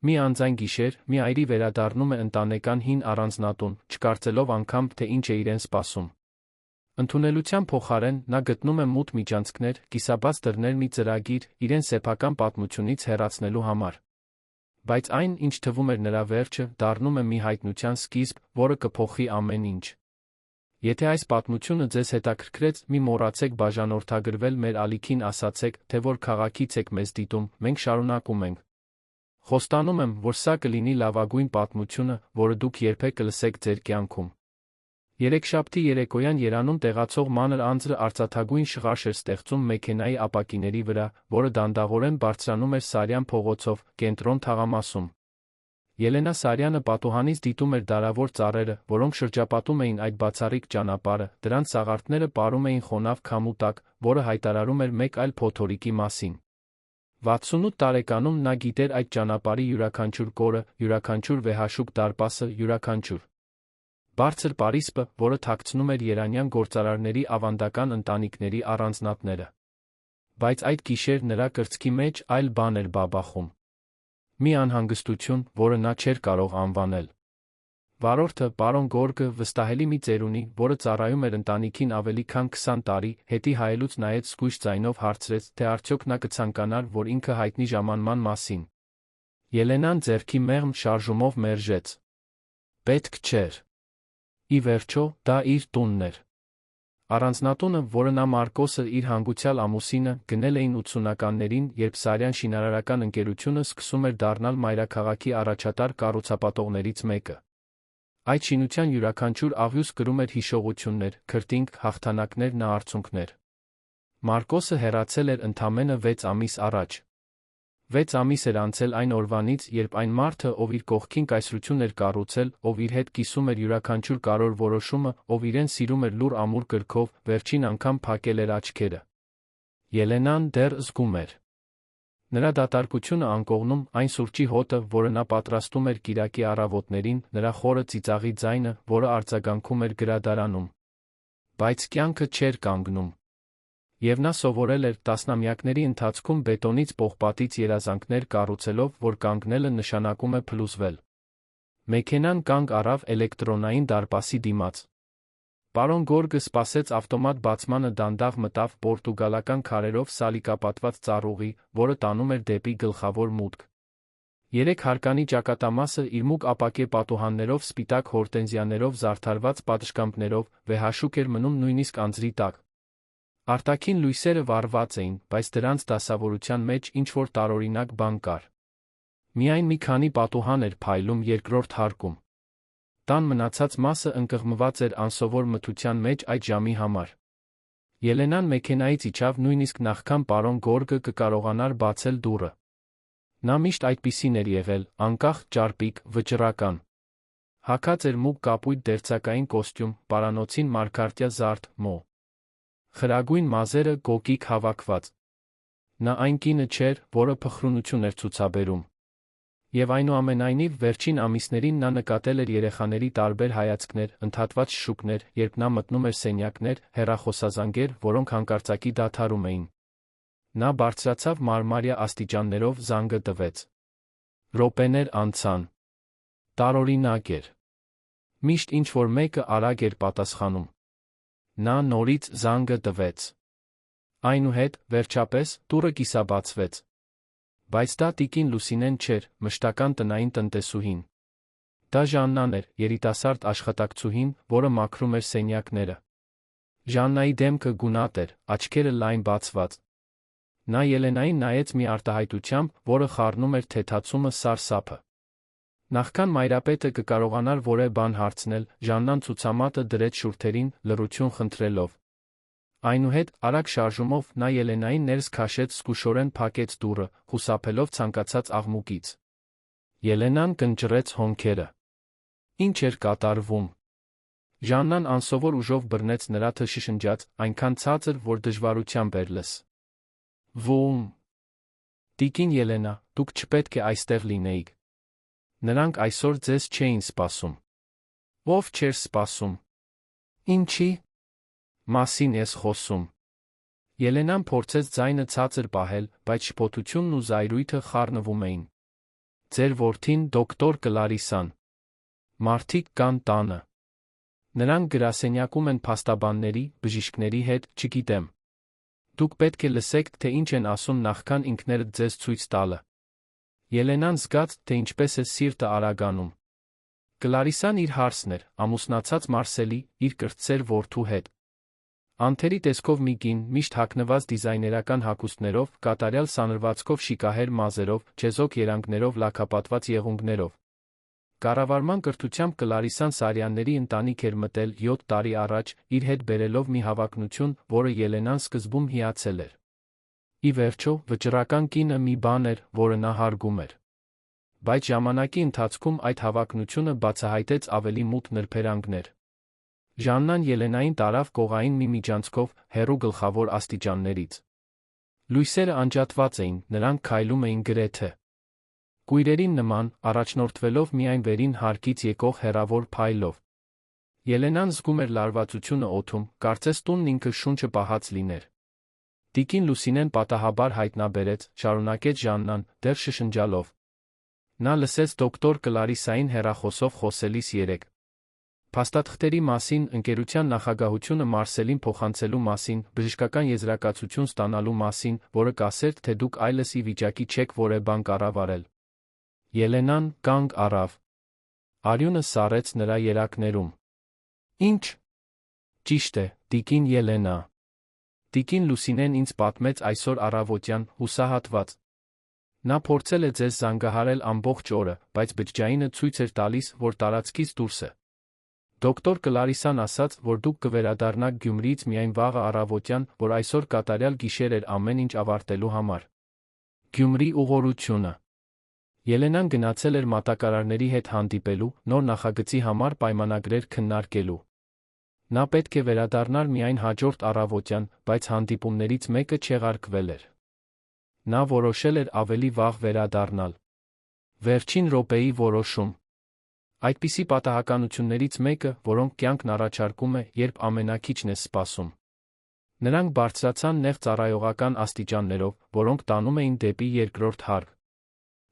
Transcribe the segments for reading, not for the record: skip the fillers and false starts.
Մի անձայն գիշեր, մի այրի վերադառնում է ընտանեկան հին առանձնատուն, չկարծելով անգամ, թե ինչ է իրեն սպասում։ Ընդունելության փոխարեն նա գտնում է մութ միջանցքներ, կիսաբաց դռներ մի ծրագիր, իրեն սեփական պատմությունից հեռացնելու համար։ Բայց այն, ինչ թվում էր նրա վերջը, դառնում է մի հայտնության սկիզբ, որը կփոխի ամեն ինչ։ Եթե այս պատմությունը ձեզ հետաքրքրեց, մի մոռացեք բաժանորդագրվել մեր ալիքին, ասացեք, թե որ քաղաքից եք մեզ դիտում, մենք շարունակում ենք։ Խոստանում եմ, որ սա կլինի լավագույն պատմությունը, որը դուք երբեք կլսեք ձեր կյանքում։ Երեքշաբթի երեկոյան Երանում տեղացող մանր անձրը արծաթագույն շղարշ էր ստեղծում մեքենայի ապակիների վրա, որը դանդաղորեն բարձրանում էր Սարյան փողոցով, կենտրոն թաղամասում։ Ելենա Սարյանը պատուհանից դիտում էր դարավոր ծառերը, որոնք շրջապատում էին այդ բացառիկ ճանապարհը, դրանց սաղարթները պարում էին խոնավ քամու տակ, որը հայտարարում էր մեկ այլ փոթորիկի մասին։ 68 տարեկանում նա գիտեր այդ ճանապարհի յուրաքանչյուր կորը, յուրաքանչյուր վեհաշուկ դարպասը, յուրաքանչյուր բարձր պարիսպը, որը թաքցնում էր երանյան գործարարների ավանդական ընտանիքների առանձնատները։ Բայց այդ գիշեր նրա կրծքի մեջ այլ բան էր բաբախում։ Մի անհանգստություն, որը նա չէր կարող անվանել։ Վարորդը, պարոն Գորգը, վստահելի մի ծերունի, որը ծառայում էր ընտանիքին ավելի քան 20 տարի, հետի հայելուց նայեց զգույշ ձայնով հարցրեց, թե արդյոք նա կցանկանար, որ ինքը հայտնի ժամանման մասին։ Ելենան ձեռքի մեղմ շարժումով մերժեց։ Պետք չէր։ Ի վերջո, դա իր տունն էր։ Առանձնատունը, որը նա Մարկոսը իր հանգուցյալ ամուսինը գնել էին 80-ականներին, երբ Սարյան շինարարական ընկերությունը սկսում էր դառնալ մայրաքաղաքի առաջատար կառուցապատողներից մեկը։ Այդ շինության յուրաքանչյուր աղյուս կրում էր հիշողություններ, քրտինք, հաղթանակներ, նահարցունքներ։ Մարկոսը հեռացել էր ընդամենը 6 ամիս առաջ։ 6 ամիս էր անցել այն օրվանից, երբ այն մարդը, ով իր կողքին կայսրություն էր կառուցել, ով իր հետ կիսում էր յուրաքանչյուր կարևոր որոշումը, ով իրեն սիրում էր լուռ ամուր կրքով, վերջին անգամ փակել էր աչքերը։ Ելենան դեռ զգում էր նրա դատարկությունը անկողնում, այն սուրճի հոտը, որը նա պատրաստում էր կիրակի առավոտներին, նրա խորը ծիծաղի ձայնը, որը արձագանքում էր գրադարանում։ Բայց կյանքը չէր կանգնում։ Եվ նա սովորել էր տասնամյակների ընթացքում բետոնից պողպատից երազանքներ կառուցելով, որ կանգնելը նշանակում է փլուզվել։ Մեքենան կանգ առավ էլեկտրոնային դարպասի դիմաց։ Պարոն Գորգը սպասեց ավտոմատ բացմանը, դանդաղ մտավ պորտուգալական քարերով սալիկապատված ծառուղի, որը տանում էր դեպի գլխավոր մուտք։ 3 հարկանի ճակատամասը իր մուգ ապակե պատուհաններով, սպիտակ հորտենզիաներով զարդարված պատշգամբներով, վեհաշուկ էր մնում նույնիսկ անձրի տակ։ Արտաքին լույսերը վառված էին, բայց դրանց դասավորության մեջ ինչ-որ տարօրինակ բան կար։ Միայն մի քանի պատուհան էր փայլում երկրորդ հարկում։ Տան մնացած մասը ընկղմված էր անսովոր մթության մեջ այդ ժամի համար։ Ելենան մեքենայից իջավ նույնիսկ նախքան պարոն Գորգը կկարողանար բացել դուռը։ Նա միշտ այդպիսին էր եղել, անկախ, ճարպիկ, վճռական։ Հագած էր մուգ կապույտ դերձակային կոստյում, պարանոցին մարգարտյա զարդ, մո։ Խրագույն մազերը գոգիկ հավաքված։ Նա այն կինը չէր, որը փխրունություն էր ցուցաբերում։ Եվ այնուամենայնիվ վերջին ամիսներին նա նկատել էր երեխաների տարբեր հայացքներ, ընդհատված շշուկներ, երբ նա մտնում էր սենյակներ, հեռախոսազանգեր, որոնք հանկարծակի դադարում էին։ Նա բարձրացավ մարմարյա աստիճաններով, զանգը տվեց։ Րոպեներ անցան։ Տարօրինակ էր։ Միշտ ինչ-որ մեկը արագ էր պատասխանում։ Նա նորից զանգը տվեց։ Այնուհետ, վերջապես, դուռը կիսաբացվեց։ Բայց դա տիկին Լուսինեն չէր, մշտական տնային տնտեսուհին։ Դա Ժաննան էր, երիտասարդ աշխատակցուհին, որը մաքրում էր սենյակները։ Ժաննայի դեմքը գունատ էր, աչքերը լայն բացված։ Նա Ելենային նայեց մի արտահայտությամբ, որը խառնում էր թեթացումը սարսափը։ Նախքան մայրապետը կկարողանար որևէ բան հարցնել, Ժաննան ցուցամատը դրեց շուրթերին, լռություն խնդրելով։ Այնուհետ, արագ շարժումով, նա Ելենային ներս քաշեց, զգուշորեն փակեց դուռը, խուսափելով ցանկացած աղմուկից։ Ելենան կնճռեց հոնքերը։ Ինչ էր կատարվում։ Ժաննան անսովոր ուժով բռնեց նրա թշշնջաց, այնքան ցածր, որ դժվարությամբ էր լս։ Ոում։ Տիկին Ելենա, դուք չպետք է այստեղ լինեիք։ Նրանք այսօր ձեզ չէին սպասում։ Ով չէր սպասում։ Ինչի՞ մասին ես խոսում։ Ելենան փորձեց ձայնը ցածր պահել, բայց շփոթությունն ու զայրույթը խառնվում էին։ Ձեր որդին դոկտոր Կլարիսան։ Մարդիկ կան տանը։ Նրանք գրասենյակում են փաստաբանների, բժիշկների հետ, չգիտեմ։ Դուք պետք է լսեք, թե ինչ են ասում նախքան ինքներդ ձեզ ցույց տալը։ Ելենան զգաց, թե ինչպես է սիրտը արագանում։ Կլարիսան իր հարսն էր, ամուսնացած Մարսելի, իր կրտսեր որդու հետ։ Անթերի տեսքով մի կին, միշտ հագնված դիզայներական հագուստներով, կատարյալ սանրվածքով շիկահեր մազերով, չեզոք երանգներով լաքապատված եղունգներով։ Կառավարման կրթությամբ Կլարիսան Սարյանների ընտանիք էր մտել 7 տարի առաջ, իր հետ բերելով մի հավակնություն, որը Ելենան սկզբում հիացել էր։ Ի վերջո, վճռական կինը մի բան էր, որը նա հարգում էր։ Բայց ժամանակի ընթացքում այդ հավակնությունը բացահայտեց ավելի մութ նրբերանգներ։ Ժաննան Ելենային տարավ կողային մի միջանցքով, հեռու գլխավոր աստիճաններից։ Լույսերը անջատված էին, նրանք քայլում էին գրեթե կույրերին նման, առաջնորդվելով միայն վերին հարկից եկող հեռավոր փայլով։ Ելենան զգում էր լարվածությունը օդում, կարծես տունն ինքը շունչը պահած լիներ։ Տիկին Լուսինեն պատահաբար հայտնաբերեց, շարունակեց Ժաննան, դեռ շշնջալով։ Նա լսեց դոկտոր Կլարիսային հեռախոսով խոսելիս երեկ։ Փաստաթղթերի մասին, ընկերության նախագահությունը Մարսելին փոխանցելու մասին, բժշկական եզրակացություն ստանալու մասին, որը կասեր, թե դուք այլս ի վիճակի չեք որևէ բան կառավարել։ Ելենան կանգ առավ։ Արյունը սառեց նրա երակներում։ Ինչ։ Ճիշտ է, տիկին Ելենա։ Տիկին Լուսինեն ինձ պատմեց այսօր առավոտյան, հուսահատված։ Նա փորձել է ձեզ զանգահարել ամբողջ օրը, բայց բջջայինը ցույց էր տալիս, որ տարածքից դուրս է։ Դոկտոր Կլարիսան ասաց, որ դուք կվերադառնաք Գյումրիից միայն վաղը առավոտյան, որ այսօր կատարյալ գիշեր էր ամեն ինչ ավարտելու համար։ Գյումրի ուղղորությունը։ Ելենան գնացել էր մատակարարների հետ հանդիպելու, նոր նախագծի համար պայմանագրեր քննարկելու։ Նա պետք է վերադառնար միայն հաջորդ առավոտյան, բայց հանդիպումներից մեկը չեղարկվել էր։ Նա որոշել էր ավելի վաղ վերադառնալ։ Վերջին րոպեի որոշում։ Այդպիսի պատահականություններից մեկը, որոնք կյանքն առաջարկում է, երբ ամենաքիչն ես սպասում։ Նրանք բարձրացան նեղ ծառայողական աստիճաններով, որոնք տանում էին դեպի երկրորդ հարկ։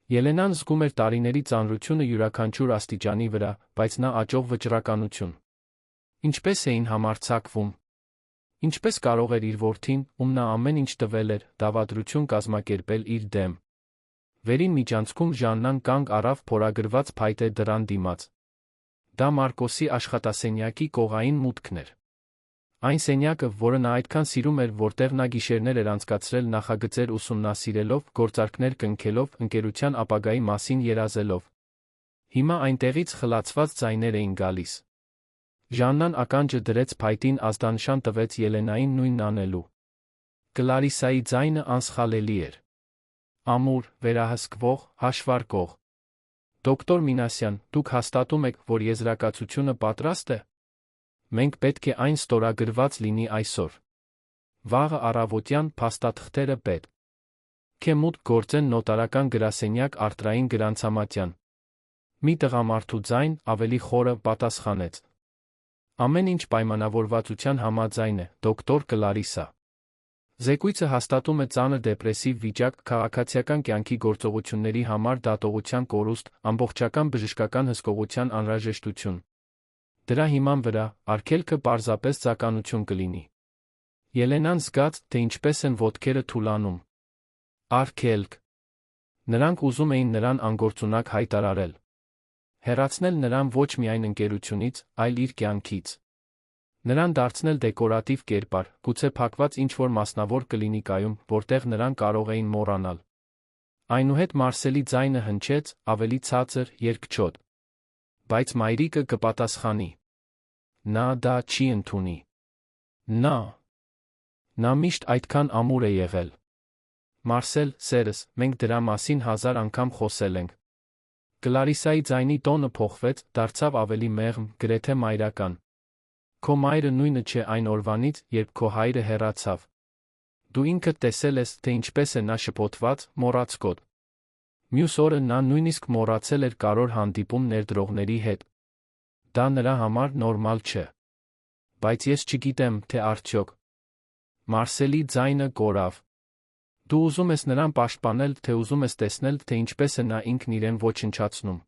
Ելենան զգում էր տարիների ծանրությունը յուրաքանչյուր աստիճանի վրա, բայց նա աճող վճռականություն։ Ինչպես էին համարձակվում։ Ինչպես կարող էր իր որդին, ում նա ամեն ինչ տվել էր, դավադրություն կազմակերպել իր դեմ։ Վերին միջանցքում Ժաննան կանգ առավ փորագրված փայտե դռան դիմաց։ Դա Մարկոսի աշխատասենյակի կողային մուտքն էր։ Այն սենյակը, որը նա այդքան սիրում էր, որտեղ նա գիշերներ էր անցկացրել նախագծեր ուսումնասիրելով, գործարքներ կնքելով, ընկերության ապագայի մասին երազելով։ Հիմա այնտեղից խլացված ձայներ էին գալիս։ Ժաննան ականջը դրեց փայտին, ազդանշան տվեց Ելենային նույնն անելու։ Կլարիսայի ձայնը անսխալելի էր։ Ամուր, վերահսկվող, հաշվարկող։ Դոկտոր Մինասյան, դուք հաստատում եք, որ եզրակացությունը պատրաստ է։ Մենք պետք է այն ստորագրված լինի այսօր։ Վաղը առավոտյան փաստաթղթերը պետք է մուտք գործեն նոտարական գրասենյակ Արտրային Գրանցամատյան։ Մի տղամարդու ձայն, ավելի խորը, պատասխանեց։ Ամեն ինչ պայմանավորվածության համաձայն է, դոկտոր Կլարիսա։ Զեկույցը հաստատում է ծանր դեպրեսիվ վիճակ, քաղաքացիական կյանքի գործողությունների համար դատողության կորուստ, ամբողջական բժշկական հսկողության անհրաժեշտություն։ Դրա հիման վրա, արգելքը պարզապես ձականություն կլինի։ Ելենան զգաց, թե ինչպես են ոտքերը թուլանում։ Արգելք։ Նրանք ուզում էին նրան անգործունակ հայտարարել։ Հեռացնել նրան ոչ միայն ընկերությունից, այլ իր կյանքից։ Նրան դարձնել դեկորատիվ կերպար, գուցե փակված ինչ-որ մասնավոր կլինիկայում, որտեղ նրան կարող էին մոռանալ։ Այնուհետ Մարսելի ձայնը հնչեց, ավելի ցածր, երկչոտ։ Բայց մայրիկը կպատասխանի։ Նա դա չի ընդունի։ Նա միշտ այդքան ամուր է եղել։ Մարսել, սերս, մենք դրա մասին 1000 անգամ խոսել ենք։ Կլարիսայի ձայնի տոնը փոխվեց, դարձավ ավելի մեղմ, գրեթե մայրական։ Քո մայրը նույնը չէ այն օրվանից, երբ քո հայրը հեռացավ։ Դու ինքդ տեսել ես, թե ինչպես է նա շփոթված, մոռացկոտ։ Մյուս օրը նա նույնիսկ մոռացել էր կարոր հանդիպում ներդրողների հետ։ Դա նրա համար նորմալ չէ։ Բայց ես չգիտեմ, թե արդյոք։ Մարսելի ձայնը կորավ։ Դու ուզում ես նրան պաշտպանել, թե ուզում ես տեսնել, թե ինչպես է նա ինքն իրեն ոչնչացնում։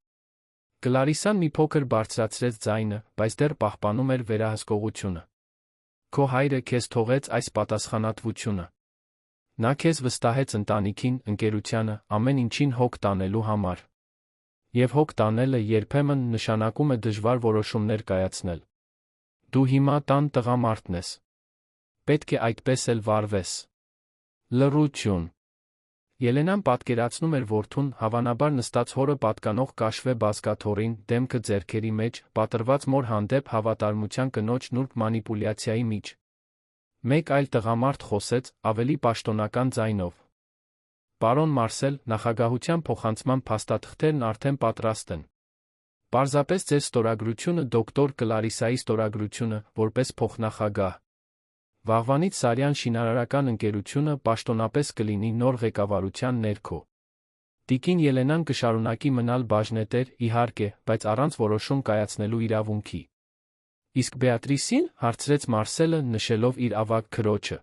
Կլարիսան մի փոքր բարձրացրեց ձայնը, բայց դեռ պահպանում էր վերահսկողությունը։ Քո հայրը քեզ թողեց այս պատասխանատվությունը։ Նա քեզ վստահեց ընտանիքին, ընկերությանը, ամեն ինչին հոգ տանելու համար։ Եվ հոգ տանելը երբեմն նշանակում է դժվար որոշումներ կայացնել։ Դու հիմա տան տղամարդն ես։ Պետք է այդպես էլ վարվես։ Լռություն։ Ելենան պատկերացնում էր որդուն, հավանաբար նստած հորը պատկանող կաշվե բազկաթոռին, դեմքը ձեռքերի մեջ, պատրված մոր հանդեպ հավատարմության կնոջ նուրբ մանիպուլյացիայի միջ։ Մեկ այլ տղամարդ խոսեց, ավելի պաշտոնական ձայնով. «Պարոն Մարսել, նախագահության փոխանցման փաստաթղթերն արդեն պատրաստ են։ Պարզապես ձեր ստորագրությունը դոկտոր Կլարիսայի ստորագրությունը, որպես փոխնախագահ։ Վաղվանից Սարյան շինարարական ընկերությունը պաշտոնապես կլինի նոր ղեկավարության ներքո։ Տիկին Ելենան կշարունակի մնալ բաժնետեր, իհարկե, բայց առանց որոշում կայացնելու իրավունքի»։ Իսկ Բեատրիսին, հարցրեց Մարսելը, նշելով իր ավագ քրոջը։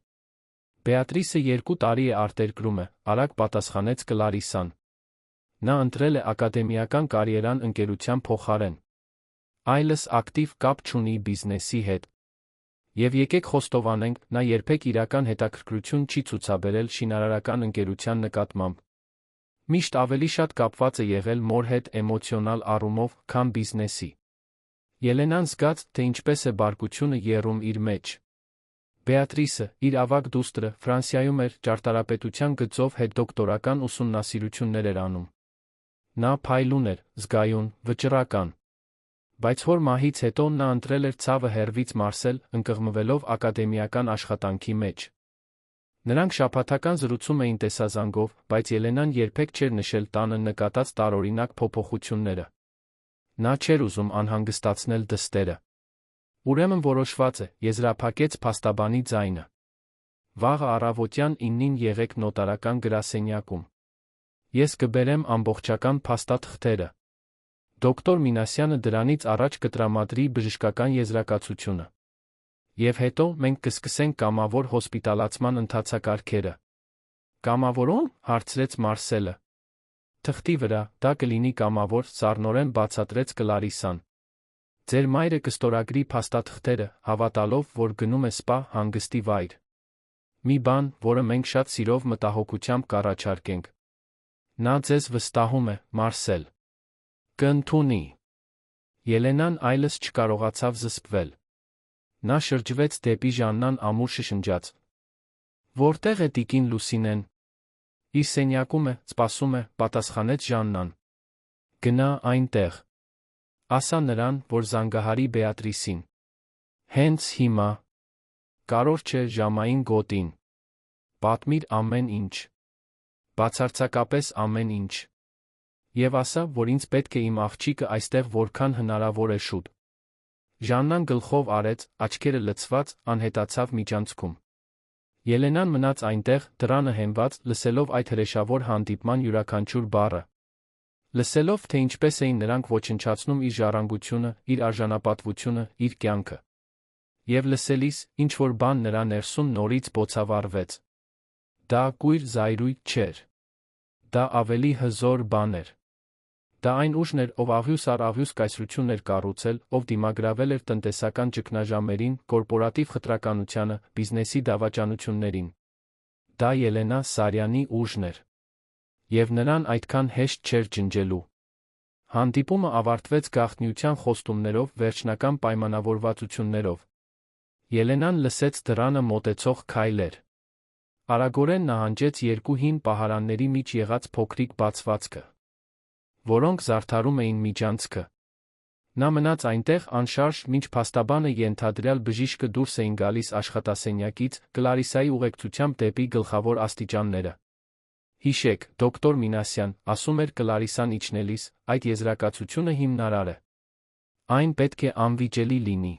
Բեատրիսը 2 տարի է արտերկրում է, արագ պատասխանեց Կլարիսան։ Նա ընտրել է ակադեմիական կարիերան ընկերության փոխարեն։ Այլս ակտիվ կապ չունի բիզնեսի հետ։ Եվ եկեք խոստովանենք, նա երբեք իրական հետաքրքրություն չի ցուցաբերել շինարարական ընկերության նկատմամբ։ Միշտ ավելի շատ կապված է եղել մոր հետ էմոցիոնալ առումով, քան բիզնեսի։ Ելենան զգաց, թե ինչպես է բարկությունը եռում իր մեջ։ Բեատրիսը, իր ավագ դուստրը, Ֆրանսիայում էր, ճարտարապետության գծով հետդոկտորական ուսումնասիրություններ էր անում։ Նա փայլուն էր, զգայուն, վճռական։ Բայց հոր մահից հետո նա ընտրել էր ցավը հեռվից Մարսել, ընկղմվելով ակադեմիական աշխատանքի մեջ։ Նրանք շաբաթական զրուցում էին տեսազանգով, բայց Ելենան երբեք չէր նշել տանը նկատած տարօրինակ փոփոխությունները։ Նա չէր ուզում անհանգստացնել դստերը։ Ուրեմն որոշված է, եզրափակեց փաստաբանի ձայնը։ Վաղը առավոտյան 9-ին եղեք նոտարական գրասենյակում։ Ես կբերեմ ամբողջական փաստաթղթերը։ Դոկտոր Մինասյանը դրանից առաջ կտրամադրի բժշկական եզրակացությունը։ Եվ հետո մենք կսկսենք կամավոր հոսպիտալացման ընթացակարգերը։ Կամավորո՞ւմ, հարցրեց Մարսելը։ Թղթի վրա, դա կլինի կամավոր, սառնորեն բացատրեց Կլարիսան։ Ձեր մայրը կստորագրի փաստաթղթերը, հավատալով, որ գնում է սպա, հանգստի վայր։ Մի բան, որը մենք շատ սիրով մտահոգությամբ կառաջարկենք։ Նա ձեզ վստահում է, Մարսել։ Կընդունի։ Ելենան այլս չկարողացավ զսպվել։ Նա շրջվեց դեպի Ժաննան ամուր շշնջաց. Որտեղ է տիկին Լուսինեն։ Իր սենյակում է, սպասում է, պատասխանեց Ժաննան։ Գնա այնտեղ։ Ասա նրան, որ զանգահարի Բեատրիսին։ Հենց հիմա։ Կարոր չէ ժամային գոտին։ Պատմիր ամեն ինչ։ Բացարձակապես ամեն ինչ։ Եվ ասա, որ ինձ պետք է իմ աղջիկը այստեղ որքան հնարավոր է շուտ։ Ժաննան գլխով արեց, աչքերը լցված, անհետացավ միջանցքում։ Ելենան մնաց այնտեղ, դռանը հենված, լսելով այդ հրեշավոր հանդիպման յուրաքանչյուր բառը։ Լսելով, թե ինչպես էին նրանք ոչնչացնում իր ժառանգությունը, իր արժանապատվությունը, իր կյանքը։ Եվ լսելիս, ինչ-որ բան նրա ներսում նորից բոցավառվեց։ Դա կույր զայրույթ չէր։ Դա ավելի հզոր բան էր։ Դա այն ուժն էր, ով աղյուս առ աղյուս կայսրություն էր կառուցել, ով դիմագրավել էր տնտեսական ճգնաժամերին, կորպորատիվ խտրականությանը, բիզնեսի դավաճանություններին։ Դա Ելենա Սարյանի ուժն էր։ Եվ նրան այդքան հեշտ չէր ջնջելու։ Հանդիպումը ավարտվեց գաղտնիության խոստումներով, վերջնական պայմանավորվածություններով։ Ելենան լսեց դռանը մոտեցող քայլեր։ Արագորեն նահանջեց 2 հին պահարանների միջ եղած փոքրիկ բացվածքը, որոնք զարդարում էին միջանցքը։ Նա մնաց այնտեղ անշարժ, մինչ փաստաբանը ենթադրյալ բժիշկը դուրս էին գալիս աշխատասենյակից, Կլարիսայի ուղեկցությամբ դեպի գլխավոր աստիճանները։ Հիշեք, դոկտոր Մինասյան, ասում էր Կլարիսան իջնելիս, այդ եզրակացությունը հիմնարար է։ Այն պետք է անվիճելի լինի։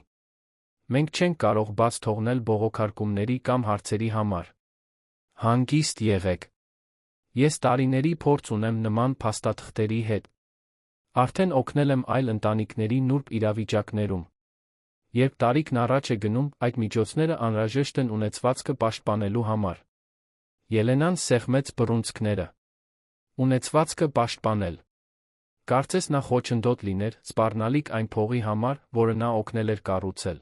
Մենք չենք կարող բաց թողնել բողոքարկումների կամ հարցերի համար։ Հանգիստ եղեք։ Ես տարիների փորձ ունեմ նման փաստաթղթերի հետ։ Արդեն օգնել եմ այլ ընտանիքների նուրբ իրավիճակներում։ Երբ տարիքն առաջ է գնում, այդ միջոցները անհրաժեշտ են ունեցվածքը պաշտպանելու համար։ Ելենան սեղմեց բռունցքները։ Ունեցվածքը պաշտպանել։ Կարծես նա խոչընդոտ լիներ, սպառնալիք այն փողի համար, որը նա օգնել էր կառուցել։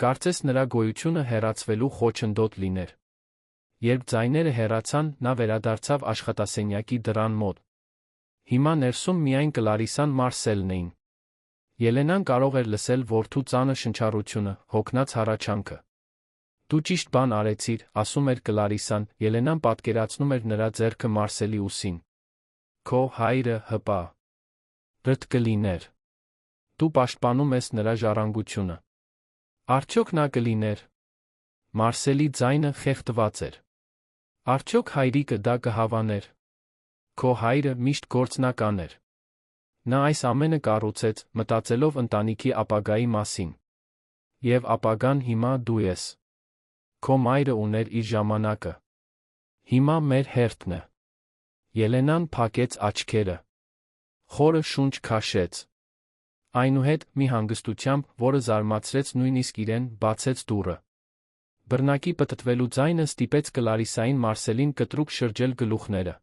Կարծես նրա գոյությունը հեռացվելու խոչընդոտ լիներ։ Երբ ձայները հեռացան, նա վերադարձավ աշխատասենյակի դռան մոտ։ Հիմա ներսում միայն Կլարիսան Մարսելն էին։ Ելենան կարող էր լսել որդու ծանր շնչառությունը, հոգնած հառաչանքը։ «Դու ճիշտ բան արեցիր», ասում էր Կլարիսան, Ելենան պատկերացնում էր նրա ձեռքը Մարսելի ուսին։ «Քո հայրը հպա. ռտ կլիներ։ Դու պաշտպանում ես նրա ժառանգությունը»։ Արդյոք նա կլիներ։ Մարսելի ձայնը խեղդված էր։ Արդյոք հայրիկը դա կհավաներ։ Քո հայրը միշտ գործնական էր։ Նա այս ամենը կառուցեց, մտածելով ընտանիքի ապագայի մասին։ Եվ ապագան հիմա դու ես։ Քո մայրը ուներ իր ժամանակը։ Հիմա մեր հերթն է։ Ելենան փակեց աչքերը։ Խորը շունչ քաշեց։ Այնուհետ, մի հանգստությամբ, որը զարմացրեց նույնիսկ իրեն, բացեց դուռը։ Բռնակի պտտվելու ձայնը ստիպեց Կլարիսային Մարսելին կտրուկ շրջել գլուխները։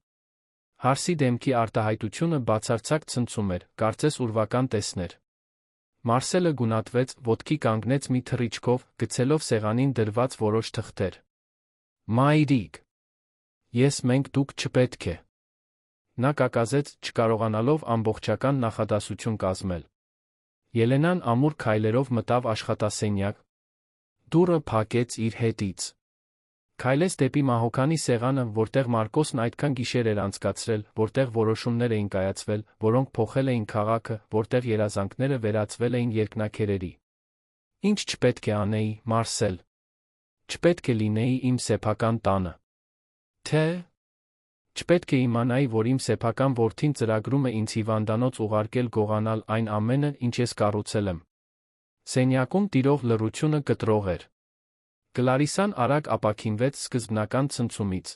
Հարսի դեմքի արտահայտությունը բացարձակ ցնցում էր, կարծես ուրվական տեսներ։ Մարսելը գունատվեց, ոտքի կանգնեց մի թռիչքով, գցելով սեղանին դրված որոշ թղթեր։ Մայրիկ, մենք դուք չպետք է։ Նա կակազեց, չկարողանալով ամբողջական նախադասություն կազմել։ Ելենան ամուր քայլերով մտավ աշխատասենյակ։ Դուռը փակեց իր հետից։ Քայլեց դեպի մահոքանի սեղանը, որտեղ Մարկոսն այդքան գիշեր էր անցկացրել, որտեղ որոշումներ էին կայացվել, որոնք փոխել էին քաղաքը, որտեղ երազանքները վերածվել էին երկնաքերերի։ Ինչ չպետք է անեի, Մարսել։ Չպետք է լինեի իմ սեփական տանը։ Թե չպետք է իմանայի, որ իմ սեփական որդին ծրագրում է ինձ հիվանդանոց ուղարկել գողանալ այն ամենը, ինչ ես կառուցել եմ։ Սենյակում տիրող լռությունը կտրող էր։ Կլարիսան արագ ապաքինվեց սկզբնական ցնցումից։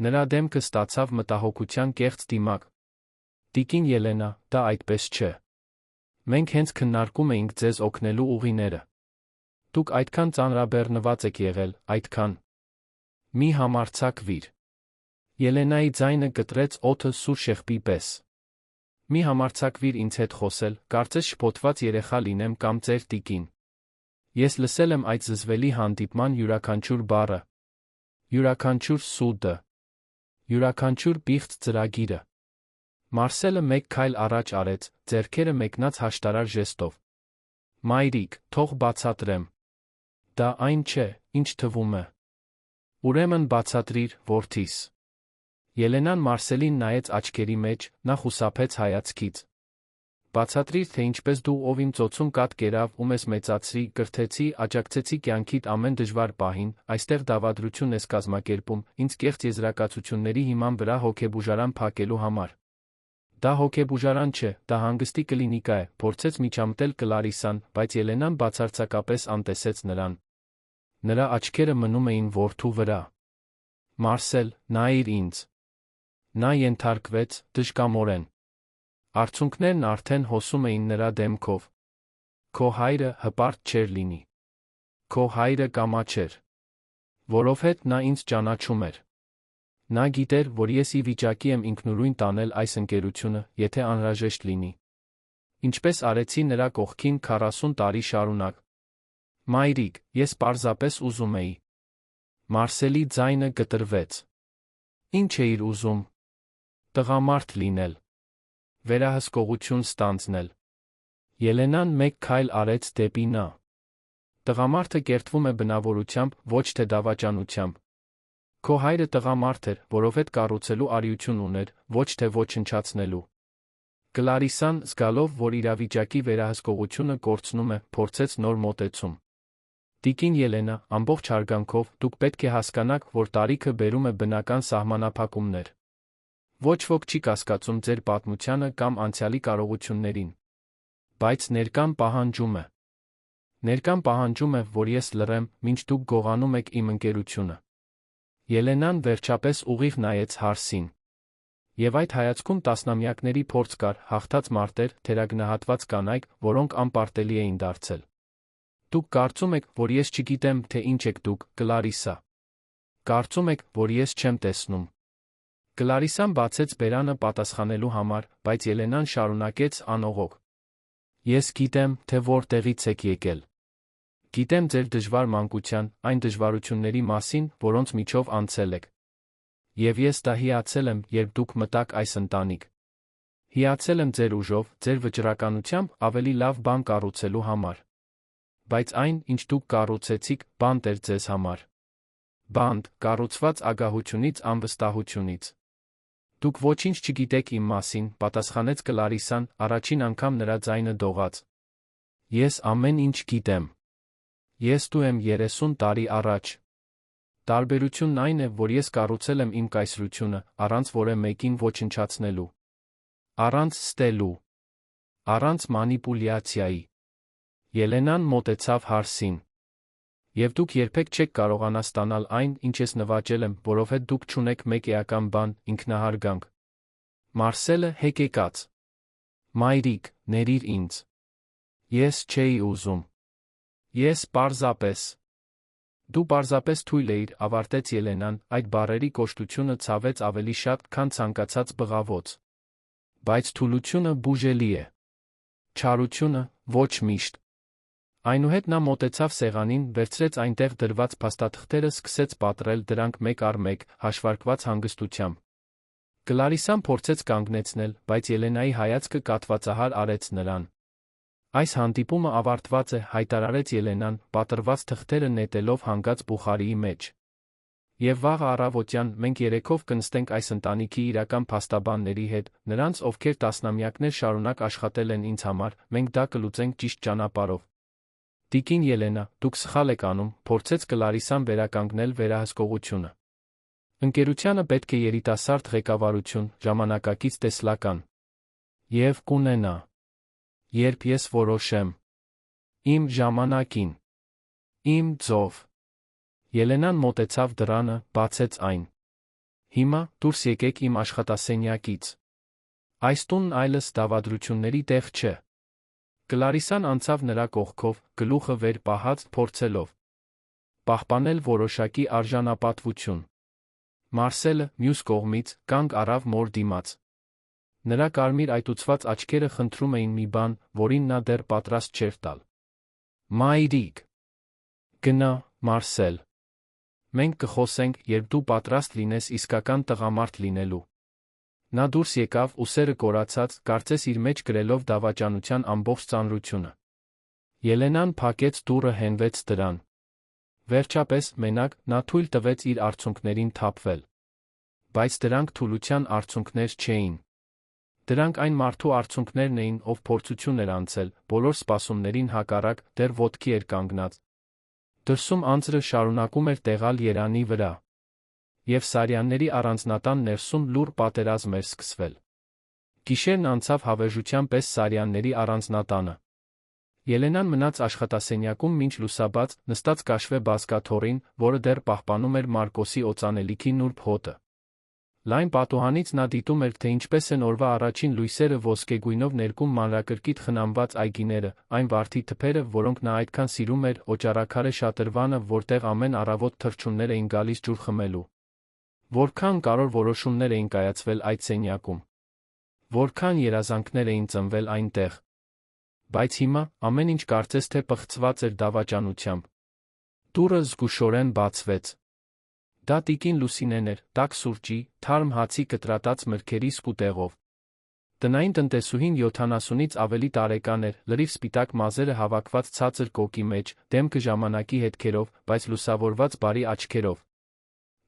Նրա դեմքը ստացավ մտահոգության կեղծ դիմակ։ Տիկին Ելենա, դա այդպես չէ։ Մենք հենց քննարկում էինք ձեզ օգնելու ուղիները։ Դուք այդքան ծանրաբեռնված եք եղել, այդքան։ Մի համարձակվիր։ Ելենայի ձայնը կտրեց օդը սուր շեղբի պես։ Մի համարձակվիր ինձ հետ խոսել, կարծես շփոթված երեխա լինեմ կամ ծեր տիկին։ Ես լսել եմ այդ զզվելի հանդիպման յուրաքանչյուր բառը, յուրաքանչյուր սուդը, յուրաքանչյուր պիղծ ծրագիրը։ Մարսելը մեկ քայլ առաջ արեց, ձեռքերը մեկնած հաշտարար ժեստով։ Մայրիկ, թող բացատրեմ։ Դա այն չէ, ինչ թվում է։ Ուրեմն բացատրիր, որդիս։ Ելենան Մարսելին նայեց աչքերի մեջ, նա խուսափեց հայացքից։ Բացատրիր, թե ինչպես դու, ով իմ ծոցում կաթ կերավ, ում ես մեծացրի, կրթեցի, աջակցեցի կյանքիդ ամեն դժվար պահին, այստեղ դավադրություն ես կազմակերպում, ինձ կեղծ եզրակացությունների հիման վրա հոգեբուժարան փակելու համար։ Դա հոգեբուժարան չէ, դա հանգստի կլինիկա է, փորձեց միջամտել Կլարիսան, բայց Ելենան բացարձակապես անտեսեց նրան։ Նրա աչքերը մնում էին որդու վրա։ Մարսել, նայիր ինձ։ Նա ենթարկվեց, դժկամորեն։ Արցունքներն արդեն հոսում էին նրա դեմքով։ Քո հայրը հպարտ չէր լինի։ Քո հայրը կամաչեր։ Որովհետև նա ինձ ճանաչում էր։ Նա գիտեր, որ ես ի վիճակի եմ ինքնուրույն տանել այս ընկերությունը, եթե անհրաժեշտ լինի։ Ինչպես արեցի նրա կողքին 40 տարի շարունակ։ Մայրիկ, ես պարզապես ուզում էի։ Մարսելի ձայնը կտրվեց։ Ինչ էիր ուզում։ Տղամարդ լինել։ Վերահսկողություն ստանձնել։ Ելենան մեկ քայլ արեց դեպի նա։ Տղամարդը կերտվում է բնավորությամբ, ոչ թե դավաճանությամբ։ Քո հայրը տղամարդ էր, որովհետև կառուցելու արիություն ուներ, ոչ թե ոչնչացնելու։ Կլարիսան, զգալով, որ իրավիճակի վերահսկողությունը կորցնում է, փորձեց նոր մոտեցում։ Տիկին Ելենա, ամբողջ հարգանքով, դուք պետք է հասկանաք, որ տարիքը բերում է բնական սահմանափակումներ։ Ոչ ոք չի կասկածում ձեր պատմությանը կամ անցյալի կարողություններին։ Բայց ներկան պահանջում է։ Ներկան պահանջում է, որ ես լռեմ, մինչ դուք գողանում եք իմ ընկերությունը։ Ելենան վերջապես ուղիղ նայեց Հարսին։ Եվ այդ հայացքում տասնամյակների փորձ կար, հաղթած մարտեր, թերագնահատված կանայք, որոնք անպարտելի էին դարձել։ Դուք կարծում եք, որ ես չգիտեմ, թե ինչ եք դուք, Կլարիսա։ Կարծում եք, որ ես չեմ տեսնում։ Կլարիսան բացեց բերանը պատասխանելու համար, բայց Ելենան շարունակեց անողոք. Ես գիտեմ, թե որտեղից եք եկել։ Գիտեմ ձեր դժվար մանկության, այն դժվարությունների մասին, որոնց միջով անցել եք։ Եվ ես դա հիացել եմ, երբ դուք մտաք այս ընտանիք։ Հիացել եմ ձեր ուժով, ձեր վճռականությամբ ավելի լավ բան կառուցելու համար։ Բայց այն, ինչ դուք կառուցեցիք, բանտ էր ձեզ համար։ Բանտ, կառուցված ագահությունից, անվստահությունից։ Դուք ոչինչ չգիտեք իմ մասին, պատասխանեց Կլարիսան, առաջին անգամ նրա ձայնը դողաց։ Ես ամեն ինչ գիտեմ։ Ես դու եմ 30 տարի առաջ։ Տարբերությունն այն է, որ ես կառուցել եմ իմ կայսրությունը, առանց որևէ մեկին ոչնչացնելու։ Առանց ստելու։ Առանց մանիպուլյացիայի։ Ելենան մոտեցավ հարսին։ Եվ դուք երբեք չեք կարողանա ստանալ այն, ինչ ես նվաճել եմ, որովհետև դուք չունեք մեկ էական բան, ինքնահարգանք։ Մարսելը հեկեկաց։ Մայրիկ, ներիր ինձ։ Ես չէի ուզում։ Ես պարզապես։ Դու պարզապես թույլ էիր, ավարտեց Ելենան, այդ բառերի կոշտությունը ցավեց ավելի շատ, քան ցանկացած բղավոց։ Բայց թուլությունը բուժելի է։ Չարությունը՝ ոչ միշտ։ Այնուհետ նա մոտեցավ սեղանին, վերցրեց այնտեղ դրված փաստաթղթերը, սկսեց պատռել դրանք մեկ առ մեկ, հաշվարկված հանգստությամբ։ Կլարիսան փորձեց կանգնեցնել, բայց Ելենայի հայացքը կատվածահար արեց նրան։ Այս հանդիպումը ավարտված է, հայտարարեց Ելենան, պատռված թղթերը նետելով հանգած բուխարիի մեջ։ Եվ վաղը առավոտյան մենք երեքով կնստենք այս ընտանիքի իրական փաստաբանների հետ, նրանց, ովքեր տասնամյակներ շարունակ աշխատել են ինձ համար, մենք դա կլուծենք ճիշտ ճանապարհով։ Տիկին Ելենա, դուք սխալ եք անում, փորձեց Կլարիսան վերականգնել վերահսկողությունը։ Ընկերությանը պետք է երիտասարդ ղեկավարություն, ժամանակակից տեսլական։ Եվ կունենա։ Երբ ես որոշեմ։ Իմ ժամանակին։ Իմ ձով։ Ելենան մոտեցավ դռանը, բացեց այն։ Հիմա, դուրս եկեք իմ աշխատասենյակից։ Այս տունն այլս դավադրությունների տեղ չէ։ Կլարիսան անցավ նրա կողքով, գլուխը վեր պահած, փորձելով պահպանել որոշակի արժանապատվություն։ Մարսելը, մյուս կողմից, կանգ առավ մոր դիմաց։ Նրա կարմիր այտուցված աչքերը խնդրում էին մի բան, որին նա դեռ պատրաստ չէր տալ։ Մայրիկ։ Գնա, Մարսել։ Մենք կխոսենք, երբ դու պատրաստ լինես իսկական տղամարդ լինելու։ Նա դուրս եկավ, ուսերը կորացած, կարծես իր մեջ գրելով դավաճանության ամբողջ ծանրությունը։ Ելենան փակեց դուռը, հենվեց դրան։ Վերջապես, մենակ, նա թույլ տվեց իր արցունքներին թափվել։ Բայց դրանք թուլության արցունքներ չէին։ Դրանք այն մարդու արցունքներն էին, ով փորձություն էր անցել, բոլոր սպասումներին հակառակ, դեռ ոտքի էր կանգնած։ Դրսում անձրը շարունակում էր տեղալ երանի վրա։ Եվ Սարյանների առանձնատան ներսում լուռ պատերազմ էր սկսվել։ Գիշերն անցավ հավերժության պես Սարյանների առանձնատանը։ Ելենան մնաց աշխատասենյակում մինչ լուսաբաց, նստած կաշվե բազկաթոռին, որը դեռ պահպանում էր Մարկոսի օծանելիքի նուրբ հոտը։ Լայն պատուհանից նա դիտում էր, թե ինչպես են օրվա առաջին լույսերը ոսկեգույնով ներկում մանրակրկիտ խնամված այգիները, այն վարդի թփերը, որոնք նա այդքան սիրում էր, օճառաքարե շատրվանը, որտեղ ամեն առավոտ թռչուններ էին գալիս ջուր խմելու։ Որքան կարևոր որոշումներ էին կայացվել այդ սենյակում։ Որքան երազանքներ էին ծնվել այնտեղ։ Բայց հիմա ամեն ինչ կարծես թե պղծված էր դավաճանությամբ։ Դուռը զգուշորեն բացվեց։ Դա տիկին Լուսինեն էր, տաք սուրճի, թարմ հացի կտրատած մրգերի սկուտեղով։ Տնային տնտեսուհին 70-ից ավելի տարեկան էր, լրիվ սպիտակ մազերը հավաքված ցածր կոկի մեջ, դեմքը ժամանակի հետքերով, բայց լուսավորված բարի աչքերով։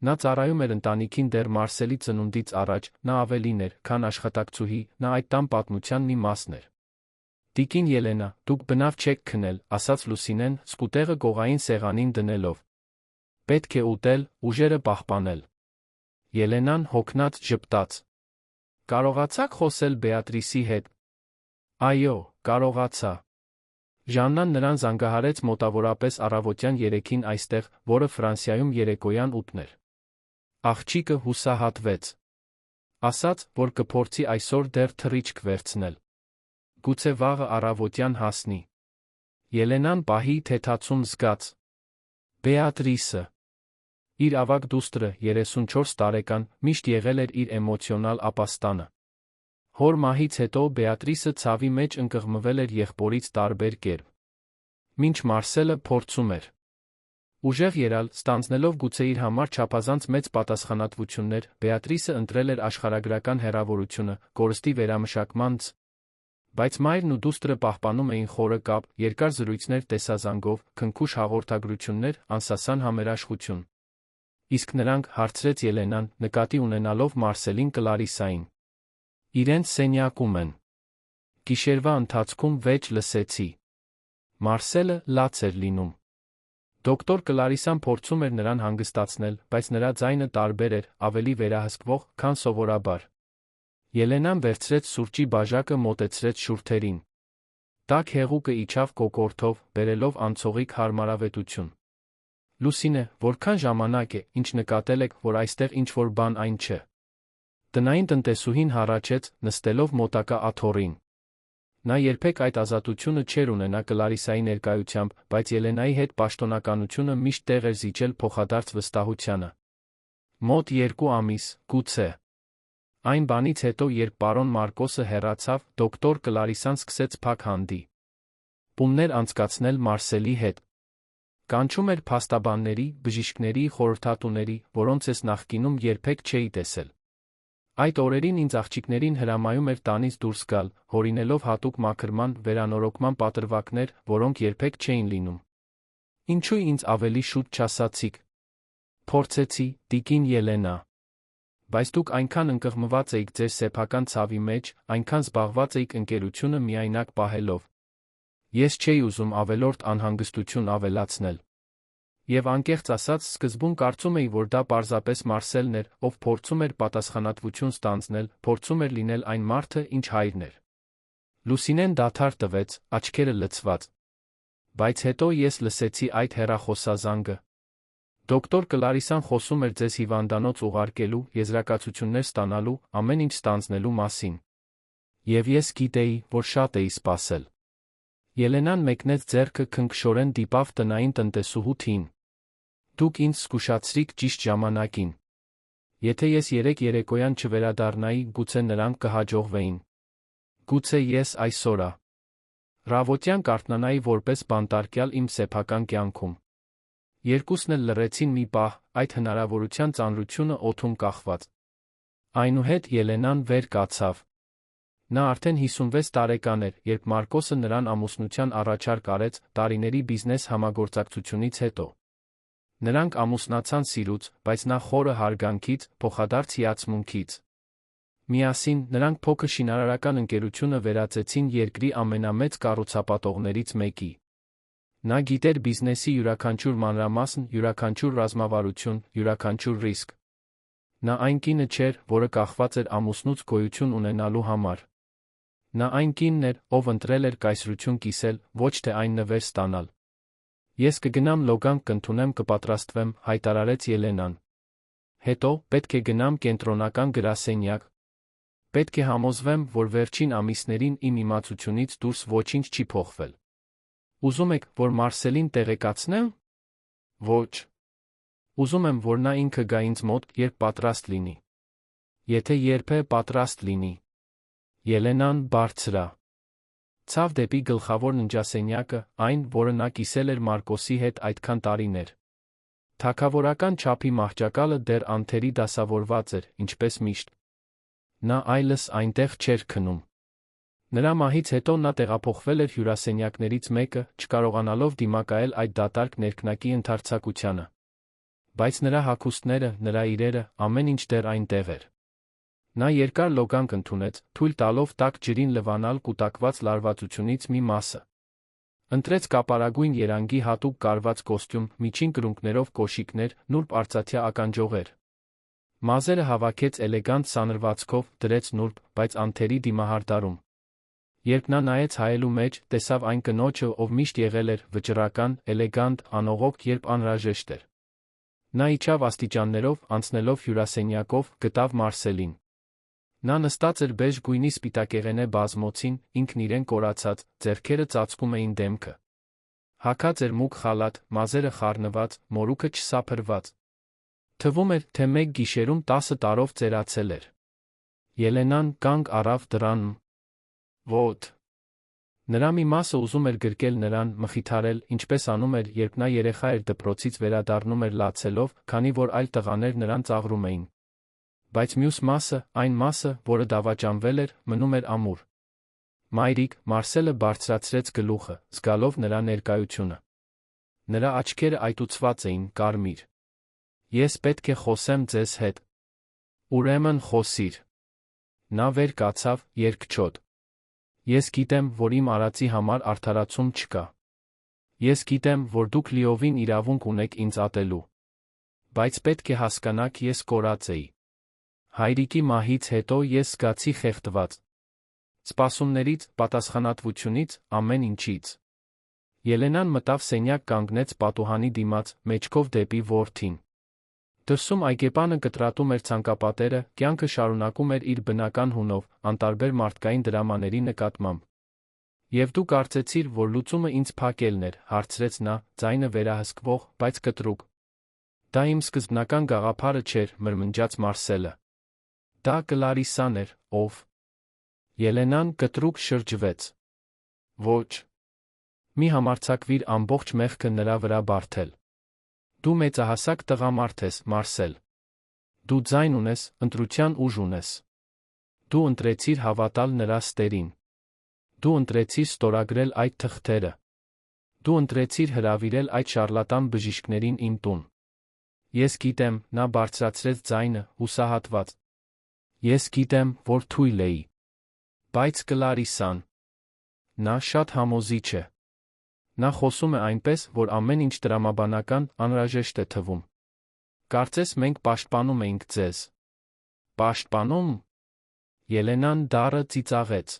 Նա ծառայում էր ընտանիքին դեռ Մարսելի ծնունդից առաջ, նա ավելին էր, քան աշխատակցուհի, նա այդ տան պատմության մի մասն էր։ Տիկին Ելենա, դուք բնավ չեք քնել, ասաց Լուսինեն, սկուտեղը կողային սեղանին դնելով։ Պետք է ուտել, ուժերը պահպանել։ Ելենան հոգնած ժպտաց։ Կարողացաք խոսել Բեատրիսի հետ։ Այո, կարողացա։ Ժաննան նրան զանգահարեց մոտավորապես առավոտյան 3-ին այստեղ, որը Ֆրանսիայում երեկոյան 8-ն էր։ Աղջիկը հուսահատվեց։ Ասաց, որ կփորձի այսօր դեռ թռիչք վերցնել։ Գուցե վաղը առավոտյան հասնի։ Ելենան պահի թեթացում զգաց։ Բեատրիսը։ Իր ավագ դուստրը 34 տարեկան միշտ եղել էր իր էմոցիոնալ ապաստանը։ Հոր մահից հետո Բեատրիսը ցավի մեջ ընկղմվել էր եղբորից տարբեր կերպ։ Մինչ Մարսելը փորձում էր ուժեղ ելալ, ստանձնելով գուցե իր համար չափազանց մեծ պատասխանատվություններ, Բեատրիսը ընտրել էր աշխարհագրական հեռավորությունը, կորստի վերամշակմանց։ Բայց մայրն ու դուստրը պահպանում էին խորը կապ, երկար զրույցներ տեսազանգով, քնքուշ հաղորդագրություններ, անսասան համերաշխություն։ Իսկ նրանք, հարցրեց Ելենան, նկատի ունենալով Մարսելին Կլարիսային։ Իրենց սենյակում են։ Գիշերվա ընթացքում վեճ լսեցի։ Մարսելը լաց էր լինում։ Դոկտոր Կլարիսան փորձում էր նրան հանգստացնել, բայց նրա ձայնը տարբեր էր, ավելի վերահսկվող, քան սովորաբար։ Ելենան վերցրեց սուրճի բաժակը, մոտեցրեց շուրթերին։ Տաք հեղուկը իջավ կոկորդով, բերելով անցողիկ հարմարավետություն։ Լուսինե, որքան ժամանակ է, ինչ նկատել եք, որ այստեղ ինչ-որ բան այն չէ։ Տնային տնտեսուհին հառաչեց, նստելով մոտակա աթոռին։ Նա երբեք այդ ազատությունը չէր ունենա Կլարիսայի ներկայությամբ, բայց Ելենայի հետ պաշտոնականությունը միշտ տեղ էր զիջել փոխադարձ վստահությանը։ Մոտ 2 ամիս, գուցե։ Այն բանից հետո, երբ պարոն Մարկոսը հեռացավ, դոկտոր Կլարիսան սկսեց փակ հանդի պումներ անցկացնել Մարսելի հետ։ Կանչում էր փաստաբանների, բժիշկների, խորհրդատուների, որոնց ես նախկինում երբեք չէի տեսել։ Այդ օրերին ինձ աղջիկներին հրամայում էր տանից դուրս գալ, հորինելով հատուկ մաքրման, վերանորոգման պատրվակներ, որոնք երբեք չէին լինում։ Ինչու ինձ ավելի շուտ չասացիք։ Փորձեցի, տիկին Ելենա։ Բայց դուք այնքան ընկղմված էիք ձեր սեփական ցավի մեջ, այնքան զբաղված էիք ընկերությունը միայնակ պահելով։ Ես չէի ուզում ավելորդ անհանգստություն ավելացնել։ Եվ անկեղծ ասած, սկզբում կարծում էի, որ դա պարզապես Մարսելն էր, ով փորձում էր պատասխանատվություն ստանձնել, փորձում էր լինել այն մարդը, ինչ հայրն էր։ Լուսինեն դադար տվեց, աչքերը լցված։ Բայց հետո ես լսեցի այդ հեռախոսազանգը։ Դոկտոր Կլարիսան խոսում էր ձեզ հիվանդանոց ուղարկելու, եզրակացություններ ստանալու, ամեն ինչ ստանձնելու մասին։ Եվ ես գիտեի, որ շատ էի սպասել։ Ելենան մեկնեց ձեռքը, քնքշորեն դիպավ տնային տնտեսուհու թին։ Դուք ինձ զգուշացրիք ճիշտ ժամանակին։ Եթե ես 3 երեկոյան չվերադառնայի, գուցե նրանք կհաջողվեին։ Գուցե ես այսօր ռավոտյան կարթնանայի որպես բանտարկյալ իմ սեփական կյանքում։ Երկուսն էլ լռեցին մի պահ, այդ հնարավորության ծանրությունը օդում կախված։ Այնուհետ Ելենան վեր կացավ։ Նա արդեն 56 տարեկան էր, երբ Մարկոսը նրան ամուսնության առաջարկ արեց, տարիների բիզնես համագործակցությունից հետո։ Նրանք ամուսնացան սիրուց, բայց նա խորը հարգանքից, փոխադարձ հիացմունքից։ Միասին, նրանք փոքր շինարարական ընկերությունը վերածեցին երկրի ամենամեծ կառուցապատողներից մեկի։ Նա գիտեր բիզնեսի յուրաքանչյուր մանրամասն, յուրաքանչյուր ռազմավարություն, յուրաքանչյուր ռիսկ։ Նա այն կինը չէր, որը կախված էր ամուսնուց գոյություն ունենալու համար։ Նա այն կինն էր, ով ընտրել էր կայսրություն կիսել, ոչ թե այն նվեր ստանալ։ Ես կգնամ լոգանք կընդունեմ, կպատրաստվեմ, հայտարարեց Ելենան։ Հետո, պետք է գնամ կենտրոնական գրասենյակ։ Պետք է համոզվեմ, որ վերջին ամիսներին իմ իմացությունից դուրս ոչինչ չի փոխվել։ Ուզում եք, որ Մարսելին տեղեկացնեմ։ Ոչ։ Ուզում եմ, որ նա ինքը գա ինձ մոտ, երբ պատրաստ լինի։ Եթե երբ է պատրաստ լինի։ Ելենան բարձրա ցավ դեպի գլխավոր ննջասենյակը, այն, որը նա կիսել էր Մարկոսի հետ այդքան տարիներ։ Թագավորական չափի մահճակալը դեռ անթերի դասավորված էր, ինչպես միշտ։ Նա այլս այնտեղ չէր քնում։ Նրա մահից հետո նա տեղափոխվել էր հյուրասենյակներից մեկը, չկարողանալով դիմակայել այդ դատարկ ներքնակի ընդարձակությանը։ Բայց նրա հագուստները, նրա իրերը, ամեն ինչ դեռ այնտեղ էր։ Նա երկար լոգանք ընդունեց, թույլ տալով տաք ջրին լվանալ կուտակված լարվածությունից մի մասը։ Ընտրեց կապարագույն երանգի հատուկ կարված կոստյում, միջին կրունկներով կոշիկներ, նուրբ արծաթյա ականջողեր։ Մազերը հավաքեց էլեգանտ սանրվածքով, դրեց նուրբ, բայց անթերի դիմահարդարում։ Երբ նա նայեց հայելու մեջ, տեսավ այն կնոջը, ով միշտ եղել էր վճռական, էլեգանտ, անողոք, երբ անհրաժեշտ էր։ Նա իջավ աստիճաններով, անցնելով հյուրասենյակով, գտավ Մարսելին։ Նա նստած էր բեժ գույնի սպիտակեղենե բազմոցին, ինքն իրեն կորացած, ձեռքերը ծածկում էին դեմքը։ Հագած էր մուգ խալաթ, մազերը խառնված, մորուքը չսափրված։ Թվում էր, թե մեկ գիշերում 10 տարով ծերացել էր։ Ելենան կանգ առավ դռանում։ Ոտ։ Նրա մի մասը ուզում էր գրկել նրան, մխիթարել, ինչպես անում էր, երբ նա երեխա էր դպրոցից վերադառնում էր լացելով, քանի որ այլ տղաներ նրան ծաղրում էին։ Բայց մյուս մասը, այն մասը, որը դավաճանվել էր, մնում էր ամուր։ Մայրիկ, Մարսելը բարձրացրեց գլուխը, զգալով նրա ներկայությունը։ Նրա աչքերը այտուցված էին, կարմիր։ Ես պետք է խոսեմ ձեզ հետ։ Ուրեմն խոսիր։ Նա վեր կացավ, երկչոտ։ Ես գիտեմ, որ իմ արածի համար արդարացում չկա։ Ես գիտեմ, որ դուք լիովին իրավունք ունեք ինձ ատելու։ Բայց պետք է հասկանաք, ես կորած էի։ Հայրիկի մահից հետո ես զգացի խեղդված։ Սպասումներից, պատասխանատվությունից, ամեն ինչից։ Ելենան մտավ սենյակ, կանգնեց պատուհանի դիմաց, մեջքով դեպի որդին։ Դրսում այգեպանը կտրատում էր ցանկապատերը, կյանքը շարունակում էր իր բնական հունով, անտարբեր մարդկային դրամաների նկատմամբ։ Եվ դու կարծեցիր, որ լուծումը ինձ փակելն էր, հարցրեց նա, ձայնը վերահսկվող, բայց կտրուկ։ Դա իմ սկզբնական գաղափարը չէր, մրմնջաց Մարսելը։ Դա Կլարիսան էր, ով։ Ելենան կտրուկ շրջվեց։ Ոչ։ Մի համարձակվիր ամբողջ մեղքը նրա վրա բարթել։ Դու մեծահասակ տղամարդ ես, Մարսել։ Դու ձայն ունես, ընտրության ուժ ունես։ Դու ընտրեցիր հավատալ նրա ստերին։ Դու ընտրեցիր ստորագրել այդ թղթերը։ Դու ընտրեցիր հրավիրել այդ շարլատան բժիշկներին իմ տուն։ Ես գիտեմ, նա բարձրացրեց ձայնը, հուսահատված։ Ես գիտեմ, որ թույլ էի։ Բայց Կլարիսան։ Նա շատ համոզիչ է։ Նա խոսում է այնպես, որ ամեն ինչ տրամաբանական, անհրաժեշտ է թվում։ Կարծես մենք պաշտպանում էինք ձեզ։ Պաշտպանում։ Ելենան դառը ծիծաղեց։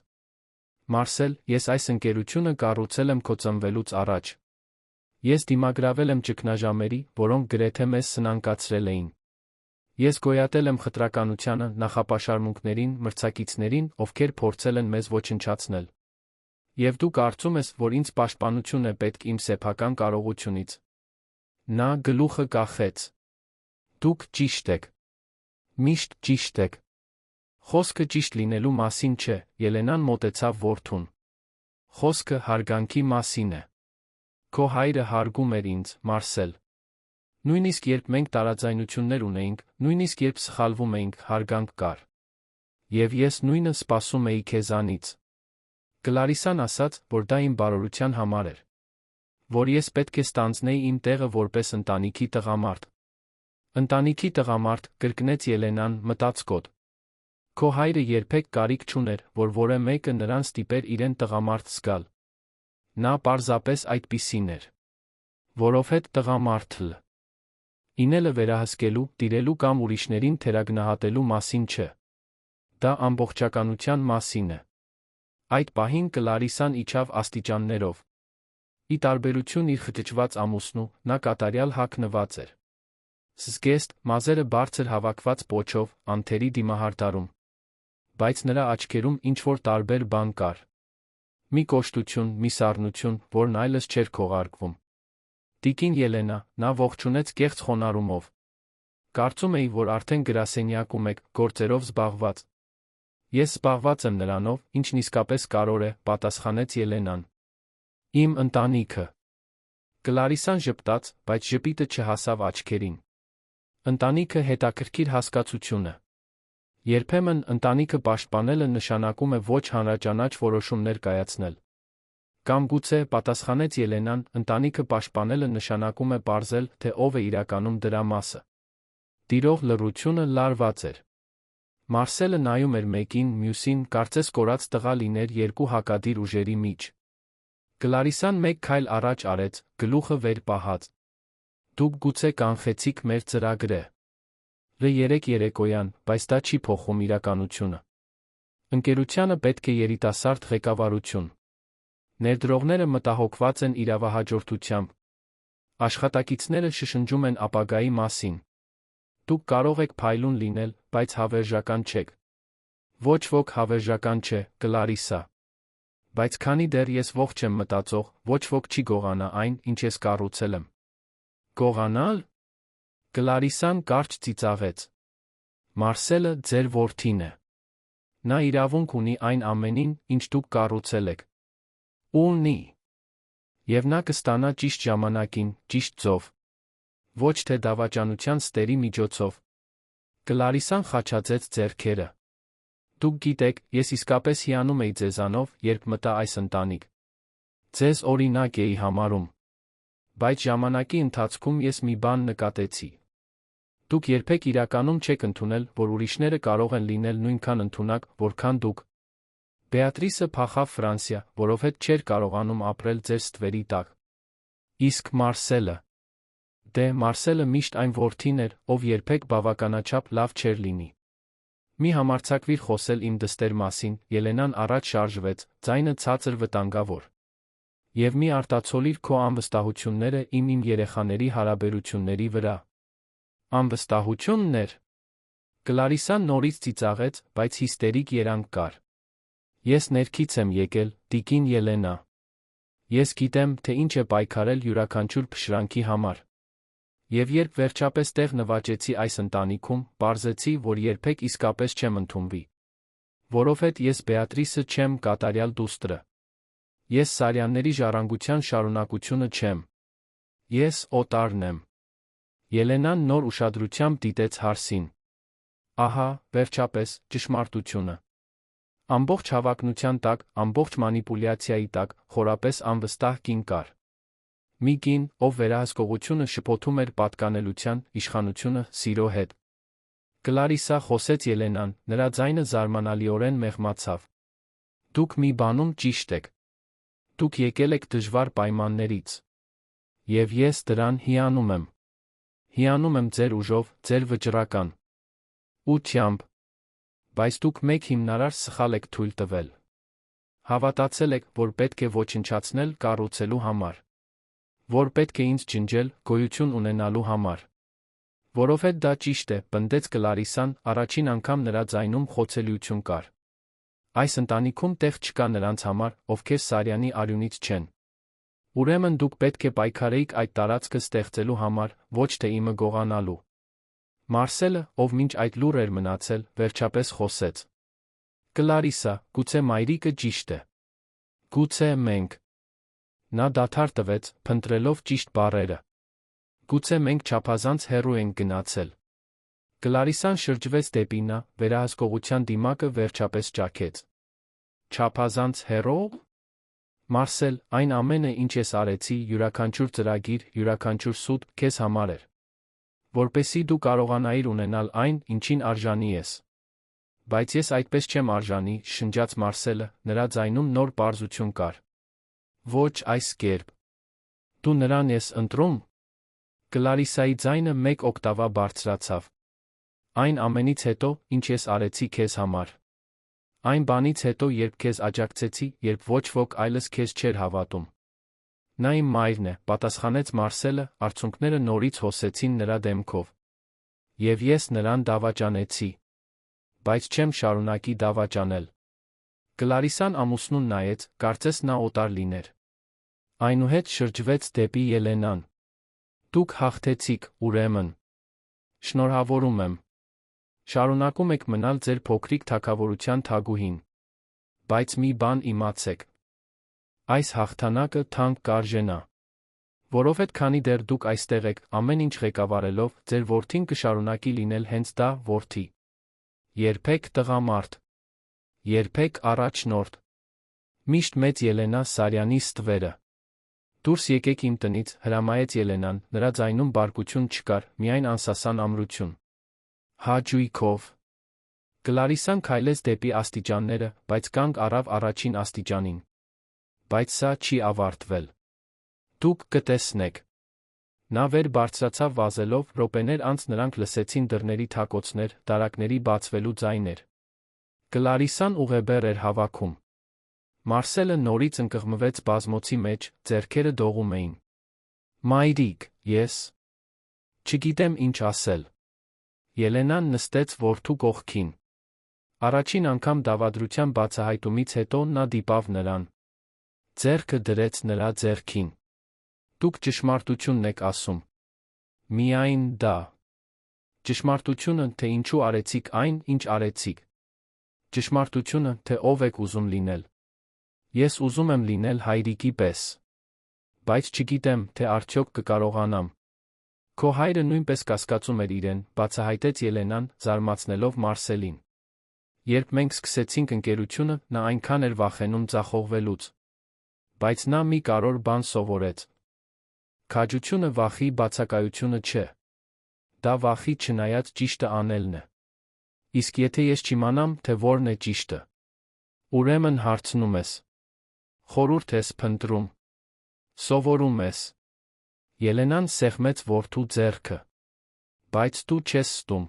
Մարսել, ես այս ընկերությունը կառուցել եմ քո ծնվելուց առաջ։ Ես դիմագրավել եմ ճգնաժամերի, որոնք գրեթե մեզ սնանկացրել էին։ Ես գոյատել եմ խտրականությանը, նախապաշարմունքներին, մրցակիցներին, ովքեր փորձել են մեզ ոչնչացնել։ Եվ դու կարծում ես, որ ինձ պաշտպանություն է պետք իմ սեփական կարողությունից։ Նա գլուխը կախեց։ Դուք ճիշտ եք։ Միշտ ճիշտ եք։ Խոսքը ճիշտ լինելու մասին չէ, Ելենան մոտեցավ որդուն։ Խոսքը հարգանքի մասին է։ Քո հայրը հարգում էր ինձ, Մարսել։ Նույնիսկ երբ մենք տարաձայնություններ ունեինք, նույնիսկ երբ սխալվում էինք, հարգանք կար։ Եվ ես նույնը սպասում էի քեզանից։ Կլարիսան ասաց, որ դա իմ բարօրության համար էր։ Որ ես պետք է ստանձնեի իմ տեղը որպես ընտանիքի տղամարդ։ Ընտանիքի տղամարդ, կրկնեց Ելենան, մտածկոտ։ Քո հայրը երբեք կարիք չուներ, որ որևէ մեկը նրան ստիպեր իրեն տղամարդ զգալ։ Նա պարզապես այդպիսին էր։ Որովհետև տղամարդը ինելը վերահսկելու, տիրելու կամ ուրիշներին թերագնահատելու մասին չէ։ Դա ամբողջականության մասին է։ Այդ պահին Կլարիսան իջավ աստիճաններով։ Ի տարբերություն իր խճճված ամուսնու, նա կատարյալ հագնված էր։ Զգեստ, մազերը բարձր հավաքված պոչով, անթերի դիմահարդարում։ Բայց նրա աչքերում ինչ-որ տարբեր բան կար։ Մի կոշտություն, մի սառնություն, որն այլս չէր քողարկվում։ Տիկին Ելենա, նա ողջունեց կեղծ խոնարհումով։ Կարծում էի, որ արդեն գրասենյակում եք, գործերով զբաղված։ Ես զբաղված եմ նրանով, ինչն իսկապես կարևոր է, պատասխանեց Ելենան։ Իմ ընտանիքը։ Կլարիսան ժպտաց, բայց ժպիտը չհասավ աչքերին։ Ընտանիքը հետաքրքիր հասկացություն է։ Երբեմն ընտանիքը պաշտպանելը նշանակում է ոչ հանրաճանաչ որոշումներ կայացնել։ Կամ գուցե, պատասխանեց Ելենան, ընտանիքը պաշտպանելը նշանակում է պարզել, թե ով է իրականում դրա մասը։ Տիրող լռությունը լարված էր։ Մարսելը նայում էր մեկին, մյուսին, կարծես կորած տղա լիներ երկու հակադիր ուժերի մեջ։ Կլարիսան մեկ քայլ առաջ արեց, գլուխը վեր պահած։ Դուք գուցե կանխեցիք մեր ծրագրը։ Երեք երեկոյան, բայց դա չի փոխում իրականությունը։ Ընկերությանը պետք է երիտասարդ ղեկավարություն։ Ներդրողները մտահոգված են իրավահաջորդությամբ։ Աշխատակիցները շշնջում են ապագայի մասին։ Դուք կարող եք փայլուն լինել, բայց հավերժական չեք։ Ոչ ոք հավերժական չէ, Կլարիսա։ Բայց քանի դեռ ես ողջ եմ մտածող, ոչ ոք չի գողանա այն, ինչ ես կառուցել եմ։ Գողանալ։ Կլարիսան կարճ ծիծաղեց։ Մարսելը ձեր որդին է։ Նա իրավունք ունի այն ամենին, ինչ դուք կառուցել եք։ Ունի։ Եվ նա կստանա ճիշտ ժամանակին, ճիշտ ձով։ Ոչ թե դավաճանության ստերի միջոցով։ Կլարիսան խաչաձեց ձեռքերը։ Դուք գիտեք, ես իսկապես հիանում էի ձեզանով, երբ մտա այս ընտանիք։ Ձեզ օրինակ էի համարում։ Բայց ժամանակի ընթացքում ես մի բան նկատեցի։ Դուք երբեք իրականում չեք ընդունել, որ ուրիշները կարող են լինել նույնքան ընդունակ, որքան դուք։ Բեատրիսը փախավ Ֆրանսիա, որովհետև չէր կարողանում ապրել ձեր ստվերի տակ։ Իսկ Մարսելը։ Դե, Մարսելը միշտ այն որդին էր, ով երբեք բավականաչափ լավ չէր լինի։ Մի համարձակվիր խոսել իմ դստեր մասին, Ելենան առաջ շարժվեց, ձայնը ցածր վտանգավոր։ Եվ մի արտացոլիր քո անվստահությունները իմ երեխաների հարաբերությունների վրա։ Անվստահություններ։ Կլարիսան նորից ծիծաղեց, բայց հիստերիկ երանգ կար։ Ես ներքից եմ եկել, տիկին Ելենա։ Ես գիտեմ, թե ինչ է պայքարել յուրաքանչյուր փշրանքի համար։ Եվ երբ վերջապես տեղ նվաճեցի այս ընտանիքում, պարզեցի, որ երբեք իսկապես չեմ ընդունվի։ Որովհետև ես Բեատրիսը չեմ, կատարյալ դուստրը։ Ես Սարյանների ժառանգության շարունակությունը չեմ։ Ես օտարն եմ։ Ելենան նոր ուշադրությամբ դիտեց հարսին։ Ահա, վերջապես, ճշմարտությունը։ Ամբողջ հավակնության տակ, ամբողջ մանիպուլյացիայի տակ, խորապես անվստահ կին կար։ Մի կին, ով վերահսկողությունը շփոթում էր պատկանելության, իշխանությունը, սիրո հետ։ Կլարիսա, խոսեց Ելենան, նրա ձայնը զարմանալիորեն մեղմացավ։ Դուք մի բանում ճիշտ եք։ Դուք եկել եք դժվար պայմաններից։ Եվ ես դրան հիանում եմ։ Հիանում եմ ձեր ուժով, ձեր վճռական ուությամբ։ Բայց դուք մեկ հիմնարար սխալ եք թույլ տվել։ Հավատացել եք, որ պետք է ոչնչացնել կառուցելու համար։ Որ պետք է ինձ ջնջել, գոյություն ունենալու համար։ Որովհետև դա ճիշտ է, պնդեց Կլարիսան, առաջին անգամ նրա ձայնում խոցելիություն կար։ Այս ընտանիքում տեղ չկա նրանց համար, ովքեր Սարյանի արյունից չեն։ Ուրեմն դուք պետք է պայքարեիք այդ տարածքը ստեղծելու համար, ոչ թե իմը գողանալու։ Մարսելը, ով մինչ այդ լուռ էր մնացել, վերջապես խոսեց։ Կլարիսա, գուցե մայրիկը ճիշտ է։ Գուցե մենք։ Նա դադար տվեց, փնտրելով ճիշտ բառերը։ Գուցե մենք չափազանց հեռու ենք գնացել։ Կլարիսան շրջվեց դեպի նա, վերահսկողության դիմակը վերջապես ճաքեց։ Չափազանց հեռո՞ւ։ Մարսել, այն ամենը, ինչ ես արեցի, յուրաքանչյուր ծրագիր, յուրաքանչյուր սուտ, քեզ համար էր։ Որպեսզի դու կարողանայիր ունենալ այն, ինչին արժանի ես։ Բայց ես այդպես չեմ արժանի, շնջաց Մարսելը, նրա ձայնում նոր պարզություն կար։ Ոչ այս կերպ։ Դու նրան ես ընտրում։ Կլարիսայի ձայնը մեկ օկտավա բարձրացավ։ Այն ամենից հետո, ինչ ես արեցի քեզ համար։ Այն բանից հետո, երբ քեզ աջակցեցի, երբ ոչ ոք այլս քեզ չէր հավատում։ Նա իմ մայրն է, պատասխանեց Մարսելը, արցունքները նորից հոսեցին նրա դեմքով։ Եվ ես նրան դավաճանեցի։ Բայց չեմ շարունակի դավաճանել։ Կլարիսան ամուսնուն նայեց, կարծես նա օտար լիներ։ Այնուհետ շրջվեց դեպի Ելենան։ Դուք հաղթեցիք, ուրեմն։ Շնորհավորում եմ։ Շարունակում եք մնալ ձեր փոքրիկ թագավորության թագուհին։ Բայց մի բան իմացեք։ Այս հաղթանակը թանկ կարժենա։ Որովհետև քանի դեռ դուք այստեղ եք, ամեն ինչ ղեկավարելով, ձեր որդին կշարունակի լինել հենց դա, որդի։ Երբեք տղամարդ։ Երբեք առաջնորդ։ Միշտ մեծ Ելենա Սարյանի ստվերը։ Դուրս եկեք իմ տնից, հրամայեց Ելենան, նրա ձայնում բարկություն չկար, միայն անսասան ամրություն։ Հաճույքով։ Կլարիսան քայլեց դեպի աստիճանները, բայց կանգ առավ առաջին աստիճանին։ Բայց սա չի ավարտվել։ Դուք կտեսնեք։ Նա վեր բարձրացավ վազելով, րոպեներ անց նրանք լսեցին դռների թակոցներ, դարակների բացվելու ձայներ։ Կլարիսան ուղեբեռ էր հավաքում։ Մարսելը նորից ընկղմվեց բազմոցի մեջ, ձեռքերը դողում էին։ Մայրիկ, ես չգիտեմ ինչ ասել։ Ելենան նստեց որդու կողքին։ Առաջին անգամ դավադրության բացահայտումից հետո նա դիպավ նրան։ Ձեռքը դրեց նրա ձեռքին։ Դուք ճշմարտությունն եք ասում։ Միայն դա։ Ճշմարտությունը, թե ինչու արեցիք այն, ինչ արեցիք։ Ճշմարտությունը, թե ով եք ուզում լինել։ Ես ուզում եմ լինել հայրիկի պես։ Բայց չգիտեմ, թե արդյոք կկարողանամ։ Քո հայրը նույնպես կասկածում էր իրեն, բացահայտեց Ելենան, զարմացնելով Մարսելին։ Երբ մենք սկսեցինք ընկերությունը, նա այնքան էր վախենում ձախողվելուց։ Բայց նա մի կարևոր բան սովորեց։ Քաջությունը վախի բացակայությունը չէ։ Դա վախի չնայած ճիշտը անելն է։ Իսկ եթե ես չիմանամ, թե որն է ճիշտը, ուրեմն հարցնում ես։ Խորհուրդ ես փնտրում։ Սովորում ես։ Ելենան սեղմեց որդու ձեռքը։ Բայց դու չես ստում։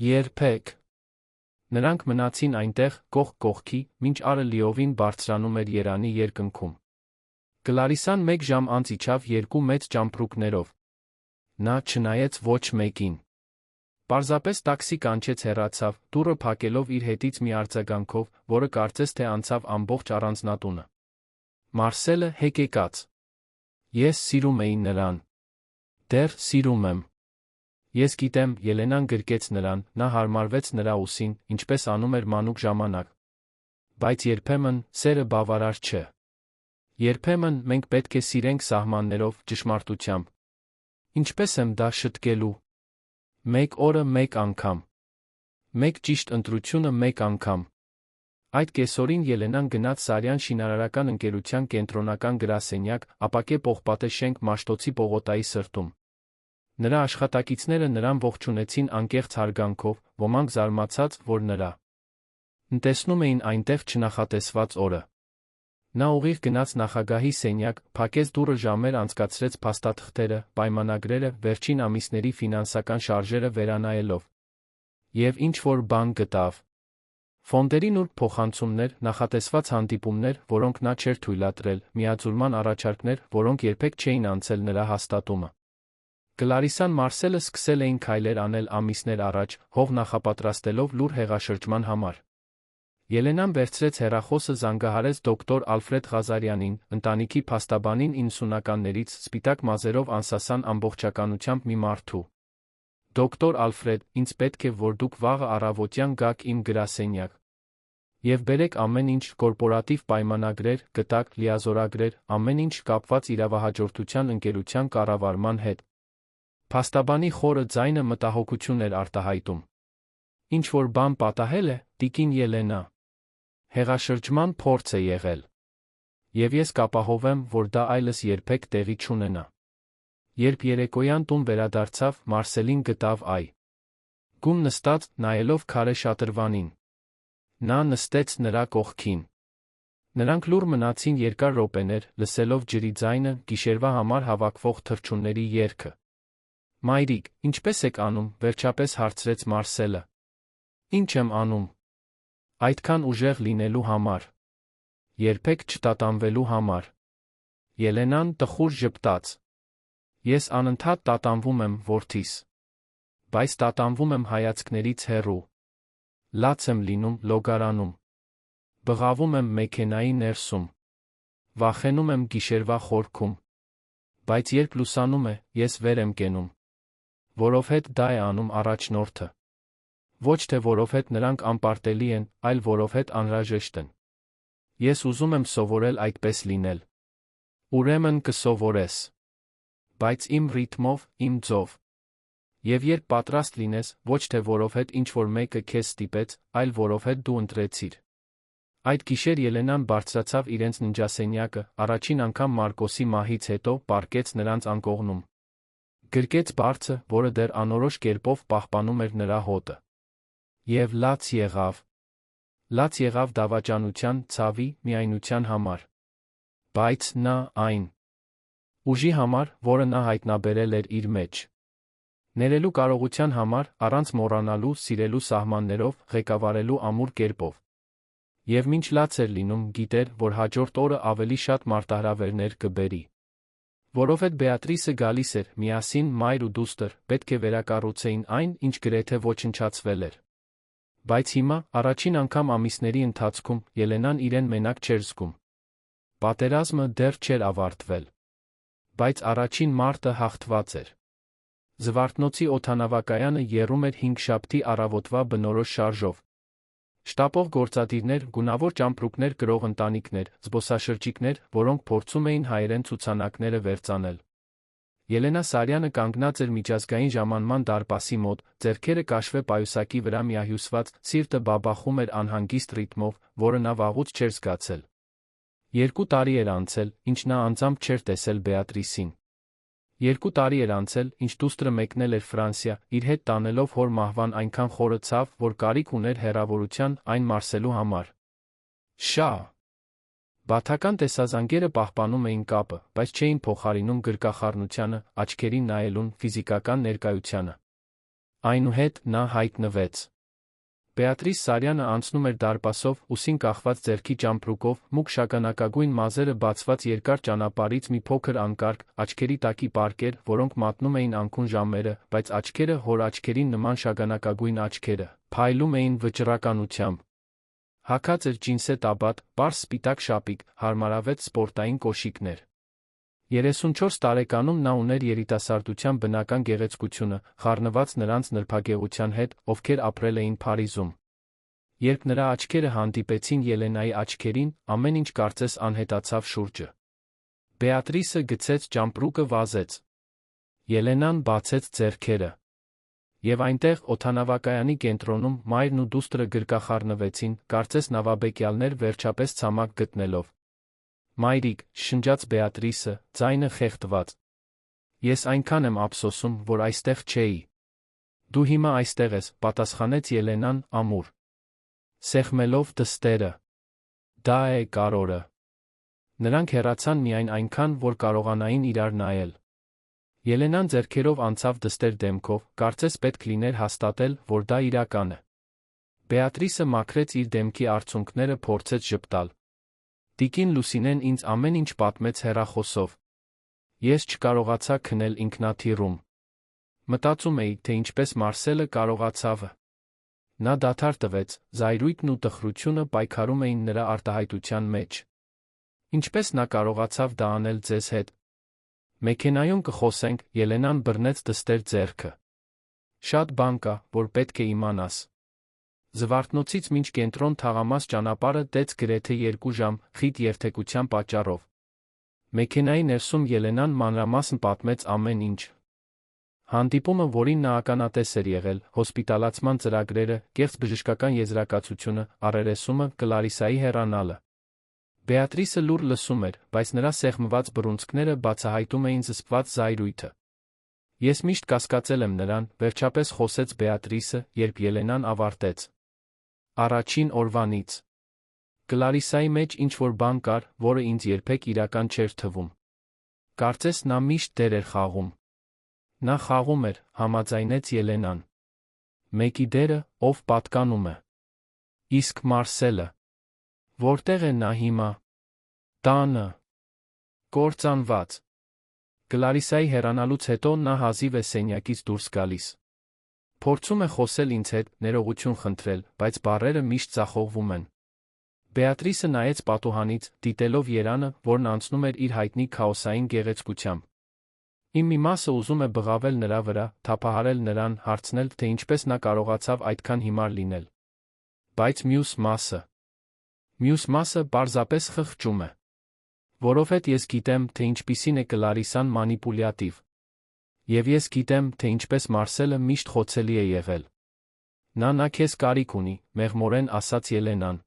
Երբեք։ Նրանք մնացին այնտեղ, կողք կողքի, մինչ արը լիովին բարձրանում էր Երանի երկնքում։ Կլարիսան 1 ժամ անց իջավ 2 մեծ ճամփրուկներով։ Նա չնայեց ոչ մեկին։ Պարզապես տաքսի կանչեց հեռացավ, դուռը փակելով իր հետից մի արձագանքով, որը կարծես թե անցավ ամբողջ առանձնատունը։ Մարսելը հեկեկաց։ Ես սիրում էի նրան։ Դեռ սիրում եմ։ Ես գիտեմ, Ելենան գրկեց նրան, նա հարմարվեց նրա ուսին, ինչպես անում էր մանուկ ժամանակ։ Բայց երբեմն սերը բավարար չէ։ Երբեմն մենք պետք է սիրենք սահմաններով, ճշմարտությամբ։ Ինչպես եմ դա շտկելու։ 1 օրը 1 անգամ։ 1 ճիշտ ընտրությունը 1 անգամ։ Այդ կեսօրին Ելենան գնաց Սարյան շինարարական ընկերության կենտրոնական գրասենյակ, ապակե պողպատե շենք Մաշտոցի պողոտայի սրտում։ Նրա աշխատակիցները նրան ողջունեցին անկեղծ հարգանքով, ոմանք զարմացած, որ նրա տեսնում էին այնտեղ չնախատեսված օրը։ Նա ուղիղ գնաց նախագահի սենյակ, փակեց դուռը, ժամեր անցկացրեց փաստաթղթերը, պայմանագրերը, վերջին ամիսների ֆինանսական շարժերը վերանայելով։ Եվ ինչ-որ բան գտավ։ Ֆոնդերի նուրբ փոխանցումներ, նախատեսված հանդիպումներ, որոնք նա չէր թույլատրել, միաձուլման առաջարկներ, որոնք երբեք չէին անցել նրա հաստատումը։ Կլարիսան Մարսելը սկսել էին քայլեր անել ամիսներ առաջ, հող նախապատրաստելով լուր հեղաշրջման համար։ Ելենան վերցրեց հեռախոսը, զանգահարեց դոկտոր Ալֆրեդ Ղազարյանին, ընտանիքի փաստաբանին 90-ականներից, սպիտակ մազերով անսասան ամբողջականությամբ մի մարդու։ Դոկտոր Ալֆրեդ, ինձ պետք է, որ դուք վաղը առավոտյան գաք իմ գրասենյակ։ Եվ բերեք ամեն ինչ, կորպորատիվ պայմանագրեր, գտակ, լիազորագրեր, ամեն ինչ կապված իրավահաջորդության ընկերության կառավարման հետ։ Փաստաբանի խորը ձայնը մտահոգություն էր արտահայտում։ Ինչ որ բան պատահել է, տիկին Ելենա։ Հեղաշրջման փորձ է եղել։ Եվ ես կապահովեմ, որ դա այլս երբեք տեղի չունենա։ Երբ երեկոյան տուն վերադարձավ, Մարսելին գտավ գում նստած, նայելով քարե շատրվանին։ Նա նստեց նրա կողքին։ Նրանք լուռ մնացին երկար րոպեներ, լսելով ջրի ձայնը, գիշերվա համար հավաքվող թռչունների երգը։ Մայրիկ, ինչպե՞ս եք անում, վերջապես հարցրեց Մարսելը։ Ինչ եմ անում։ Այդքան ուժեղ լինելու համար։ Երբեք չտատանվելու համար։ Ելենան տխուր ժպտաց։ Ես անընդհատ տատանվում եմ, որդիս։ Բայց տատանվում եմ հայացքներից հեռու։ Լաց եմ լինում, լոգարանում։ Բղավում եմ մեքենայի ներսում։ Վախենում եմ գիշերվա խորքում։ Բայց երբ լուսանում է, ես վեր եմ կենում։ Որովհետ դա է անում առաջնորդը։ Ոչ թե որովհետ նրանք անպարտելի են, այլ որովհետ անհրաժեշտ են։ Ես ուզում եմ սովորել այդպես լինել։ Ուրեմն կսովորես։ Բայց իմ ռիթմով, իմ ձով։ Եվ երբ պատրաստ լինես, ոչ թե որովհետ ինչ-որ մեկը քեզ ստիպեց, այլ որովհետ դու ընտրեցիր։ Այդ գիշեր Ելենան բարձրացավ իրենց ննջասենյակը, առաջին անգամ Մարկոսի մահից հետո պառկեց նրանց անկողնում։ Գրկեց բարձը, որը դեռ անորոշ կերպով պահպանում էր նրա հոտը։ Եվ լաց եղավ։ Լաց եղավ դավաճանության, ցավի, միայնության համար։ Բայց նա այն ուժի համար, որը նա հայտնաբերել էր իր մեջ։ Ներելու կարողության համար, առանց մոռանալու, սիրելու սահմաններով, ղեկավարելու ամուր կերպով։ Եվ մինչ լաց էր լինում, գիտեր, որ հաջորդ օրը ավելի շատ մարտահրավերներ կբերի։ Որովհետ Բեատրիսը գալիս էր, միասին մայր ու դուստր, պետք է վերակառուցեին այն, ինչ գրեթե ոչնչացվել էր։ Բայց հիմա, առաջին անգամ ամիսների ընթացքում, Ելենան իրեն մենակ չէր զգում։ Պատերազմը դեռ չէր ավարտվել։ Բայց առաջին մարտը հաղթված էր։ Զվարթնոցի օդանավակայանը եռում էր հինգշաբթի առավոտվա բնորոշ շարժով։ Շտապող գործադիրներ, գունավոր ճամպրուկներ կրող ընտանիքներ, զբոսաշրջիկներ, որոնք փորձում էին հայերեն ցուցանակները վերծանել։ Ելենա Սարյանը կանգնած էր միջազգային ժամանման դարպասի մոտ, ձեռքերը կաշվե պայուսակի վրա միահյուսված, սիրտը բաբախում էր անհանգիստ ռիթմով, որը նա վաղուց չէր զգացել։ 2 տարի էր անցել, ինչ նա անձամբ չէր տեսել Բեատրիսին։ 2 տարի էր անցել, ինչ դուստրը մեկնել էր Ֆրանսիա, իր հետ տանելով հոր մահվան այնքան խորը ցավ, որ կարիք ուներ հեռավորության այն մարսելու համար։ Շա. Բաթական տեսազանգերը պահպանում էին կապը, բայց չէին փոխարինում գրկախառնությանը, աչքերին նայելուն, ֆիզիկական ներկայությանը։ Այնուհետ նա հայտնվեց։ Բեատրիս Սարյանը անցնում էր դարպասով, ուսին կախված ձեռքի ճամպրուկով, մուգ շագանակագույն մազերը բացված երկար ճանապարհից մի փոքր անկարգ, աչքերի տակի պարկեր, որոնք մատնում էին անքուն ժամերը, բայց աչքերը հոր աչքերին նման շագանակագույն աչքերը, փայլում էին վճռականությամբ։ Հագած էր ջինսե տաբատ, պարզ սպիտակ շապիկ, հարմարավետ սպորտային կոշիկներ։ 34 տարեկանում նա ուներ երիտասարդության բնական գեղեցկությունը, խառնված նրանց նրբագեղության հետ, ովքեր ապրել էին Փարիզում։ Երբ նրա աչքերը հանդիպեցին Ելենայի աչքերին, ամեն ինչ կարծես անհետացավ շուրջը։ Բեատրիսը գցեց ճամպրուկը, վազեց։ Ելենան բացեց ձեռքերը։ Եվ այնտեղ, օդանավակայանի կենտրոնում, մայրն ու դուստրը գրկախառնվեցին, կարծես նավաբեկյալներ վերջապես ցամաք գտնելով։ Մայրիկ, շնջաց Բեատրիսը, ձայնը խեղդված։ Ես այնքան եմ ափսոսում, որ այստեղ չէի։ Դու հիմա այստեղ ես, պատասխանեց Ելենան, ամուր սեղմելով դստերը։ Դա է կարորը։ Նրանք հեռացան միայն այնքան, որ կարողանային իրար նայել։ Ելենան ձեռքերով անցավ դստեր դեմքով, կարծես պետք լիներ հաստատել, որ դա իրական է։ Բեատրիսը մաքրեց իր դեմքի արցունքները, փորձեց ժպտալ։ Տիկին Լուսինեն ինձ ամեն ինչ պատմեց հեռախոսով։ Ես չկարողացա քնել ինքնաթիռում։ Մտածում էի, թե ինչպես Մարսելը կարողացավ։ Նա դադար տվեց, զայրույթն ու տխրությունը պայքարում էին նրա արտահայտության մեջ։ Ինչպես նա կարողացավ դա անել ձեզ հետ։ Մեքենայում կխոսենք, Ելենան բռնեց դստեր ձեռքը։ Շատ բան կա, որ պետք է իմանաս։ Զվարթնոցից մինչ կենտրոն թաղամաս ճանապարհը տեց գրեթե 2 ժամ, խիտ երթևեկության պատճառով։ Մեքենայի ներսում Ելենան մանրամասն պատմեց ամեն ինչ։ Հանդիպումը, որին նա ականատես էր եղել, հոսպիտալացման ծրագրերը, կեղծ բժշկական եզրակացությունը, առերեսումը, Կլարիսայի հեռանալը։ Բեատրիսը լուռ լսում էր, բայց նրա սեղմված բռունցքները բացահայտում էին զսպված զայրույթը։ Ես միշտ կասկածել եմ նրան, վերջապես խոսեց Բեատրիսը, երբ Ելենան ավարտեց։ Առաջին օրվանից։ Կլարիսայի մեջ ինչ-որ բան կար, որը ինձ երբեք իրական չէր թվում։ Կարծես նա միշտ դեր էր խաղում։ Նա խաղում էր, համաձայնեց Ելենան։ Մեկի դերը, ով պատկանում է։ Իսկ Մարսելը։ Որտեղ է նա հիմա։ Տանը։ Կործանված։ Կլարիսայի հեռանալուց հետո նա հազիվ է սենյակից դուրս գալիս։ Փորձում է խոսել ինձ հետ, ներողություն խնդրել, բայց բառերը միշտ ձախողվում են։ Բեատրիսը նայեց պատուհանից, դիտելով Երանը, որն անցնում էր իր հայտնի քաոսային գեղեցկությամբ։ Իմ մի մասը ուզում է բղավել նրա վրա, թափահարել նրան, հարցնել, թե ինչպես նա կարողացավ այդքան հիմար լինել։ Բայց մյուս մասը պարզապես խղճում է։ Որովհետև ես գիտեմ, թե ինչպիսին է Կլարիսան մանիպուլյատիվ։ Եվ ես գիտեմ, թե ինչպես Մարսելը միշտ խոցելի է եղել։ Նա քեզ կարիք ունի, մեղմորեն ասաց Ելենան։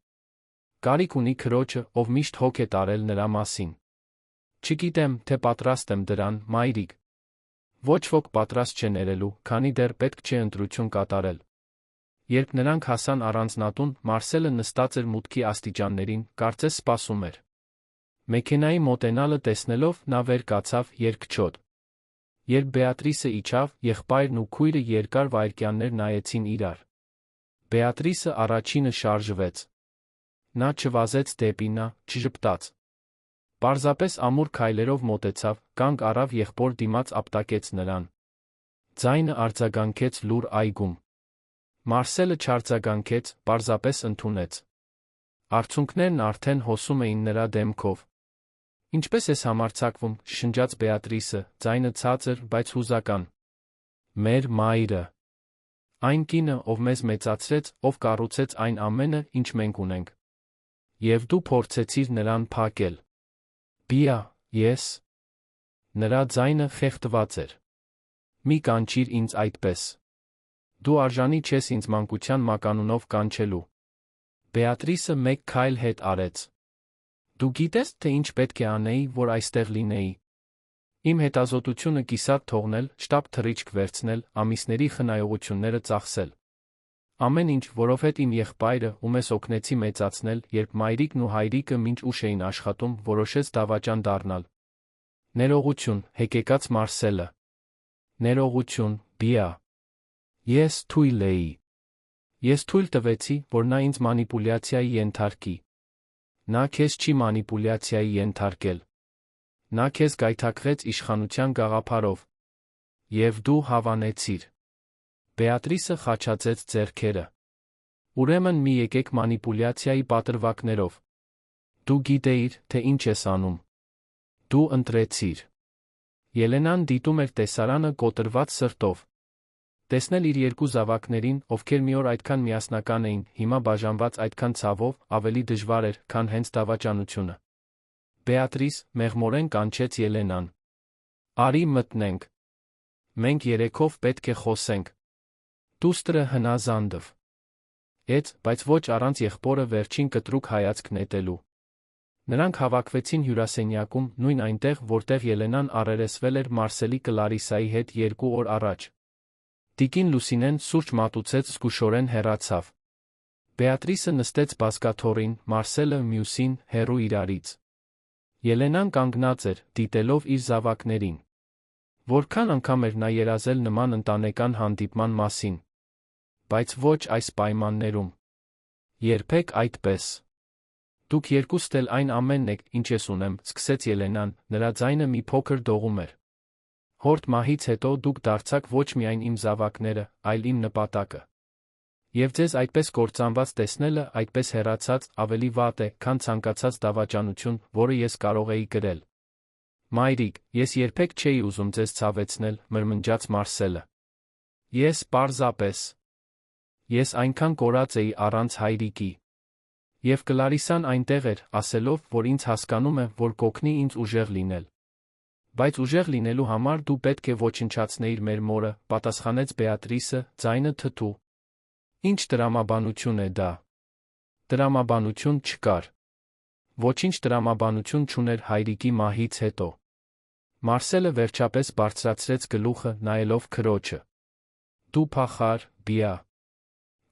Կարիք ունի քրոջը, ով միշտ հոգ է տարել նրա մասին։ Չգիտեմ, թե պատրաստ եմ դրան, մայրիկ։ Ոչ ոք պատրաստ չէ ներելու, քանի դեռ պետք չէ ընտրություն կատարել։ Երբ նրանք հասան առանձնատուն, Մարսելը նստած էր մուտքի աստիճաններին, կարծես սպասում էր։ Մեքենայի մոտենալը տեսնելով, նա վեր կացավ, երկչոտ։ Երբ Բեատրիսը իջավ, եղբայրն ու քույրը երկար վայրկյաններ նայեցին իրար։ Բեատրիսը առաջինը շարժվեց։ Նա չվազեց դեպի նա, չժպտաց։ Պարզապես ամուր քայլերով մոտեցավ, կանգ առավ եղբոր դիմաց, ապտակեց նրան։ Ձայնը արձագանքեց լուռ այգում։ Մարսելը չարձագանքեց, պարզապես ընդունեց։ Արցունքներն արդեն հոսում էին նրա դեմքով։ Ինչպես ես համարձակվում, շնջաց Բեատրիսը, ձայնը ցածր, բայց հուզական։ Մեր մայրը։ Այն կինը, ով մեզ մեծացրեց, ով կառուցեց այն ամենը, ինչ մենք ունենք։ Եվ դու փորձեցիր նրան փակել։ Բիա, ես։ Նրա ձայնը խեղդված էր։ Մի կանչիր ինձ այդպես։ Դու արժանի չես ինձ մանկության մականունով կանչելու։ Բեատրիսը մեկ քայլ հետ արեց։ Դու գիտես, թե ինչ պետք է անեի, որ այստեղ լինեի։ Իմ հետազոտությունը կիսատ թողնել, շտապ թռիչք վերցնել, ամիսների խնայողությունները ծախսել։ Ամեն ինչ, որովհետև իմ եղբայրը, ում ես օգնեցի մեծացնել, երբ մայրիկն ու հայրիկը մինչ ուշ էին աշխատում, որոշեց դավաճան դառնալ։ Ներողություն, հեկեկաց Մարսելը։ Ներողություն, Բիա։ Ես թույլ էի։ Ես թույլ տվեցի, որ նա ինձ մանիպուլյացիայի ենթարկի։ Նա քեզ չի մանիպուլյացիայի ենթարկել։ Նա քեզ գայթակղեց իշխանության գաղափարով։ Եվ դու հավանեցիր։ Բեատրիսը խաչաձեց ձեռքերը։ Ուրեմն մի եկեք մանիպուլյացիայի պատրվակներով։ Դու գիտեիր, թե ինչ ես անում։ Դու ընտրեցիր։ Ելենան դիտում էր տեսարանը կոտրված սրտով։ Տեսնել իր երկու զավակներին, ովքեր մի օր այդքան միասնական էին, հիմա բաժանված այդքան ցավով, ավելի դժվար էր, քան հենց դավաճանությունը։ Բեատրիս մեղմորեն կանչեց Ելենան։ Արի մտնենք։ Մենք երեքով պետք է խոսենք։ Դուստրը հնազանդվ։ Բայց ոչ առանց եղբորը վերջին կտրուկ հայացք նետելու։ Նրանք հավաքվեցին հյուրասենյակում, նույն այնտեղ, որտեղ Ելենան առերեսվել էր Մարսելի Կլարիսայի հետ 2 օր առաջ։ Տիկին Լուսինեն սուրճ մատուցեց, զգուշորեն հեռացավ։ Բեատրիսը նստեց բազկաթոռին, Մարսելը մյուսին, հեռու իրարից։ Ելենան կանգնած էր, դիտելով իր զավակներին։ Որքան անգամ էր նա երազել նման ընտանեկան հանդիպման մասին։ Բայց ոչ այս պայմաններում։ Երբեք այդպես։ Դուք երկուստ էլ այն ամենն եք, ինչ ես ունեմ, սկսեց Ելենան, նրա ձայնը մի փոքր դողում էր։ Հորդ մահից հետո դուք դարձաք ոչ միայն իմ զավակները, այլ իմ նպատակը։ Եվ ձեզ այդպես կործանված տեսնելը, այդպես հեռացած, ավելի վատ է, քան ցանկացած դավաճանություն, որը ես կարող էի կրել։ Մայրիկ, ես երբեք չէի ուզում ձեզ ցավեցնել, մրմնջաց Մարսելը։ Ես պարզապես։ Ես այնքան կորած էի առանց հայրիկի։ Եվ Կլարիսան այնտեղ էր, ասելով, որ ինձ հասկանում է, որ կօգնի ինձ ուժեղ լինել։ Բայց ուժեղ լինելու համար դու պետք է ոչնչացնեիր մեր մորը, պատասխանեց Բեատրիսը, ձայնը թթու։ Ինչ տրամաբանություն է դա։ Տրամաբանություն չկար։ Ոչինչ տրամաբանություն չուներ հայրիկի մահից հետո։ Մարսելը վերջապես բարձրացրեց գլուխը, նայելով քրոջը։ Դու փախար, Բիա։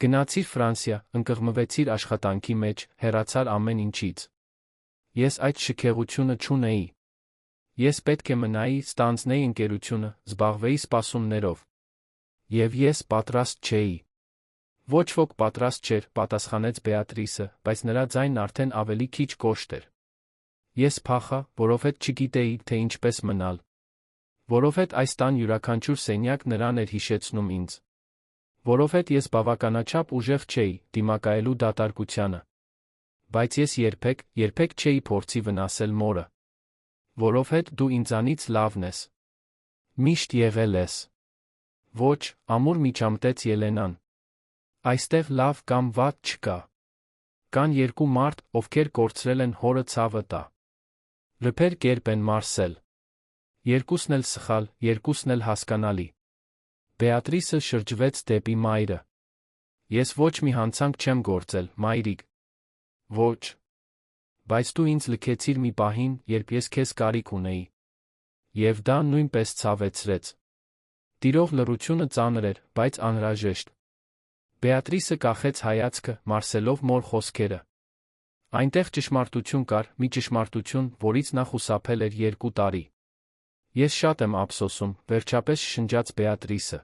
Գնացիր Ֆրանսիա, ընկղմվեցիր աշխատանքի մեջ, հեռացար ամեն ինչից։ Ես այդ շքեղությունը չունեի։ Ես պետք է մնայի, ստանձնեի ընկերությունը, զբաղվեի սպասումներով։ Եվ ես պատրաստ չէի։ Ոչ ոք պատրաստ չէր, պատասխանեց Բեատրիսը, բայց նրա ձայնն արդեն ավելի քիչ կոշտ էր։ Ես փախա, որովհետև չգիտեի, թե ինչպես մնալ։ Որովհետև այս տան յուրաքանչյուր սենյակ նրան էր հիշեցնում ինձ։ Որովհետև ես բավականաչափ ուժեղ չէի դիմակայելու դատարկությանը։ Բայց ես երբեք չէի փորձի վնասել մորը։ Որովհետև դու ինձանից լավն ես։ Միշտ եղել ես։ Ոչ, ամուր միջամտեց Ելենան։ Այստեղ լավ կամ վատ չկա։ Կան երկու մարդ, ովքեր կորցրել են հորը ցավը տա։ Լփեր կերպ են Մարսել։ Երկուսն էլ սխալ, երկուսն էլ հասկանալի։ Բեատրիսը շրջվեց դեպի մայրը։ Ես ոչ մի հանցանք չեմ գործել, մայրիկ։ Ոչ։ Բայց դու ինձ լքեցիր մի պահին, երբ ես քեզ կարիք ունեի։ Եվ դա նույնպես ցավեցրեց։ Տիրող լռությունը ծանր էր, բայց անհրաժեշտ։ Բեատրիսը կախեց հայացքը, Մարսելով մոր խոսքերը։ Այնտեղ ճշմարտություն կար, մի ճշմարտություն, որից նա խուսափել էր 2 տարի։ Ես շատ եմ ափսոսում, վերջապես շշնջաց Բեատրիսը։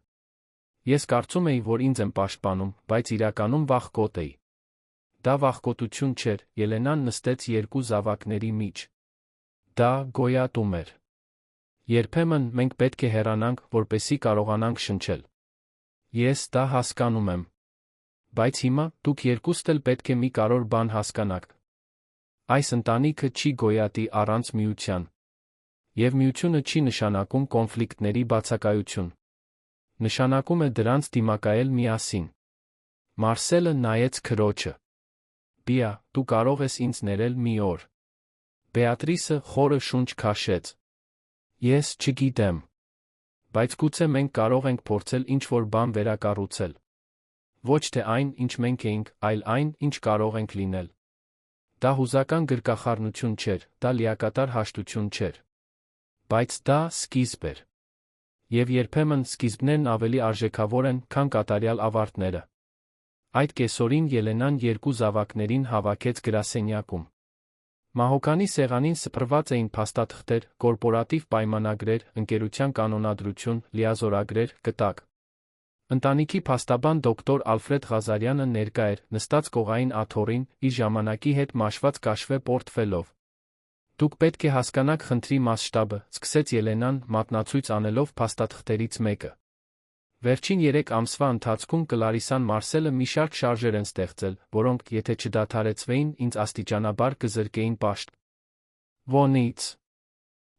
Ես կարծում էի, որ ինձ եմ պաշտպանում, բայց իրականում վախկոտ էի։ Դա վախկոտություն չէր, Ելենան նստեց 2 զավակների միջ։ Դա գոյատում էր։ Երբեմն մենք պետք է հեռանանք, որպեսզի կարողանանք շնչել։ Ես դա հասկանում եմ։ Բայց հիմա դուք երկուստ էլ պետք է մի կարևոր բան հասկանաք։ Այս ընտանիքը չի գոյատի առանց միության։ Եվ միությունը չի նշանակում կոնֆլիկտների բացակայություն։ Նշանակում է դրանց դիմակայել միասին։ Մարսելը նայեց քրոջը։ Բիա, դու կարող ես ինձ ներել մի օր։ Բեատրիսը խորը շունչ քաշեց։ Ես չգիտեմ։ Բայց գուցե մենք կարող ենք փորձել ինչ-որ բան վերակառուցել։ Ոչ թե այն, ինչ մենք էինք, այլ այն, ինչ կարող ենք լինել։ Դա հուզական գրկախառնություն չէր, դա լիակատար հաշտություն չէր։ Բայց դա սկիզբ էր։ Եվ երբեմն սկիզբներն ավելի արժեքավոր են, քան կատարյալ ավարտները։ Այդ կեսօրին Ելենան երկու զավակներին հավաքեց գրասենյակում։ Մահոկանի սեղանին սփռված էին փաստաթղթեր, կորպորատիվ պայմանագրեր, ընկերության կանոնադրություն, լիազորագրեր, կտակ։ Ընտանիքի փաստաբան դոկտոր Ալֆրեդ Ղազարյանը ներկա էր, նստած կողային աթոռին, իր ժամանակի հետ մաշված կաշվե պորտֆելով։ Դուք պետք է հասկանաք խնդրի մասշտաբը, սկսեց Ելենան, մատնացույց անելով փաստաթղթերից մեկը։ Վերջին 3 ամսվա ընթացքում Կլարիսան Մարսելը մի շարք շարժեր են ստեղծել, որոնք, եթե չդադարեցվեին, ինձ աստիճանաբար կզրկեին պաշտ Վոնից։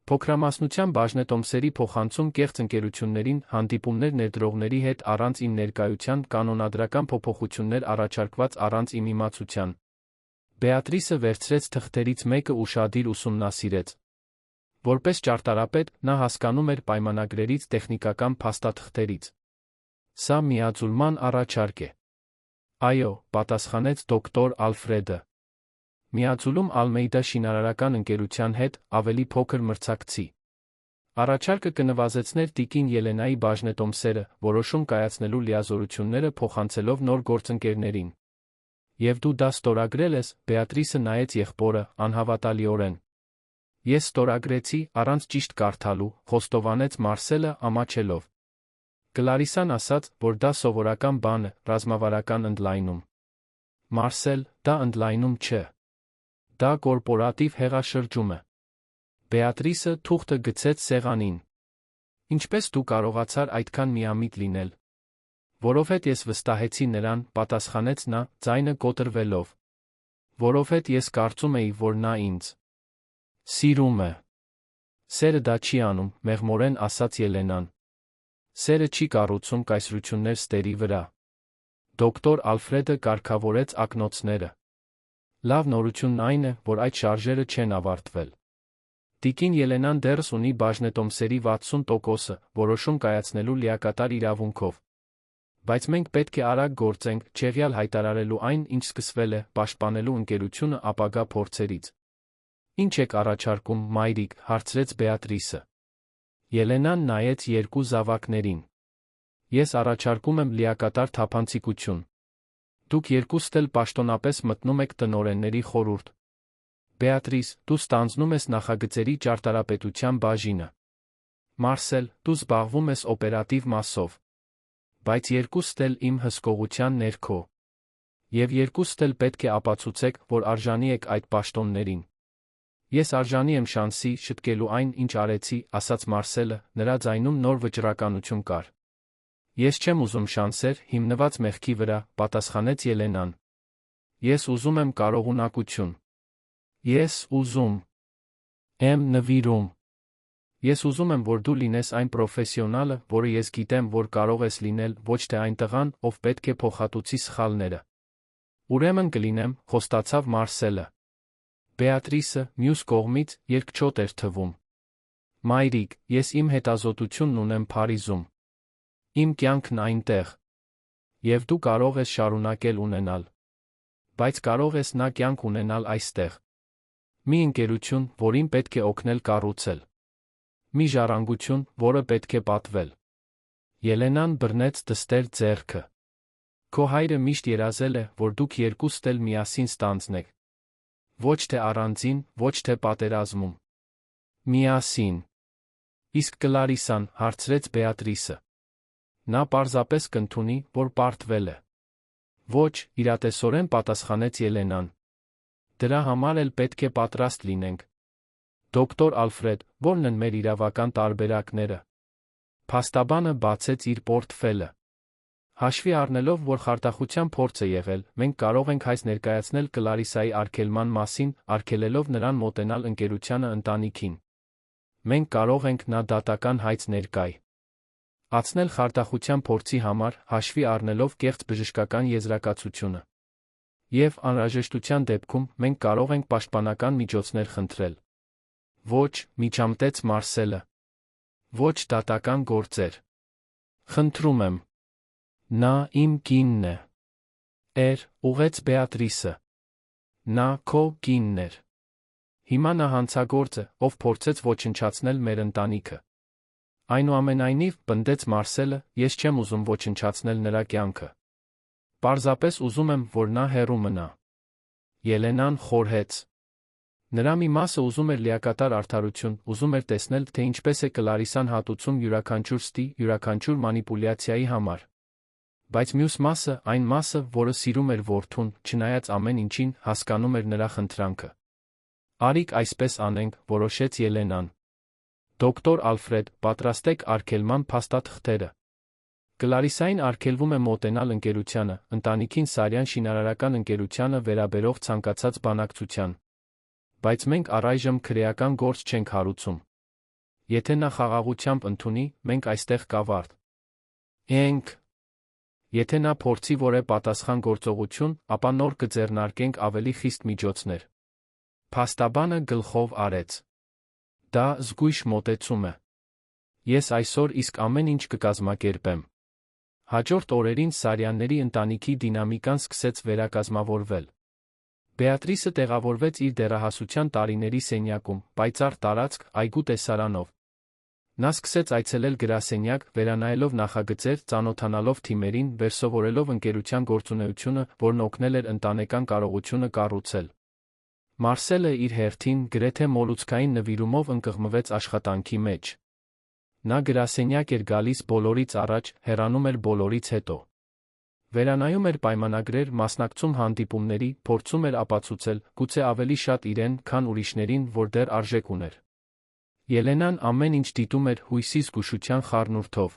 Փոքրամասնության բաժնետոմսերի փոխանցում կեղծ ընկերություններին, հանդիպումներ ներդրողների հետ առանց իմ ներկայության, կանոնադրական փոփոխություններ առաջարկված առանց իմ իմացության։ Բեատրիսը վերցրեց թղթերից մեկը ուշադիր ուսումնասիրեց։ Որպես ճարտարապետ, նա հասկանում էր պայմանագրերից տեխնիկական փաստաթղթերից։ Սա միաձուլման առաջարկ է։ Այո, պատասխանեց դոկտոր Ալֆրեդը։ Միաձուլում Ալմեյդա շինարարական ընկերության հետ, ավելի փոքր մրցակցի։ Առաջարկը կնվազեցներ տիկին Ելենայի բաժնետոմսերը, որոշում կայացնելու լիազորությունները փոխանցելով նոր գործընկերներին։ Եվ դու դա ստորագրել ես, Բեատրիսը նայեց եղբորը, անհավատալիորեն։ Ես ստորագրեցի, առանց ճիշտ կարդալու, խոստովանեց Մարսելը, ամաչելով։ Կլարիսան ասաց, որ դա սովորական բան է, ռազմավարական ընդլայնում։ Մարսել, դա ընդլայնում չէ։ Դա կորպորատիվ հեղաշրջում է։ Բեատրիսը թուղթը գցեց սեղանին։ Ինչպես դու կարողացար այդքան միամիտ լինել։ Որովհետև ես վստահեցի նրան, պատասխանեց նա, ձայնը կոտրվելով։ Որովհետև ես կարծում էի, որ նա ինձ սիրում է։ Սերը դա չի անում, մեղմորեն ասաց Ելենան։ Սերը չի կառուցում կայսրություններ ստերի վրա։ Դոկտոր Ալֆրեդը կարգավորեց ակնոցները։ Լավ նորությունն այն է, որ այդ շարժերը չեն ավարտվել։ Տիկին Ելենան դեռս ունի բաժնետոմսերի 60%-ը, որոշում կայացնելու լիակատար իրավունքով։ Բայց մենք պետք է արագ գործենք, չեղյալ հայտարարելու այն, ինչ սկսվել է, պաշտպանելու ընկերությունը ապագա փորձերից։ Ինչ եք առաջարկում, մայրիկ, հարցրեց Բեատրիսը։ Ելենան նայեց երկու զավակներին։ Ես առաջարկում եմ լիակատար թափանցիկություն։ Դուք երկուստ էլ պաշտոնապես մտնում եք տնօրենների խորհուրդ։ Բեատրիս, դու ստանձնում ես նախագծերի ճարտարապետության բաժինը։ Մարսել, դու զբաղվում ես օպերատիվ մասով։ Բայց երկուստ էլ իմ հսկողության ներքո։ Եվ երկուստ էլ պետք է ապացուցեք, որ արժանի եք այդ պաշտոններին։ Ես արժանի եմ շանսի շտկելու այն, ինչ արեցի, ասաց Մարսելը, նրա ձայնում նոր վճռականություն կար։ Ես չեմ ուզում շանսեր, հիմնված մեղքի վրա, պատասխանեց Ելենան։ Ես ուզում եմ կարողունակություն։ Ես ուզում եմ նվիրում։ Ես ուզում եմ, որ դու լինես այն պրոֆեսիոնալը, որը ես գիտեմ, որ կարող ես լինել, ոչ թե այն տղան, ով պետք է փոխհատուցի սխալները։ Ուրեմն կլինեմ, խոստացավ Մարսելը։ Բեատրիսը, մյուս կողմից, երկչոտ էր թվում։ Մայրիկ, ես իմ հետազոտությունն ունեմ Փարիզում։ Իմ կյանքն այնտեղ։ Եվ դու կարող ես շարունակել ունենալ։ Բայց կարող ես նա կյանք ունենալ այստեղ։ Մի ընկերություն, որին պետք է օգնել կառուցել։ Մի ժառանգություն, որը պետք է պատվել։ Ելենան բռնեց դստեր ձեռքը։ Քո հայրը միշտ երազել է, որ դուք երկուստ էլ միասին ստանձնեք։ Ոչ թե առանձին, ոչ թե պատերազմում։ Միասին։ Իսկ Կլարիսան, հարցրեց Բեատրիսը։ Նա պարզապես կընդունի, որ պարտվել է։ Ոչ, իրատեսորեն պատասխանեց Ելենան։ Դրա համար էլ պետք է պատրաստ լինենք։ Դոկտոր Ալֆրեդ, ո՞րն են մեր իրավական տարբերակները։ Փաստաբանը բացեց իր պորտֆելը։ Հաշվի առնելով, որ խարդախության փորձ է եղել, մենք կարող ենք այս ներկայացնել Կլարիսայի արգելման մասին, արգելելով նրան մոտենալ ընկերությանը ընտանիքին։ Մենք կարող ենք նա դատական հայց ներկայ Ացնել խարդախության փորձի համար, հաշվի առնելով կեղծ բժշկական եզրակացությունը։ Եվ անհրաժեշտության դեպքում մենք կարող ենք պաշտպանական միջոցներ խնդրել։ Ոչ, միջամտեց Մարսելը։ Ոչ դատական գործեր։ Խնդրում եմ։ Նա իմ կինն է։ Ուղեց Բեատրիսը։ Նա քո կինն էր։ Հիմա նա հանցագործը, ով փորձեց ոչնչացնել մեր ընտանիքը։ Այնուամենայնիվ, պնդեց Մարսելը, ես չեմ ուզում ոչնչացնել նրա կյանքը։ Պարզապես ուզում եմ, որ նա հեռու մնա։ Ելենան խորհեց։ Նրա մի մասը ուզում էր լիակատար արդարություն, ուզում էր տեսնել, թե ինչպես է Կլարիսան հատուցում յուրաքանչյուր ստի, յուրաքանչյուր մանիպուլյացիայի համար։ Բայց մյուս մասը, այն մասը, որը սիրում էր որդուն, չնայած ամեն ինչին, հասկանում էր նրա խնդրանքը։ Արիք այսպես անենք, որոշեց Ելենան։ Դոկտոր Ալֆրեդ, պատրաստեք արգելման փաստաթղթերը։ Կլարիսային արգելվում է մոտենալ ընկերությանը, ընտանիքին Սարյան շինարարական ընկերությանը վերաբերող ցանկացած բանակցության։ Բայց մենք առայժմ քրեական գործ չենք հարուցում։ Եթե նա խաղաղությամբ ընդունի, մենք այստեղ կավարտ ենք։ Եթե նա փորձի որևէ պատասխան գործողություն, ապա նոր կձեռնարկենք ավելի խիստ միջոցներ։ Փաստաբանը գլխով արեց։ Դա զգույշ մոտեցում է։ Ես այսօր իսկ ամեն ինչ կկազմակերպեմ։ Հաջորդ օրերին Սարյանների ընտանիքի դինամիկան սկսեց վերակազմավորվել։ Բեատրիսը տեղավորվեց իր դեռահասության տարիների սենյակում, պայծառ տարածք, այգու տեսարանով։ Նա սկսեց այցելել գրասենյակ, վերանայելով նախագծեր, ծանոթանալով թիմերին, վերսովորելով ընկերության գործունեությունը, որն օգնել էր ընտանեկան կարողությունը կառուցել։ Մարսելը իր հերթին գրեթե մոլուցքային նվիրումով ընկղմվեց աշխատանքի մեջ։ Նա գրասենյակ էր գալիս բոլորից առաջ, հեռանում էր բոլորից հետո։ Վերանայում էր պայմանագրեր, մասնակցում հանդիպումների, փորձում էր ապացուցել, գուցե ավելի շատ իրեն, քան ուրիշներին, որ դեռ արժեք ուներ։ Ելենան ամեն ինչ դիտում էր հույսի զգուշության խառնուրդով։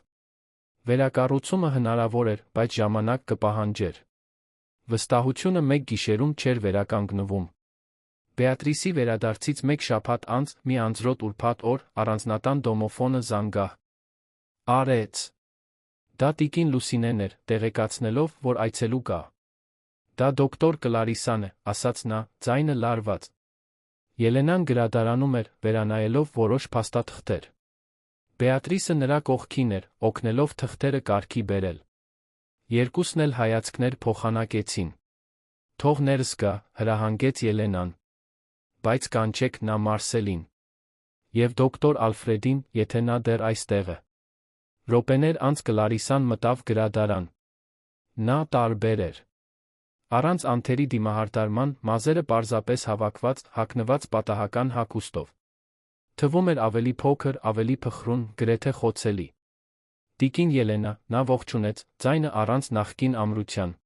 Վերակառուցումը հնարավոր էր, բայց ժամանակ կպահանջեր։ Վստահությունը մեկ գիշերում չէր վերականգնվում։ Բեատրիսի վերադարձից մեկ շաբաթ անց, մի անձրոտ ուրբաթ օր, առանձնատան դոմոֆոնը զանգահ արեց։ Դա տիկին Լուսինեն էր, տեղեկացնելով, որ այցելու կա։ Դա դոկտոր Կլարիսան է, ասաց նա, ձայնը լարված։ Ելենան գրադարանում էր, վերանայելով որոշ փաստաթղթեր։ Բեատրիսը նրա կողքին էր, օգնելով թղթերը կարգի բերել։ Երկուսն էլ հայացքներ փոխանակեցին։ Թող ներս գա, հրահանգեց Ելենան։ Բայց կանչեք նա Մարսելին։ Եվ դոկտոր Ալֆրեդին, եթե նա դեռ այստեղ է։ Րոպեներ անց Կլարիսան մտավ գրադարան։ Նա տարբեր էր։ Առանց անթերի դիմահարդարման, մազերը պարզապես հավաքված, հագնված պատահական հագուստով։ Թվում էր ավելի փոքր, ավելի փխրուն, գրեթե խոցելի։ Տիկին Ելենա, նա ողջունեց, ձայնը առանց նախկին ամրության։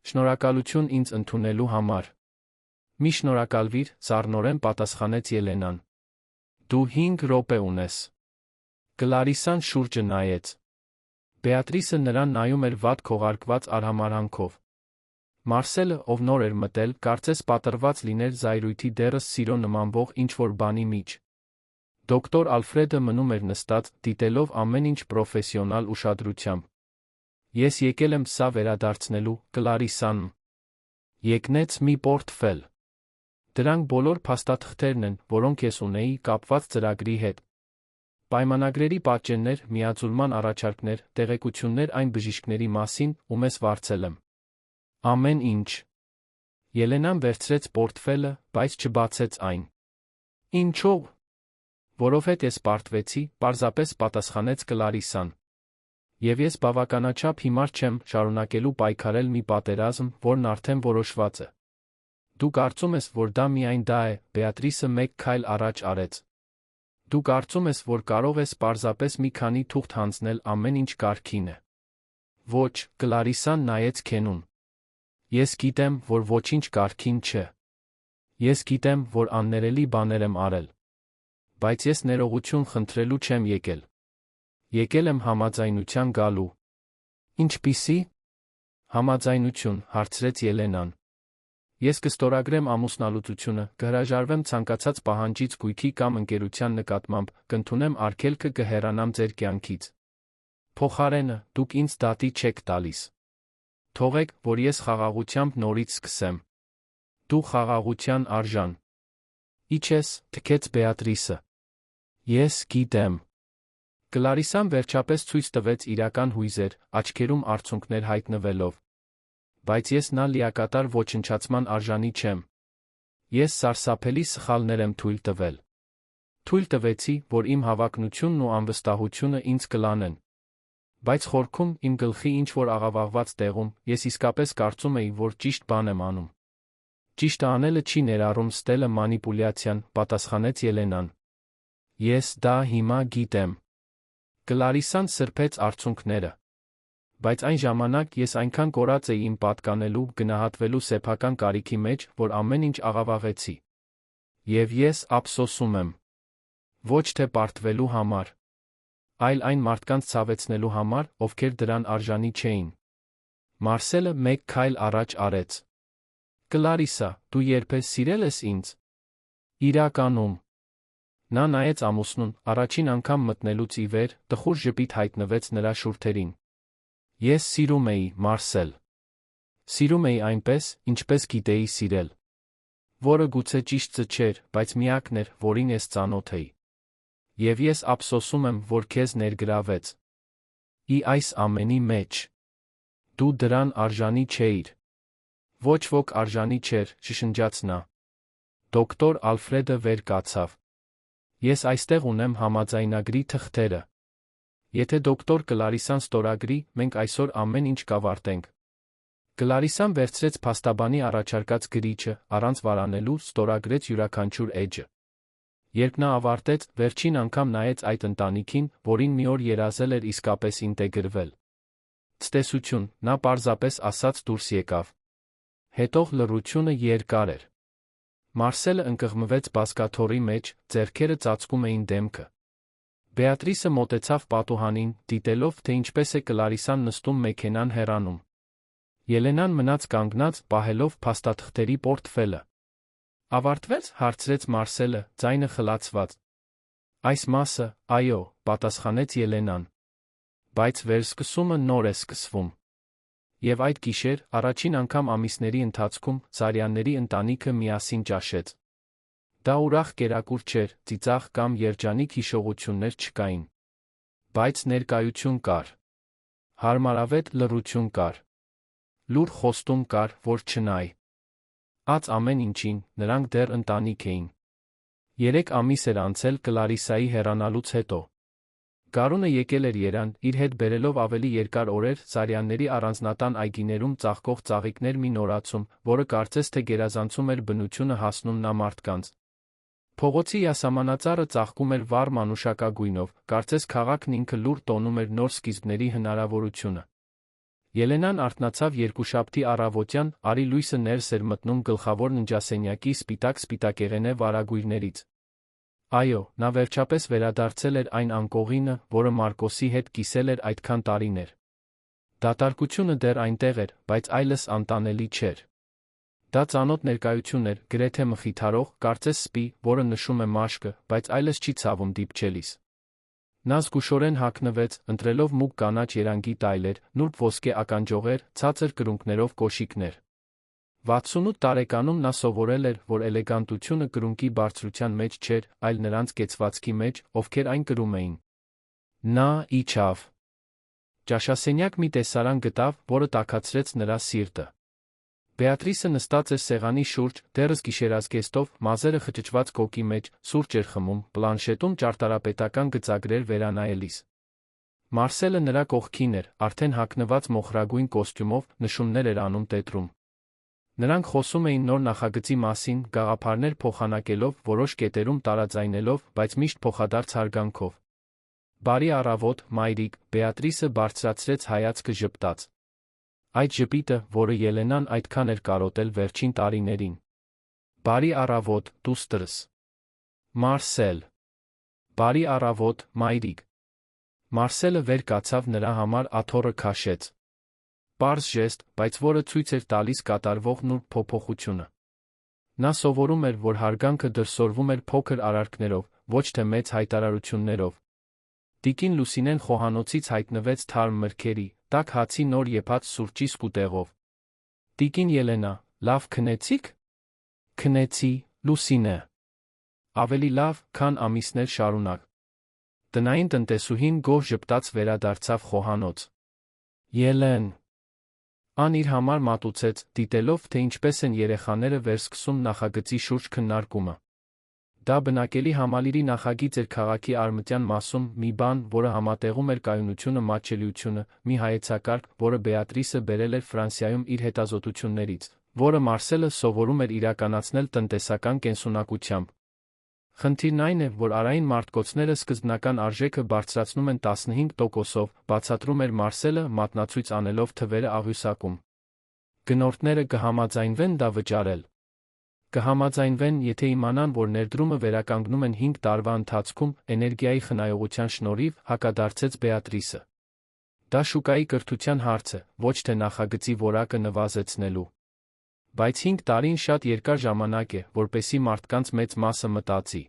Շնորհակալություն ինձ ընդունելու համար։ Մի շնորհակալվիր, սառնորեն պատասխանեց Ելենան։ Դու 5 րոպե ունես։ Կլարիսան շուրջը նայեց։ Բեատրիսը նրան նայում էր վատ քողարկված արհամարհանքով։ Մարսելը, ով նոր էր մտել, կարծես պատրված լիներ զայրույթի դեռս սիրո նմանվող ինչ-որ բանի մեջ։ Դոկտոր Ալֆրեդը մնում էր նստած, դիտելով ամեն ինչ պրոֆեսիոնալ ուշադրությամբ։ Ես եկել եմ սա վերադարձնելու, Կլարիսան եկնեց մի պորտֆել։ Դրանք բոլոր փաստաթղթերն են, որոնք ես ունեի, կապված ծրագրի հետ։ Պայմանագրերի պատճեններ, միաձուլման առաջարկներ, տեղեկություններ այն բժիշկների մասին, ում ես վարձել եմ։ Ամեն ինչ։ Ելենան վերցրեց պորտֆելը, բայց չբացեց այն։ Ինչո՞վ։ Որովհետև ես պարտվեցի, պարզապես պատասխանեց Կլարիսան։ Եվ ես բավականաչափ հիմար չեմ շարունակելու պայքարել մի պատերազմ, որն արդեն որոշված է։ Դու կարծում ես, որ դա միայն դա է, Բեատրիսը մեկ քայլ առաջ արեց։ Դու կարծում ես, որ կարող ես պարզապես մի քանի թուղթ հանձնել ամեն ինչ կարգին է։ Ոչ, Կլարիսան նայեց Քենուն։ Ես գիտեմ, որ ոչինչ կարգին չէ։ Ես գիտեմ, որ աններելի բաներ եմ արել։ Բայց ես ներողություն խնդրելու չեմ եկել։ Եկել եմ համաձայնության գալու։ Ինչպիսի՞։ Համաձայնություն, հարցրեց Ելենան։ Ես կստորագրեմ ամուսնալուծությունը, կհրաժարվեմ ցանկացած պահանջից գույքի կամ ընկերության նկատմամբ, կընդունեմ արգելքը, կհեռանամ ձեր կյանքից։ Փոխարենը, դուք ինձ դատի չեք տալիս։ Թողեք, որ ես խաղաղությամբ նորից սկսեմ։ Դու խաղաղության արժան։ Իչես, թքեց Բեատրիսը։ Ես գիտեմ։ Կլարիսան վերջապես ցույց տվեց իրական հույզեր, աչքերում արցունքներ հայտնվելով։ Բայց ես նա լիակատար ոչնչացման արժանի չեմ։ Ես սարսափելի սխալներ եմ թույլ տվել։ Թույլ տվեցի, որ իմ հավակնությունն ու անվստահությունը ինձ կլանեն։ Բայց խորքում, իմ գլխի ինչ-որ աղավաղված տեղում, ես իսկապես կարծում էի, որ ճիշտ բան եմ անում։ Ճիշտը անելը չի ներառում ստելը մանիպուլյացիան, պատասխանեց Ելենան։ Ես դա հիմա գիտեմ։ Կլարիսան սրբեց արցունքները։ Բայց այն ժամանակ ես այնքան կորած էի իմ պատկանելու, գնահատվելու սեփական կարիքի մեջ, որ ամեն ինչ աղավաղեցի։ Եվ ես ափսոսում եմ։ Ոչ թե պարտվելու համար, այլ այն մարդկանց ցավեցնելու համար, ովքեր դրան արժանի չէին։ Մարսելը մեկ քայլ առաջ արեց։ Կլարիսա, դու երբես սիրել ես ինձ։ Իրականում։ Նա նայեց ամուսնուն, առաջին անգամ մտնելուց ի վեր, տխուր ժպիտ հայտնվեց նրա շուրթերին։ Ես սիրում էի, Մարսել։ Սիրում էի այնպես, ինչպես գիտեի սիրել։ Որը գուցե ճիշտը չէր, բայց միակն էր, որին ես ծանոթ էի։ Եվ ես ափսոսում եմ, որ քեզ ներգրավեց։ Ի այս ամենի մեջ։ Դու դրան արժանի չէիր։ Ոչ ոք արժանի չէր, շշնջաց նա։ Դոկտոր Ալֆրեդը վեր կացավ։ Ես այստեղ ունեմ համաձայնագրի թղթերը։ Եթե դոկտոր Կլարիսան ստորագրի, մենք այսօր ամեն ինչ կավարտենք։ Կլարիսան վերցրեց փաստաբանի առաջարկած գրիչը, առանց վարանելու, ստորագրեց յուրաքանչյուր էջը։ Երբ նա ավարտեց, վերջին անգամ նայեց այդ ընտանիքին, որին մի օր երազել էր իսկապես ինտեգրվել։ Ցտեսություն, նա պարզապես ասաց դուրս եկավ։ Հետո լռությունը երկար էր։ Մարսելը ընկղմվեց բազկաթոռի մեջ, ձեռքերը ծածկում էին դեմքը։ Բեատրիսը մոտեցավ պատուհանին, դիտելով, թե ինչպես է Կլարիսան նստում մեքենան հեռանում։ Ելենան մնաց կանգնած, պահելով փաստաթղթերի պորտֆելը։ Ավարտվեց, հարցրեց Մարսելը, ձայնը խլացված։ Այս մասը, այո, պատասխանեց Ելենան։ Բայց վերսկսումը նոր է սկսվում։ Եվ այդ գիշեր, առաջին անգամ ամիսների ընթացքում, Սարյանների ընտանիքը միասին ճաշեց։ Դա ուրախ կերակուր չէր, ծիծաղ կամ երջանիկ հիշողություններ չկային։ Բայց ներկայություն կար։ Հարմարավետ լռություն կար։ Լուր խոստում կար, որ չնայ ած ամեն ինչին, նրանք դեռ ընտանիք էին։ 3 ամիս էր անցել Կլարիսայի հեռանալուց հետո։ Գարունը եկել էր Երան, իր հետ բերելով ավելի երկար օրեր Սարյանների առանձնատան այգիներում ծաղկող ծաղիկներ մի նորացում, որը կարծես թե գերազանցում էր բնությունը հասնում նա մարդկանց։ Փողոցի յասամանածառը ծաղկում էր վառ մանուշակագույնով, կարծես քաղաքն ինքը լուր տոնում էր նոր սկիզբների հնարավորությունը։ Ելենան արթնացավ երկուշաբթի առավոտյան, արի լույսը ներս էր մտնում գլխավոր ննջասենյակի սպիտակ-սպիտակեղենե վարագույրներից։ Այո, նա վերջապես վերադարձել էր այն անկողինը, որը Մարկոսի հետ կիսել էր այդքան տարիներ։ Դատարկությունը դեռ այնտեղ էր, բայց այլս անտանելի չէր։ Դա ծանոթ ներկայություն էր, գրեթե մխիթարող, կարծես սպի, որը նշում է մաշկը, բայց այլս չի ցավում դիպչելիս։ Նա զգուշորեն հագնվեց, ընտրելով մուգ կանաչ երանգի տայլեր, նուրբ ոսկե ականջողեր, ցածր կրունկներով կոշիկներ։ 68 տարեկանում նա սովորել էր, որ էլեգանտությունը կրունկի բարձրության մեջ չէր, այլ նրանց կեցվածքի մեջ, ովքեր այն կրում էին։ Նա իջավ։ Ճաշասենյակ մի տեսարան գտավ, որը տաքացրեց նրա սիրտը։ Բեատրիսը նստած էր սեղանի շուրջ, դեռս գիշերազգեստով, մազերը խճճված կոկի մեջ, սուրճ էր խմում, պլանշետում ճարտարապետական գծագրեր վերանայելիս։ Մարսելը նրա կողքին էր, արդեն հագնված մոխրագույն կոստյումով, նշումներ էր անում տետրում։ Նրանք խոսում էին նոր նախագծի մասին, գաղափարներ փոխանակելով, որոշ կետերում տարաձայնելով, բայց միշտ փոխադարձ հարգանքով։ Բարի առավոտ, մայրիկ, Բեատրիսը բարձրացրեց հայացքը ժպտաց։ Այդ ժպիտը, որը Ելենան այդքան էր կարոտել վերջին տարիներին։ Բարի առավոտ, դուստրս։ Մարսել։ Բարի առավոտ, մայրիկ։ Մարսելը վեր կացավ նրա համար աթոռը քաշեց։ Պարզ ժեստ, բայց որը ցույց էր տալիս կատարվող նուրբ փոփոխությունը։ Նա սովորում էր, որ հարգանքը դրսևորվում էր փոքր արարքներով, ոչ թե մեծ հայտարարություններով։ Տիկին Լուսինեն խոհանոցից հայտնվեց թարմ մրգերի, տաք հացի նոր եփած սուրճի սկուտեղով։ Տիկին Ելենա, լավ քնեցի՞ք։ Քնեցի, Լուսինե։ Ավելի լավ, քան ամիսներ շարունակ։ Տնային տնտեսուհին գոհ ժպտաց վերադարձավ խոհանոց։ Ելեն։ Ան իր համար մատուցեց, դիտելով, թե ինչպես են երեխաները վերսկսում նախագծի շուրջ քննարկումը։ Դա բնակելի համալիրի նախագիծ էր քաղաքի արևմտյան մասում, մի բան, որը համատեղում էր կայունությունը մատչելիությունը, մի հայեցակարգ, որը Բեատրիսը բերել էր Ֆրանսիայում իր հետազոտություններից, որը Մարսելը սովորում էր իրականացնել տնտեսական կենսունակությամբ։ Խնդիրն այն է, որ արային մարտկոցները սկզբնական արժեքը բարձրացնում են 15%-ով, բացատրում էր Մարսելը, մատնացույց անելով թվերը աղյուսակում։ Գնորդները կհամաձայնվեն դա վճարել։ Կհամաձայնվեն, եթե իմանան, որ ներդրումը վերականգնում են 5 տարվա ընթացքում, էներգիայի խնայողության շնորհիվ, հակադարձեց Բեատրիսը։ Դա շուկայի կրթության հարց է, ոչ թե նախագծի որակը նվազեցնելու։ Բայց 5 տարին շատ երկար ժամանակ է, որպեսզի մարդկանց մեծ մասը մտածի։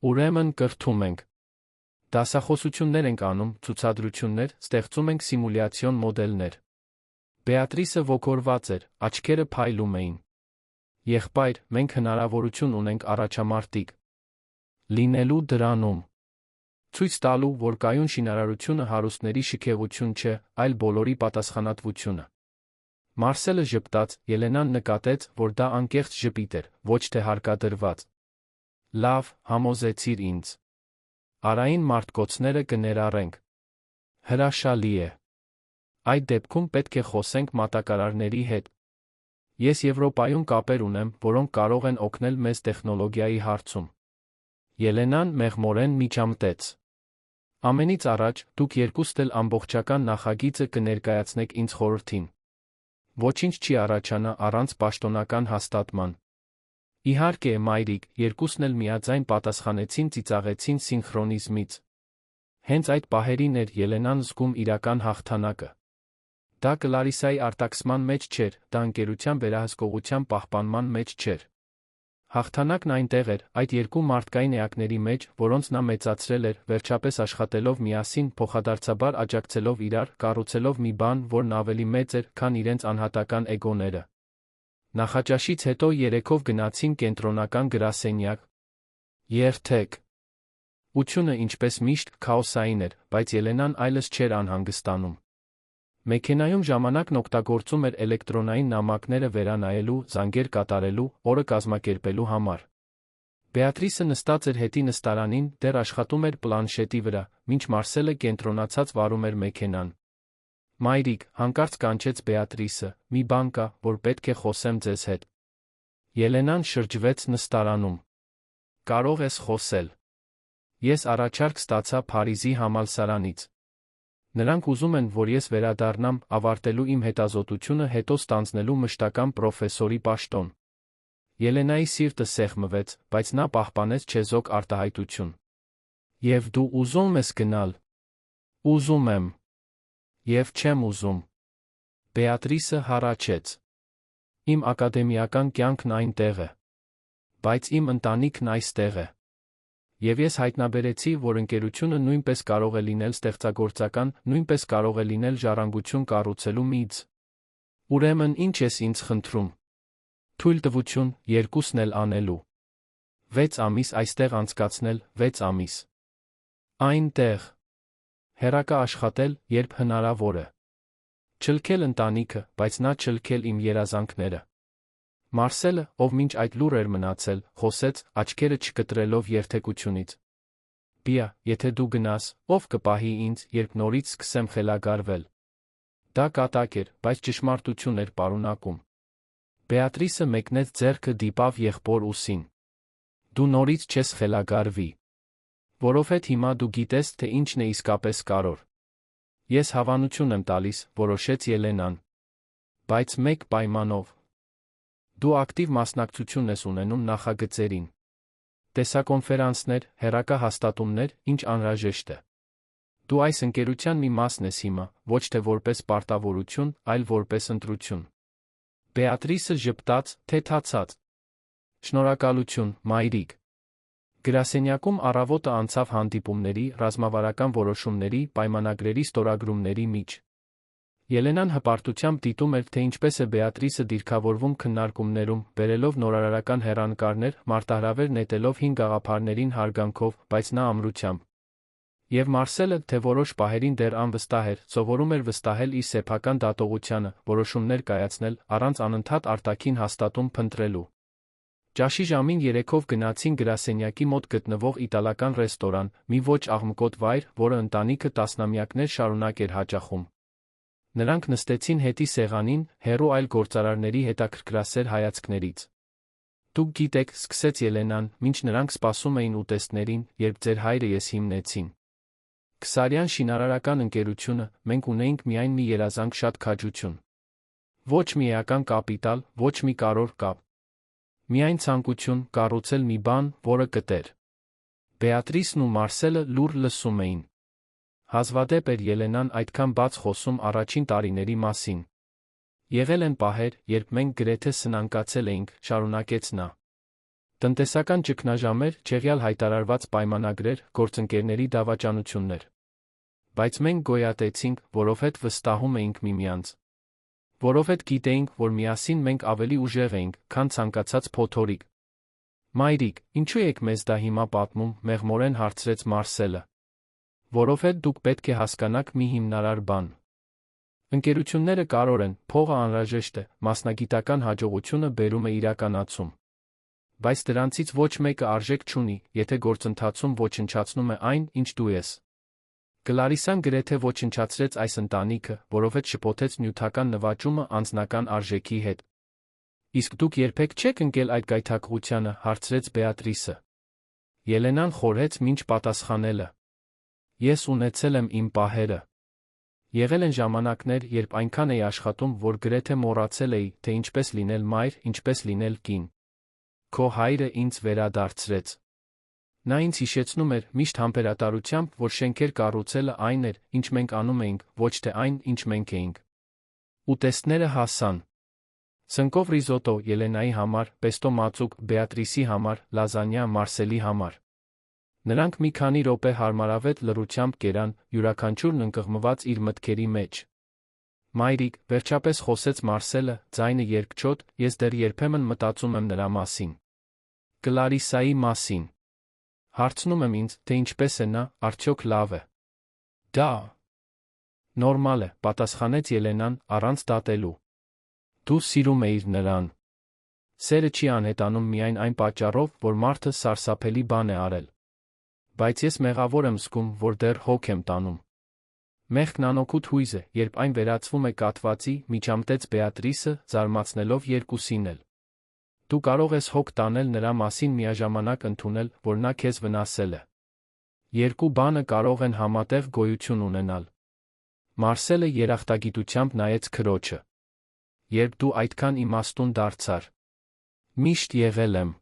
Ուրեմն կրթում ենք։ Դասախոսություններ ենք անում, ցուցադրություններ, ստեղծում ենք սիմուլյացիոն մոդելներ։ Բեատրիսը ոգորված էր, աչքերը փայլում էին։ Եղբայր, մենք հնարավորություն ունենք առաջամարտիկ լինելու դրանում։ Ցույց տալու, որ կայուն շինարարությունը հարուստների շքեղություն չէ, այլ բոլորի պատասխանատվությունը։ Մարսելը ժպտաց, Ելենան նկատեց, որ դա անկեղծ ժպիտ էր, ոչ թե հարկադրված։ Լավ, համոզեցիր ինձ։ Արային մարտկոցները կներառենք։ Հրաշալի է։ Այդ դեպքում պետք է խոսենք մատակարարների հետ։ Ես Եվրոպայում կապեր ունեմ, որոնք կարող են օգնել մեզ տեխնոլոգիայի հարցում։ Ելենան մեղմորեն միջամտեց։ Ամենից առաջ, դուք երկուստ էլ ամբողջական նախագիծը կներկայացնեք ինձ խորհրդին։ Ոչինչ չի առաջանա առանց պաշտոնական հաստատման։ Իհարկե, մայրիկ, երկուսն էլ միաձայն պատասխանեցին ծիծաղեցին սինխրոնիզմից։ Հենց այդ պահերին էր Ելենան զգում իրական հաղթանակը։ Դա Կլարիսայի արտաքսման մեջ չէր, դա ընկերության վերահսկողության պահպանման մեջ չէր։ Հաղթանակն այնտեղ էր, այդ երկու մարդկային էակների մեջ, որոնց նա մեծացրել էր, վերջապես աշխատելով միասին, փոխադարձաբար աջակցելով իրար, կառուցելով մի բան, որն ավելի մեծ էր, քան իրենց անհատական էգոները։ Նախաճաշից հետո երեքով գնացին կենտրոնական գրասենյակ։ Երթեք։ Ությունը, ինչպես միշտ, քաոսային էր, բայց Ելենան այլս չէր անհանգստանում։ Մեքենայում ժամանակն օգտագործում էր էլեկտրոնային նամակները վերանայելու, զանգեր կատարելու, օրը կազմակերպելու համար։ Բեատրիսը նստած էր հետի նստարանին, դեռ աշխատում էր պլանշետի վրա, մինչ Մարսելը կենտրոնացած վարում էր մեքենան։ Մայրիկ, հանկարծ կանչեց Բեատրիսը, մի բան կա, որ պետք է խոսեմ ձեզ հետ։ Ելենան շրջվեց նստարանում։ Կարող ես խոսել։ Ես առաջարկ ստացա Փարիզի համալսարանից։ Նրանք ուզում են, որ ես վերադառնամ, ավարտելու իմ հետազոտությունը, հետո ստանձնելու մշտական պրոֆեսորի պաշտոն։ Ելենայի սիրտը սեղմվեց, բայց նա պահպանեց չեզոք արտահայտություն։ Եվ դու ուզում ես գնալ։ Ուզում եմ։ Եվ չեմ ուզում։ Բեատրիսը հառաչեց։ Իմ ակադեմիական կյանքն այնտեղ է։ Բայց իմ ընտանիքն այստեղ է։ Եվ ես հայտնաբերեցի, որ ընկերությունը նույնպես կարող է լինել ստեղծագործական, նույնպես կարող է լինել ժառանգություն կառուցելու միծ։ Ուրեմն ինչ ես ինձ խնդրում։ Թույլտվություն, երկուսն էլ անելու։ 6 ամիս այստեղ անցկացնել, 6 ամիս։ Այնտեղ։ Հեռակա աշխատել, երբ հնարավոր է։ Չլքել ընտանիքը, բայց նա չլքել իմ երազանքները։ Մարսելը, ով մինչ այդ լուռ էր մնացել, խոսեց, աչքերը չկտրելով երթեկությունից։ Բիա, եթե դու գնաս, ով կպահի ինձ, երբ նորից սկսեմ խելագարվել։ Դա կատակ էր, բայց ճշմարտություն էր պարունակում։ Բեատրիսը մեկնեց ձեռքը դիպավ եղբոր ուսին։ Դու նորից չես խելագարվի։ Որովհետև հիմա դու գիտես, թե ինչն է իսկապես կարևոր։ Ես հավանություն եմ տալիս, որոշեց Ելենան։ Բայց մեկ պայմանով։ Դու ակտիվ մասնակցություն ես ունենում նախագծերին։ Տեսակոնֆերանսներ, հեռակա հաստատումներ, ինչ անհրաժեշտ է։ Դու այս ընկերության մի մասն ես հիմա, ոչ թե որպես պարտավորություն, այլ որպես ընտրություն։ Բեատրիսը ժպտաց, թեթացած։ Շնորհակալություն, մայրիկ։ Գրասենյակում առավոտը անցավ հանդիպումների, ռազմավարական որոշումների, պայմանագրերի ստորագրումների միջ։ Ելենան հպարտությամբ դիտում էր, թե ինչպես է Բեատրիսը դիրքավորվում քննարկումներում, բերելով նորարարական հեռանկարներ, մարտահրավեր նետելով հին գաղափարներին հարգանքով, բայց նա ամրությամբ։ Եվ Մարսելը, թե որոշ պահերին դեռ անվստահ էր, սովորում էր վստահել իր սեփական դատողությանը, որոշումներ կայացնել, առանց անընդհատ արտաքին հաստատում փնտրելու։ Ճաշի ժամին երեքով գնացին գրասենյակի մոտ գտնվող իտալական ռեստորան, մի ոչ աղմկոտ վայր, որը ընտանիքը տասնամյակներ շարունակ էր հաճախում։ Նրանք նստեցին հետի սեղանին, հեռու այլ գործարարների հետաքրքրասեր հայացքներից։ Դուք գիտեք, սկսեց Ելենան, մինչ նրանք սպասում էին ուտեստներին, երբ ձեր հայրը ես հիմնեցին Քսարյան շինարարական ընկերությունը, մենք ունեինք միայն մի երազանք շատ քաջություն։ Ոչ մի էական կապիտալ, ոչ մի կարոր կապ։ Միայն ցանկություն կառուցել մի բան, որը կտեր։ Բեատրիսն ու Մարսելը լուռ լսում էին։ Հազվադեպ էր Ելենան այդքան բաց խոսում առաջին տարիների մասին։ Եղել են պահեր, երբ մենք գրեթե սնանկացել էինք, շարունակեց նա։ Տնտեսական ճգնաժամեր, չեղյալ հայտարարված պայմանագրեր, գործընկերների դավաճանություններ։ Բայց մենք գոյատեցինք, որովհետև վստահում էինք միմյանց։ Որովհետև գիտեինք, որ միասին մենք ավելի ուժեղ էինք, քան ցանկացած փոթորիկ։ Մայրիկ, ինչու եք մեզ դա հիմա պատմում, մեղմորեն հարցրեց Մարսելը։ Որովհետև դուք պետք է հասկանաք մի հիմնարար բան։ Ընկերությունները կարոր են, փողը անհրաժեշտ է, մասնագիտական հաջողությունը բերում է իրականացում։ Բայց դրանցից ոչ մեկը արժեք չունի, եթե գործընթացում ոչնչացնում է այն, ինչ դու ես։ Կլարիսան գրեթե ոչնչացրեց այս ընտանիքը, որովհետև շփոթեց նյութական նվաճումը անձնական արժեքի հետ։ Իսկ դուք երբեք չեք ընկել այդ գայթակղությանը, հարցրեց Բեատրիսը։ Ելենան խորհեց մինչ պատասխանելը։ Ես ունեցել եմ իմ պահերը։ Եղել են ժամանակներ, երբ այնքան էի աշխատում, որ գրեթե մոռացել էի, թե ինչպես լինել մայր, ինչպես լինել կին։ Քո հայրը ինձ վերադարձրեց։ Նա ինձ հիշեցնում էր միշտ համբերատարությամբ, որ շենքեր կառուցելը այն էր, ինչ մենք անում էինք, ոչ թե այն, ինչ մենք էինք։ Ուտեստները հասան։ Սնկով ռիզոտո Ելենայի համար, պեստո մածուկ Բեատրիսի համար, լազանյա Մարսելի համար։ Նրանք մի քանի րոպե հարմարավետ լռությամբ կերան, յուրաքանչյուրն ընկղմված իր մտքերի մեջ։ Մայրիկ, վերջապես խոսեց Մարսելը, ձայնը երկչոտ, ես դեռ երբեմն մտածում եմ նրա մասին։ Կլարիսայի մասին։ Հարցնում եմ ինձ, թե ինչպես է նա, արդյոք լավ է։ Դա նորմալ է, պատասխանեց Ելենան, առանց դատելու։ Դու սիրում էիր նրան։ Սերը չի անհետանում միայն այն պատճառով, որ մարդը սարսափելի բան է արել։ Բայց ես մեղավոր եմ զգում, որ դեռ հոգ եմ տանում։ Մեղքն անօգուտ հույզ է, երբ այն վերածվում է կաթվածի, միջամտեց Բեատրիսը, զարմացնելով երկուսին էլ։ Դու կարող ես հոգ տանել նրա մասին միաժամանակ ընդունել, որ նա քեզ վնասել է։ Երկու բանը կարող են համատեղ գոյություն ունենալ։ Մարսելը երախտագիտությամբ նայեց քրոջը։ Երբ դու այդքան իմաստուն դարձար։ Միշտ եղել եմ։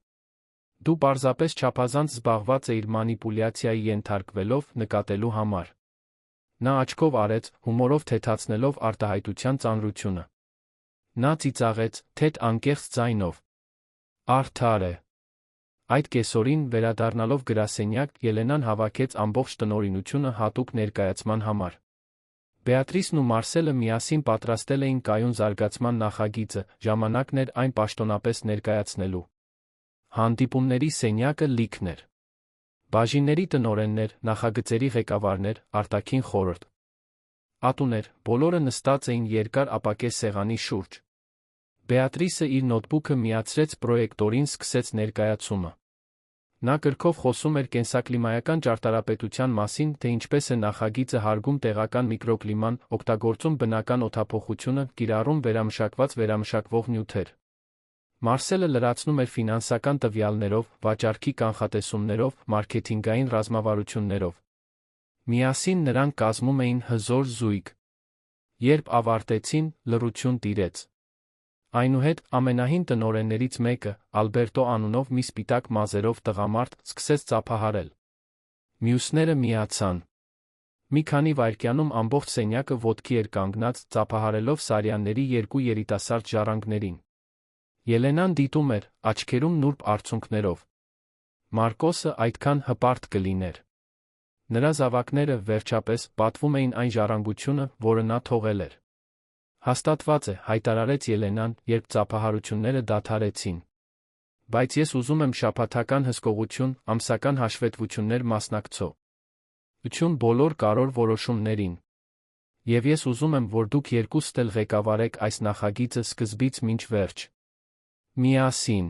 Դու պարզապես չափազանց զբաղված էիր մանիպուլյացիայի ենթարկվելով նկատելու համար։ Նա աչքով արեց, հումորով թեթացնելով արտահայտության ծանրությունը։ Նա ծիծաղեց, թեթ անկեղծ ձայնով։ Արդար է։ Այդ կեսօրին, վերադառնալով գրասենյակ, Ելենան հավաքեց ամբողջ տնօրինությունը հատուկ ներկայացման համար։ Բեատրիսն ու Մարսելը միասին պատրաստել էին կայուն զարգացման նախագիծը, ժամանակն էր այն պաշտոնապես ներկայացնելու։ Հանդիպումների սենյակը լիքն էր։ Բաժինների տնօրեններ, նախագծերի ղեկավարներ, արտաքին խորհուրդ։ Ատուներ, բոլորը նստած էին երկար ապակե սեղանի շուրջ։ Բեատրիսը իր նոթբուքը միացրեց պրոյեկտորին, սկսեց ներկայացումը։ Նա կրքով խոսում էր կենսակլիմայական ճարտարապետության մասին, թե ինչպես է նախագիծը հարգում տեղական միկրոկլիման, օգտագործում բնական օդափոխությունը, կիրառում վերամշակվող նյութեր։ Մարսելը լրացնում էր ֆինանսական տվյալներով, վաճառքի կանխատեսումներով, մարքեթինգային ռազմավարություններով։ Միասին նրանք կազմում էին հզոր զույգ։ Երբ ավարտեցին, լռություն տիրեց։ Այնուհետ ամենահին տնօրեններից մեկը, Ալբերտո անունով մի սպիտակ մազերով տղամարդ, սկսեց ծափահարել։ Մյուսները միացան։ Մի քանի վայրկյանում ամբողջ սենյակը ոտքի էր կանգնած, ծափահարելով Սարյանների երկու երիտասարդ ժառանգներին։ Ելենան դիտում էր, աչքերում նուրբ արցունքներով։ Մարկոսը այդքան հպարտ կլիներ։ Նրա զավակները, վերջապես, պատվում էին այն ժառանգությունը, որը նա թողել էր։ Հաստատված է, հայտարարեց Ելենան, երբ ծափահարությունները դադարեցին։ Բայց ես ուզում եմ շաբաթական հսկողություն, ամսական հաշվետվություններ մասնակցώ։ Ություն բոլոր կարևոր որոշումներին։ Եվ ես ուզում եմ, որ դուք երկուստ էլ ղեկավարեք այս նախագիծը սկզբից մինչ վերջ։ Միասին։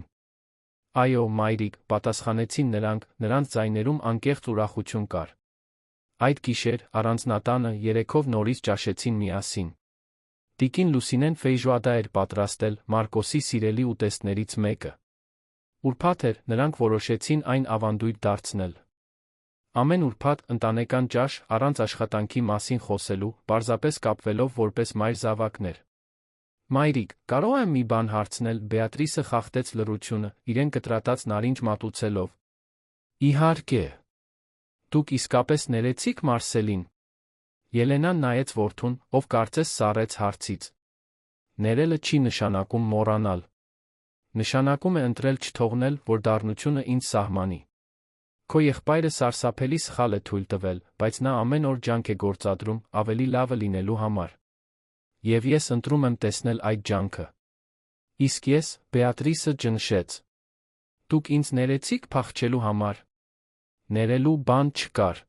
Այո, մայրիկ, պատասխանեցին նրանք, նրանց ձայներում անկեղծ ուրախություն կար։ Այդ գիշեր, առանձնատանը, երեքով նորից ճաշեցին միասին։ Տիկին Լուսինեն ֆեյժուադա էր պատրաստել, Մարկոսի սիրելի ուտեստներից մեկը։ Ուրբաթ էր, նրանք որոշեցին այն ավանդույթ դարձնել։ Ամեն ուրբաթ ընտանեկան ճաշ, առանց աշխատանքի մասին խոսելու, պարզապես կապվելով որպես մայր-զավակներ։ Մայրիկ, կարող եմ մի բան հարցնել, Բեատրիսը խախտեց լռությունը, իրեն կտրատած նարինջ մատուցելով։ Իհարկե։ Դուք իսկապես ներեցիք Մարսելին։ Ելենան նայեց որդուն, ով կարծես սառեց հարցից։ Ներելը չի նշանակում մոռանալ։ Նշանակում է ընտրել չթողնել, որ դառնությունը ինձ սահմանի։ Քո եղբայրը սարսափելի սխալ է թույլ տվել, բայց նա ամեն օր ջանք է գործադրում, ավելի լավը լինելու համար։ Եվ ես ընտրում եմ տեսնել այդ ջանքը։ Իսկ ես, Բեատրիսը ճնշեց։ Դուք ինձ ներեցիք փախչելու համար։ Ներելու բան չկար։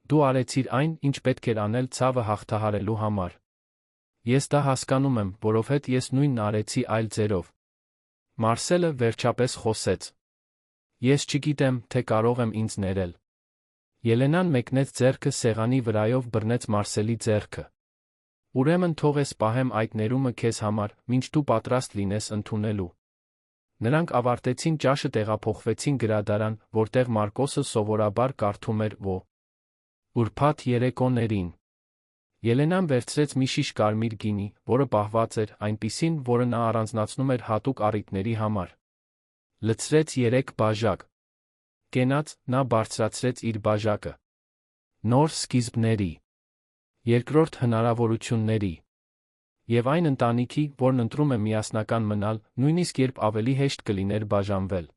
Դու արեցիր այն, ինչ պետք էր անել ցավը հաղթահարելու համար։ Ես դա հասկանում եմ, որովհետև ես նույնն արեցի այլ ձերով։ Մարսելը վերջապես խոսեց։ Ես չգիտեմ, թե կարող եմ ինձ ներել։ Ելենան մեկնեց ձեռքը սեղանի վրայով բռնեց Մարսելի ձեռքը։ Ուրեմն թող ես պահեմ այդ ներումը քեզ համար, մինչ դու պատրաստ լինես ընդունելու։ Նրանք ավարտեցին ճաշը, տեղափոխվեցին գրադարան, որտեղ Մարկոսը սովորաբար կարդում էր Ո. Ուրբաթ երեկոներին։ Ելենան վերցրեց մի շիշ կարմիր գինի, որը պահված էր, այնպիսին, որը նա առանձնացնում էր հատուկ առիթների համար։ Լցրեց 3 բաժակ։ Կենաց, նա բարձրացրեց իր բաժակը։ Նոր սկիզբների։ Երկրորդ հնարավորությունների։ Եվ այն ընտանիքի, որն ընտրում է միասնական մնալ, նույնիսկ երբ ավելի հեշտ կլիներ բաժանվել։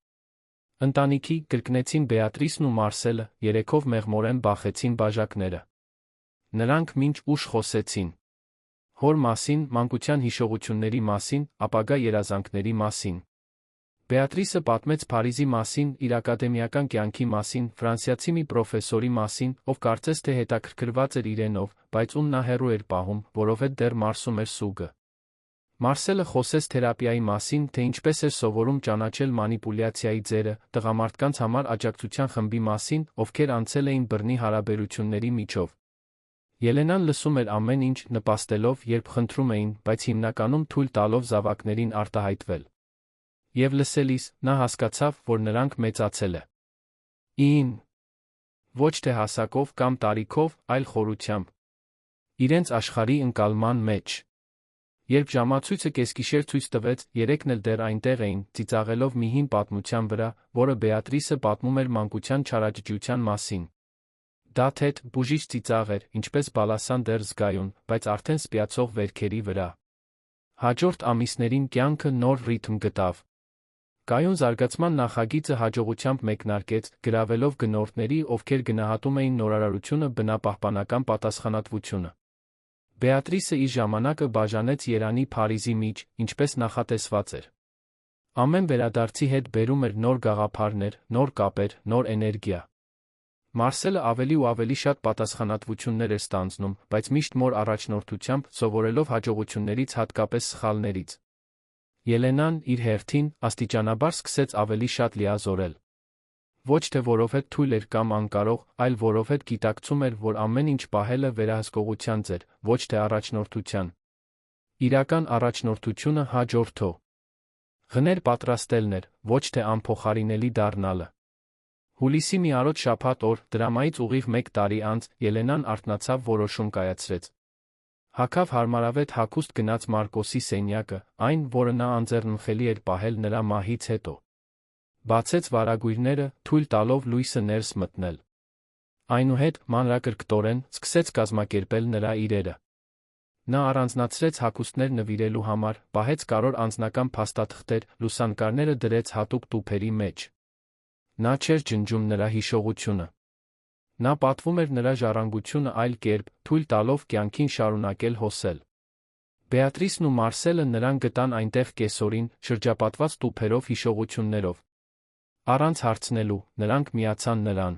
Ընտանիքի կրկնեցին Բեատրիսն ու Մարսելը, երեքով մեղմորեն բախեցին բաժակները։ Նրանք մինչ ուշ խոսեցին։ Հոր մասին, մանկության հիշողությունների մասին, ապագա երազանքների մասին։ Բեատրիսը պատմեց Փարիզի մասին, իր ակադեմիական կյանքի մասին, ֆրանսիացի մի պրոֆեսորի մասին, ով կարծես թե հետաքրքրված էր իրենով, բայց ում նա հեռու էր պահում, որովհետև դեռ մարսում էր սուգը։ Մարսելը խոսեց թերապիայի մասին, թե ինչպես էր սովորում ճանաչել մանիպուլյացիայի ձերը, տղամարդկանց համար աջակցության խմբի մասին, ովքեր անցել էին բռնի հարաբերությունների միջով։ Ելենան լսում էր ամեն ինչ, նպաստելով, երբ խնդրում էին, բայց հիմնականում թույլ տալով զավակներին արտահայտվել։ Եվ լսելիս, նա հասկացավ, որ նրանք մեծացել են։ Ոչ թե հասակով կամ տարիքով, այլ խորությամբ։ Իրենց աշխարհի ընկալման մեջ։ Երբ ժամացույցը կեսգիշեր ցույց տվեց, երեքն էլ դեռ այնտեղ էին, ծիծաղելով մի հին պատմության վրա, որը Բեատրիսը պատմում էր մանկության չարաճճիության մասին։ Դա թեթ, բուժիչ ծիծաղ էր, ինչպես բալասան դեռ զգայուն, բայց արդեն սպիացող վերքերի վրա։ Հաջորդ ամիսներին կյանքը նոր ռիթմ գտավ։ Կայուն զարգացման նախագիծը հաջողությամբ մեկնարկեց, գրավելով գնորդների, ովքեր գնահատում էին նորարարությունը բնապահպանական պատասխանատվությունը։ Բեատրիսը իր ժամանակը բաժանեց Երանի Փարիզի միջ, ինչպես նախատեսված էր։ Ամեն վերադարձի հետ բերում էր նոր գաղափարներ, նոր կապեր, նոր էներգիա։ Մարսելը ավելի ու ավելի շատ պատասխանատվություններ էր ստանձնում, բայց միշտ մոր առաջնորդությամբ, սովորելով հաջողություններից, հատկապես սխալներից։ Ելենան, իր հերթին, աստիճանաբար սկսեց ավելի շատ լիազորել։ Ոչ թե որովհետև թույլ էր կամ անկարող, այլ որովհետև գիտակցում էր, որ ամեն ինչ պահելը վերահսկողության ձեր, ոչ թե առաջնորդության։ Իրական առաջնորդությունը հաջորդո։ Ղներ պատրաստելն էր, ոչ թե անփոխարինելի դառնալը։ Հուլիսի մի արոտ շաբաթ օր, դրամայից ուղիղ 1 տարի անց, Ելենան արթնացավ, որոշում կայացրեց։ Հագավ հարմարավետ հագուստ, գնաց Մարկոսի սենյակը, այն, որը նա անձեռնմխելի էր պահել նրա մահից հետո։ Բացեց վարագույրները, թույլ տալով լույսը ներս մտնել։ Այնուհետ, մանրակրկտորեն, սկսեց կազմակերպել նրա իրերը։ Նա առանձնացրեց հագուստներ նվիրելու համար, պահեց կարևոր անձնական փաստաթղթեր, լուսանկարները դրեց հատուկ տուփերի մեջ։ Նա չէր ջնջում նրա հիշողությունը։ Նա պատվում էր նրա ժառանգությունը այլ կերպ, թույլ տալով կյանքին շարունակել հոսել։ Բեատրիսն ու Մարսելը նրան գտան այնտեղ կեսօրին, շրջապատված տուփերով հիշողություններով։ Առանց հարցնելու, նրանք միացան նրան։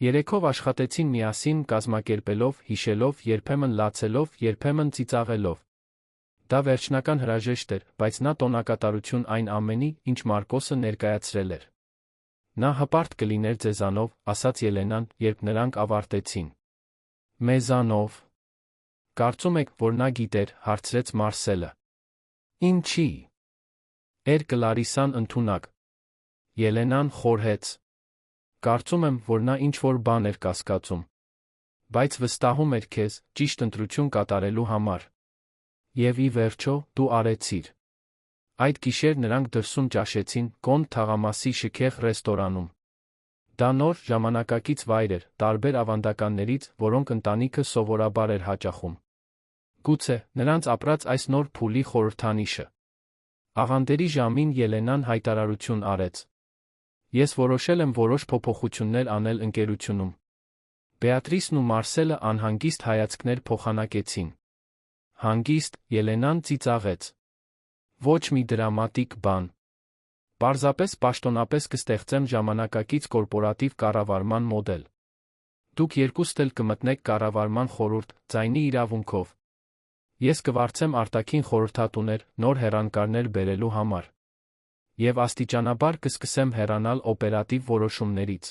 Երեքով աշխատեցին միասին, կազմակերպելով, հիշելով, երբեմն լացելով, երբեմն ծիծաղելով։ Դա վերջնական հրաժեշտ էր, բայց նա տոնակատարություն այն ամենի, ինչ Մարկոսը ներկայացրել էր։ Նա հպարտ կլիներ ձեզանով, ասաց Ելենան, երբ նրանք ավարտեցին։ Մեզանով։ Կարծում եք, որ նա գիտեր, հարցրեց Մարսելը։ Ինչի՞։ Էր Կլարիսան ընդունակ։ Ելենան խորհեց։ Կարծում եմ, որ նա ինչ-որ բան էր կասկածում։ Բայց վստահում էր քեզ, ճիշտ ընտրություն կատարելու համար։ Եվ ի վերջո, դու արեցիր։ Այդ գիշեր նրանք դրսում ճաշեցին Կոնդ թաղամասի շքեղ ռեստորանում։ Դա նոր, ժամանակակից վայր էր, տարբեր ավանդականներից, որոնք ընտանիքը սովորաբար էր հաճախում։ Գուցե, նրանց ապրած այս նոր փուլի խորհրդանիշը։ Աղանդերի ժամին Ելենան հայտարարություն արեց. Ես որոշել եմ որոշ փոփոխություններ անել ընկերությունում։ Բեատրիսն ու Մարսելը անհանգիստ հայացքներ փոխանակեցին։ Հանգիստ, Ելենան ծիծաղեց։ Ոչ մի դրամատիկ բան։ Պարզապես պաշտոնապես կստեղծեմ ժամանակակից կորպորատիվ կառավարման մոդել։ Դուք երկուստ էլ կմտնեք կառավարման խորհուրդ, ձայնի իրավունքով։ Ես կվարձեմ արտաքին խորհրդատուներ, նոր հեռանկարներ բերելու համար։ Եվ աստիճանաբար կսկսեմ հեռանալ օպերատիվ որոշումներից։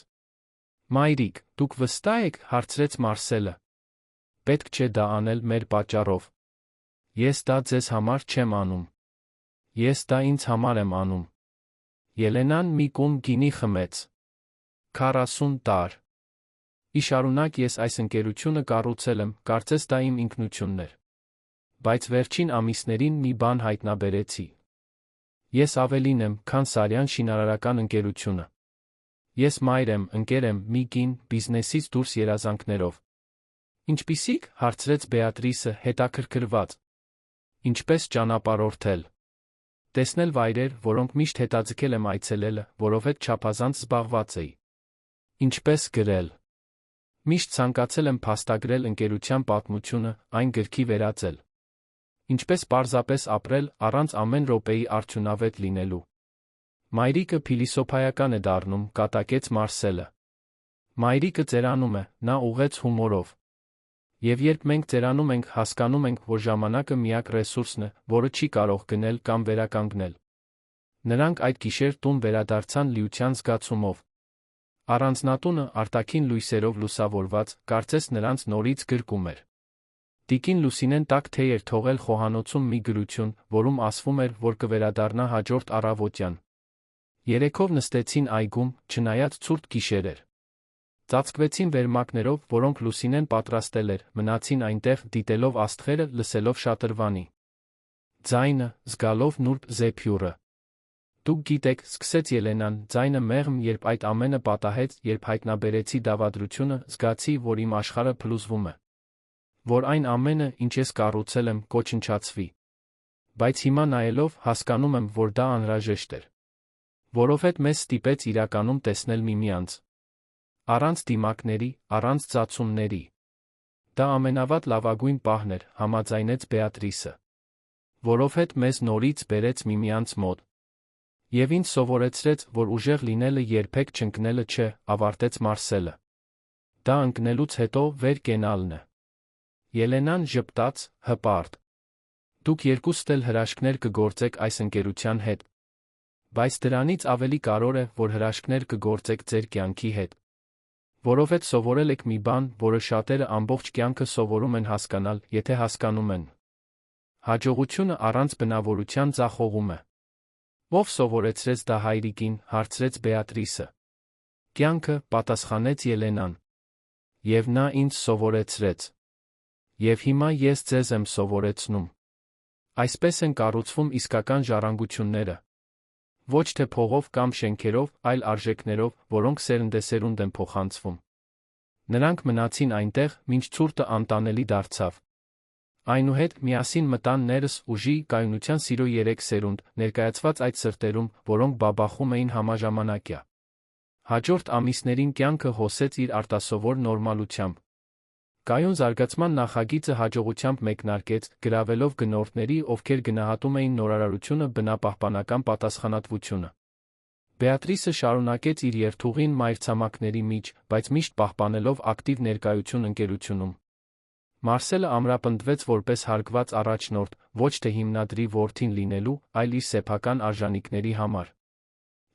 Մայրիկ, դուք վստահ եք, հարցրեց Մարսելը։ Պետք չէ դա անել մեր պատճառով։ Ես դա ձեզ համար չեմ անում։ Ես դա ինձ համար եմ անում։ Ելենան մի կում գինի խմեց։ 40 տարի։ Ի շարունակ ես այս ընկերությունը կառուցել եմ, կարծես դա իմ ինքնությունն էր։ Բայց վերջին ամիսներին մի բան հայտնաբերեցի։ Ես ավելին եմ, քան Սարյան շինարարական ընկերությունը։ Ես մայր եմ, ընկեր եմ, մի կին, բիզնեսից դուրս երազանքներով։ Ինչպիսի՞ք, հարցրեց Բեատրիսը, հետաքրքրված։ Ինչպես ճանապարհորդել։ Տեսնել վայրեր, որոնք միշտ հետաձգել եմ այցելելը, որովհետև չափազանց զբաղված էի։ Ինչպես գրել։ Միշտ ցանկացել եմ փաստագրել ընկերության պատմությունը, այն գրքի վերածել։ Ինչպես պարզապես ապրել, առանց ամեն րոպեի արդյունավետ լինելու։ Մայրիկը փիլիսոփայական է դառնում, կատակեց Մարսելը։ Մայրիկը ծերանում է, նա ուղղեց հումորով։ Եվ երբ մենք ծերանում ենք, հասկանում ենք, որ ժամանակը միակ ռեսուրսն է, որը չի կարող գնել կամ վերականգնել։ Նրանք այդ գիշեր տուն վերադարձան լիության զգացումով։ Առանձնատունը, արտաքին լույսերով լուսավորված, կարծես նրանց նորից գրկում էր։ Տիկին Լուսինեն տաք թեյ էր թողել խոհանոցում մի գրություն, որում ասվում էր, որ կվերադառնա հաջորդ առավոտյան։ Երեքով նստեցին այգում, չնայած ցուրտ գիշեր էր։ Ծածկվեցին վերմակներով, որոնք Լուսինեն պատրաստել էր, մնացին այնտեղ, դիտելով աստղերը, լսելով շատրվանի ձայնը, զգալով նուրբ զեփյուռը։ Դուք գիտեք, սկսեց Ելենան, ձայնը մեղմ, երբ այդ ամենը պատահեց, երբ հայտնաբերեցի դավադրությունը, զգացի, որ իմ աշխարհը փլուզվում է։ Որ այն ամենը, ինչ ես կառուցել եմ, կոչնչացվի։ Բայց հիմա նայելով, հասկանում եմ, որ դա անհրաժեշտ էր։ Որովհետև մեզ ստիպեց իրականում տեսնել միմյանց։ Առանց դիմակների, առանց ծածումների։ Դա ամենավատ լավագույն պահն էր, համաձայնեց Բեատրիսը։ Որովհետև մեզ նորից բերեց միմյանց մոտ։ Եվ ինձ սովորեցրեց, որ ուժեղ լինելը երբեք չընկնելը չէ, ավարտեց Մարսելը։ Դա ընկնելուց հետո վեր կենալն է։ Ելենան ժպտաց, հպարտ։ Դուք երկուստ էլ հրաշքներ կգործեք այս ընկերության հետ։ Բայց դրանից ավելի կարևոր է, որ հրաշքներ կգործեք ձեր կյանքի հետ։ Որովհետև սովորել եք մի բան, որը շատերը ամբողջ կյանքը սովորում են հասկանալ, եթե հասկանում են։ Հաջողությունը առանց բնավորության ձախողում է։ Ո՞վ սովորեցրեց դա հայրիկին, հարցրեց Բեատրիսը։ Կյանքը, պատասխանեց Ելենան։ Եվ նա ինձ սովորեցրեց։ Եվ հիմա ես ձեզ եմ սովորեցնում։ Այսպես են կառուցվում իսկական ժառանգությունները։ Ոչ թե փողով կամ շենքերով, այլ արժեքներով, որոնք սերնդեսերունդ են փոխանցվում։ Նրանք մնացին այնտեղ, մինչ ցուրտը անտանելի դարձավ։ Այնուհետ միասին մտան ներս ուժի, կայունության սիրո 3 սերունդ, ներկայացված այդ սրտերում, որոնք բաբախում էին համաժամանակյա։ Հաջորդ ամիսներին կյանքը հոսեց իր արտասովոր նորմալությամբ։ Կայուն զարգացման նախագիծը հաջողությամբ մեկնարկեց, գրավելով գնորդների, ովքեր գնահատում էին նորարարությունը բնապահպանական պատասխանատվությունը։ Բեատրիսը շարունակեց իր երթուղին մայրցամաքների միջ, բայց միշտ պահպանելով ակտիվ ներկայություն ընկերությունում։ Մարսելը ամրապնդվեց որպես հարգված առաջնորդ, ոչ թե հիմնադրի որդին լինելու, այլ իր սեփական արժանինքների համար։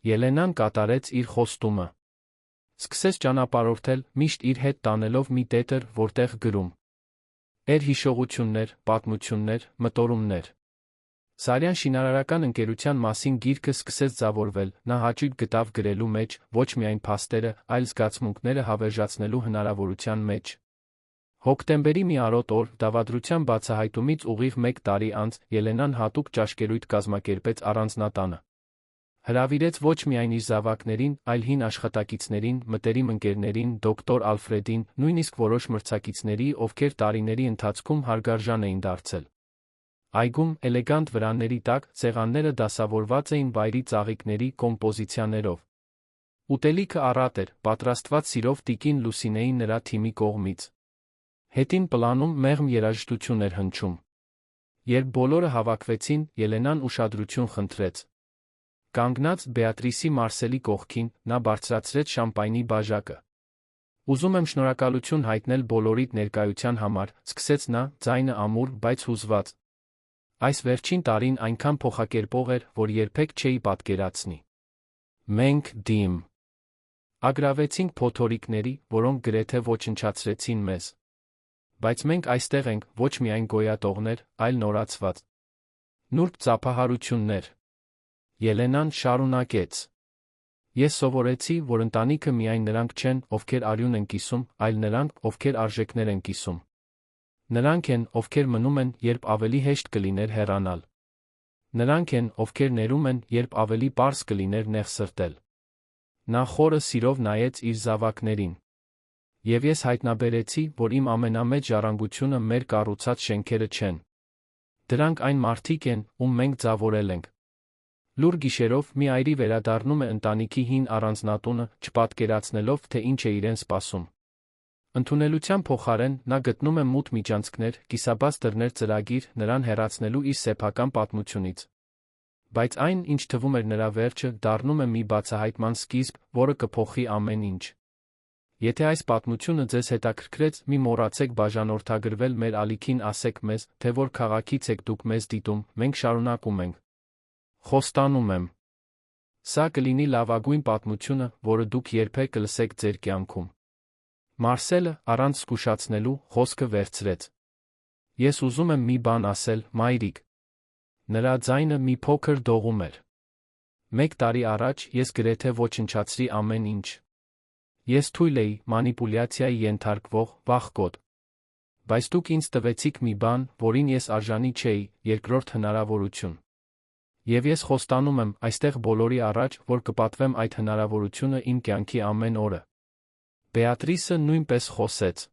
Ելենան կատարեց իր խոստումը։ Սկսեց ճանապարհորդել, միշտ իր հետ տանելով մի տետր, որտեղ գրում էր հիշողություններ, պատմություններ, մտորումներ։ Սարյան շինարարական ընկերության մասին գիրքը սկսեց ձևավորվել, նա հաճույք գտավ գրելու մեջ, ոչ միայն փաստերը, այլ զգացմունքները հավերժացնելու հնարավորության մեջ։ Հոկտեմբերի մի արոտ օր, դավադրության բացահայտումից ուղիղ 1 տարի անց, Ելենան հատուկ ճաշկերույթ կազմակերպեց առանձնատանը։ Հրավիրեց ոչ միայն իր զավակներին, այլ հին աշխատակիցներին, մտերիմ ընկերներին, դոկտոր Ալֆրեդին, նույնիսկ որոշ մրցակիցների, ովքեր տարիների ընթացքում հարգարժան էին դարձել։ Այգում, էլեգանտ վրանների տակ, սեղանները դասավորված էին վայրի ծաղիկների կոմպոզիցիաներով։ Ուտելիքը առատ էր, պատրաստված սիրով տիկին Լուսինեի նրա թիմի կողմից։ Հետին պլանում մեղմ երաժշտություն էր հնչում։ Երբ բոլորը հավաքվեցին, Ելենան ուշադրություն խնդրեց։ Կանգնած Բեատրիսի Մարսելի կողքին, նա բարձրացրեց շամպայնի բաժակը։ «Ուզում եմ շնորհակալություն հայտնել բոլորիդ ներկայության համար», սկսեց նա, ձայնը ամուր, բայց հուզված։ «Այս վերջին տարին այնքան փոխակերպող էր, որ երբեք չէի պատկերացնի։ Մենք դիմ ագրավեցինք փոթորիկների, որոնք գրեթե ոչնչացրեցին մեզ։ Բայց մենք այստեղ ենք, ոչ միայն գոյատողներ, այլ նորացված նուրբ ծափահարություններ»։ Ելենան շարունակեց. «Ես սովորեցի, որ ընտանիքը միայն նրանք չեն, ովքեր արյուն են կիսում, այլ նրանք, ովքեր արժեքներ են կիսում։ Նրանք են, ովքեր մնում են, երբ ավելի հեշտ կլիներ հեռանալ։ Նրանք են, ովքեր ներում են, երբ ավելի պարզ կլիներ նեղսրտել»։ Նա խորը սիրով նայեց իր զավակներին։ «Եվ ես հայտնաբերեցի, որ իմ ամենամեծ ժառանգությունը մեր կառուցած շենքերը չեն։ Դրանք այն մարդիկ են, ում մենք ձևավորել ենք»։ Լուր գիշերով մի այրի վերադառնում է ընտանիքի հին առանձնատունը, չպատկերացնելով, թե ինչ է իրեն սպասում։ Ընդունելության փոխարեն, նա գտնում է մութ միջանցքներ, կիսաբաց դռներ ծրագիր, նրան հեռացնելու իր սեփական պատմությունից։ Բայց այն, ինչ թվում էր նրա վերջը, դառնում է մի բացահայտման սկիզբ, որը կփոխի ամեն ինչ։ Եթե այս պատմությունը ձեզ հետաքրքրեց, մի մոռացեք բաժանորդագրվել մեր ալիքին, ասեք մեզ, թե որ քաղաքից եք դուք մեզ դիտում, մենք շարունակում ենք։ Խոստանում եմ։ Սա կլինի լավագույն պատմությունը, որը դուք երբեք կլսեք ձեր կյանքում։ Մարսելը, առանց զգուշացնելու, խոսքը վերցրեց։ Ես ուզում եմ մի բան ասել, մայրիկ։ Նրա ձայնը մի փոքր դողում էր։ 1 տարի առաջ ես գրեթե ոչնչացրի ամեն ինչ։ Ես թույլ էի, մանիպուլյացիայի ենթարկվող, վախկոտ։ Բայց դուք ինձ տվեցիք մի բան, որին ես արժանի չէի, երկրորդ հնարավորություն։ Եվ ես խոստանում եմ այստեղ բոլորի առաջ, որ կպատվեմ այդ հնարավորությունը իմ կյանքի ամեն օրը։ Բեատրիսը նույնպես խոսեց։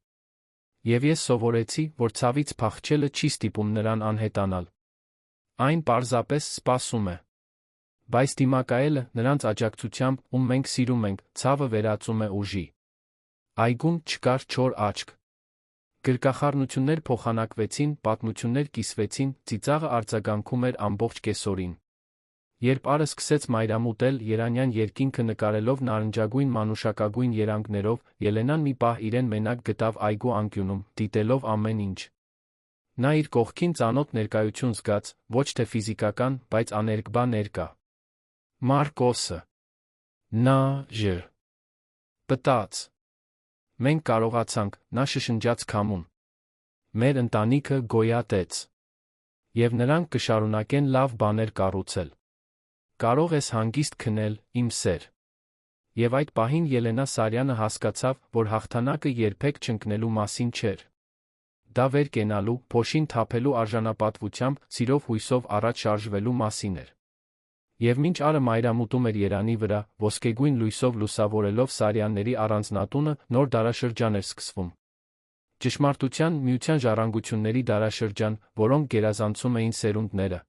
Եվ ես սովորեցի, որ ցավից փախչելը չի ստիպում նրան անհետանալ։ Այն պարզապես սպասում է։ Բայց դիմակայելը, նրանց աջակցությամբ, ում մենք սիրում ենք, ցավը վերածում է ուժի։ Այգում չկար չոր աչք։ Գրկախառնություններ փոխանակվեցին, պատմություններ կիսվեցին, ծիծաղը արձագանքում էր ամբողջ կեսօրին։ Երբ Արը սկսեց մայրամուտել, երանյան երկինքը նկարելով նարնջագույն մանուշակագույն երանգներով, Ելենան մի պահ իրեն մենակ գտավ այգու անկյունում, դիտելով ամեն ինչ։ Նա իր կողքին ծանոթ ներկայություն զգաց, ոչ թե ֆիզիկական, բայց աներկբա ներկա։ Մարկոսը։ Նա ժ. Պտած։ Մենք կարողացանք, նա շշնջաց քամուն։ Մեր ընտանիքը գոյատեց։ Եվ նրանք կշարունակեն լավ բաներ կառուցել։ Կարող ես հանգիստ քնել, իմ սեր։ Եվ այդ պահին Ելենա Սարյանը հասկացավ, որ հաղթանակը երբեք չընկնելու մասին չէր։ Դա վեր կենալու, փոշին թափելու արժանապատվությամբ, սիրով հույսով առաջ շարժվելու մասին էր։ Եվ մինչ Արը մայրամուտում էր երանի վրա, ոսկեգույն լույսով լուսավորելով Սարյանների առանձնատունը, նոր դարաշրջան էր սկսվում։ Ճշմարտության, միության ժառանգությունների դարաշրջան, որոնք գերազանցում էին սերունդները։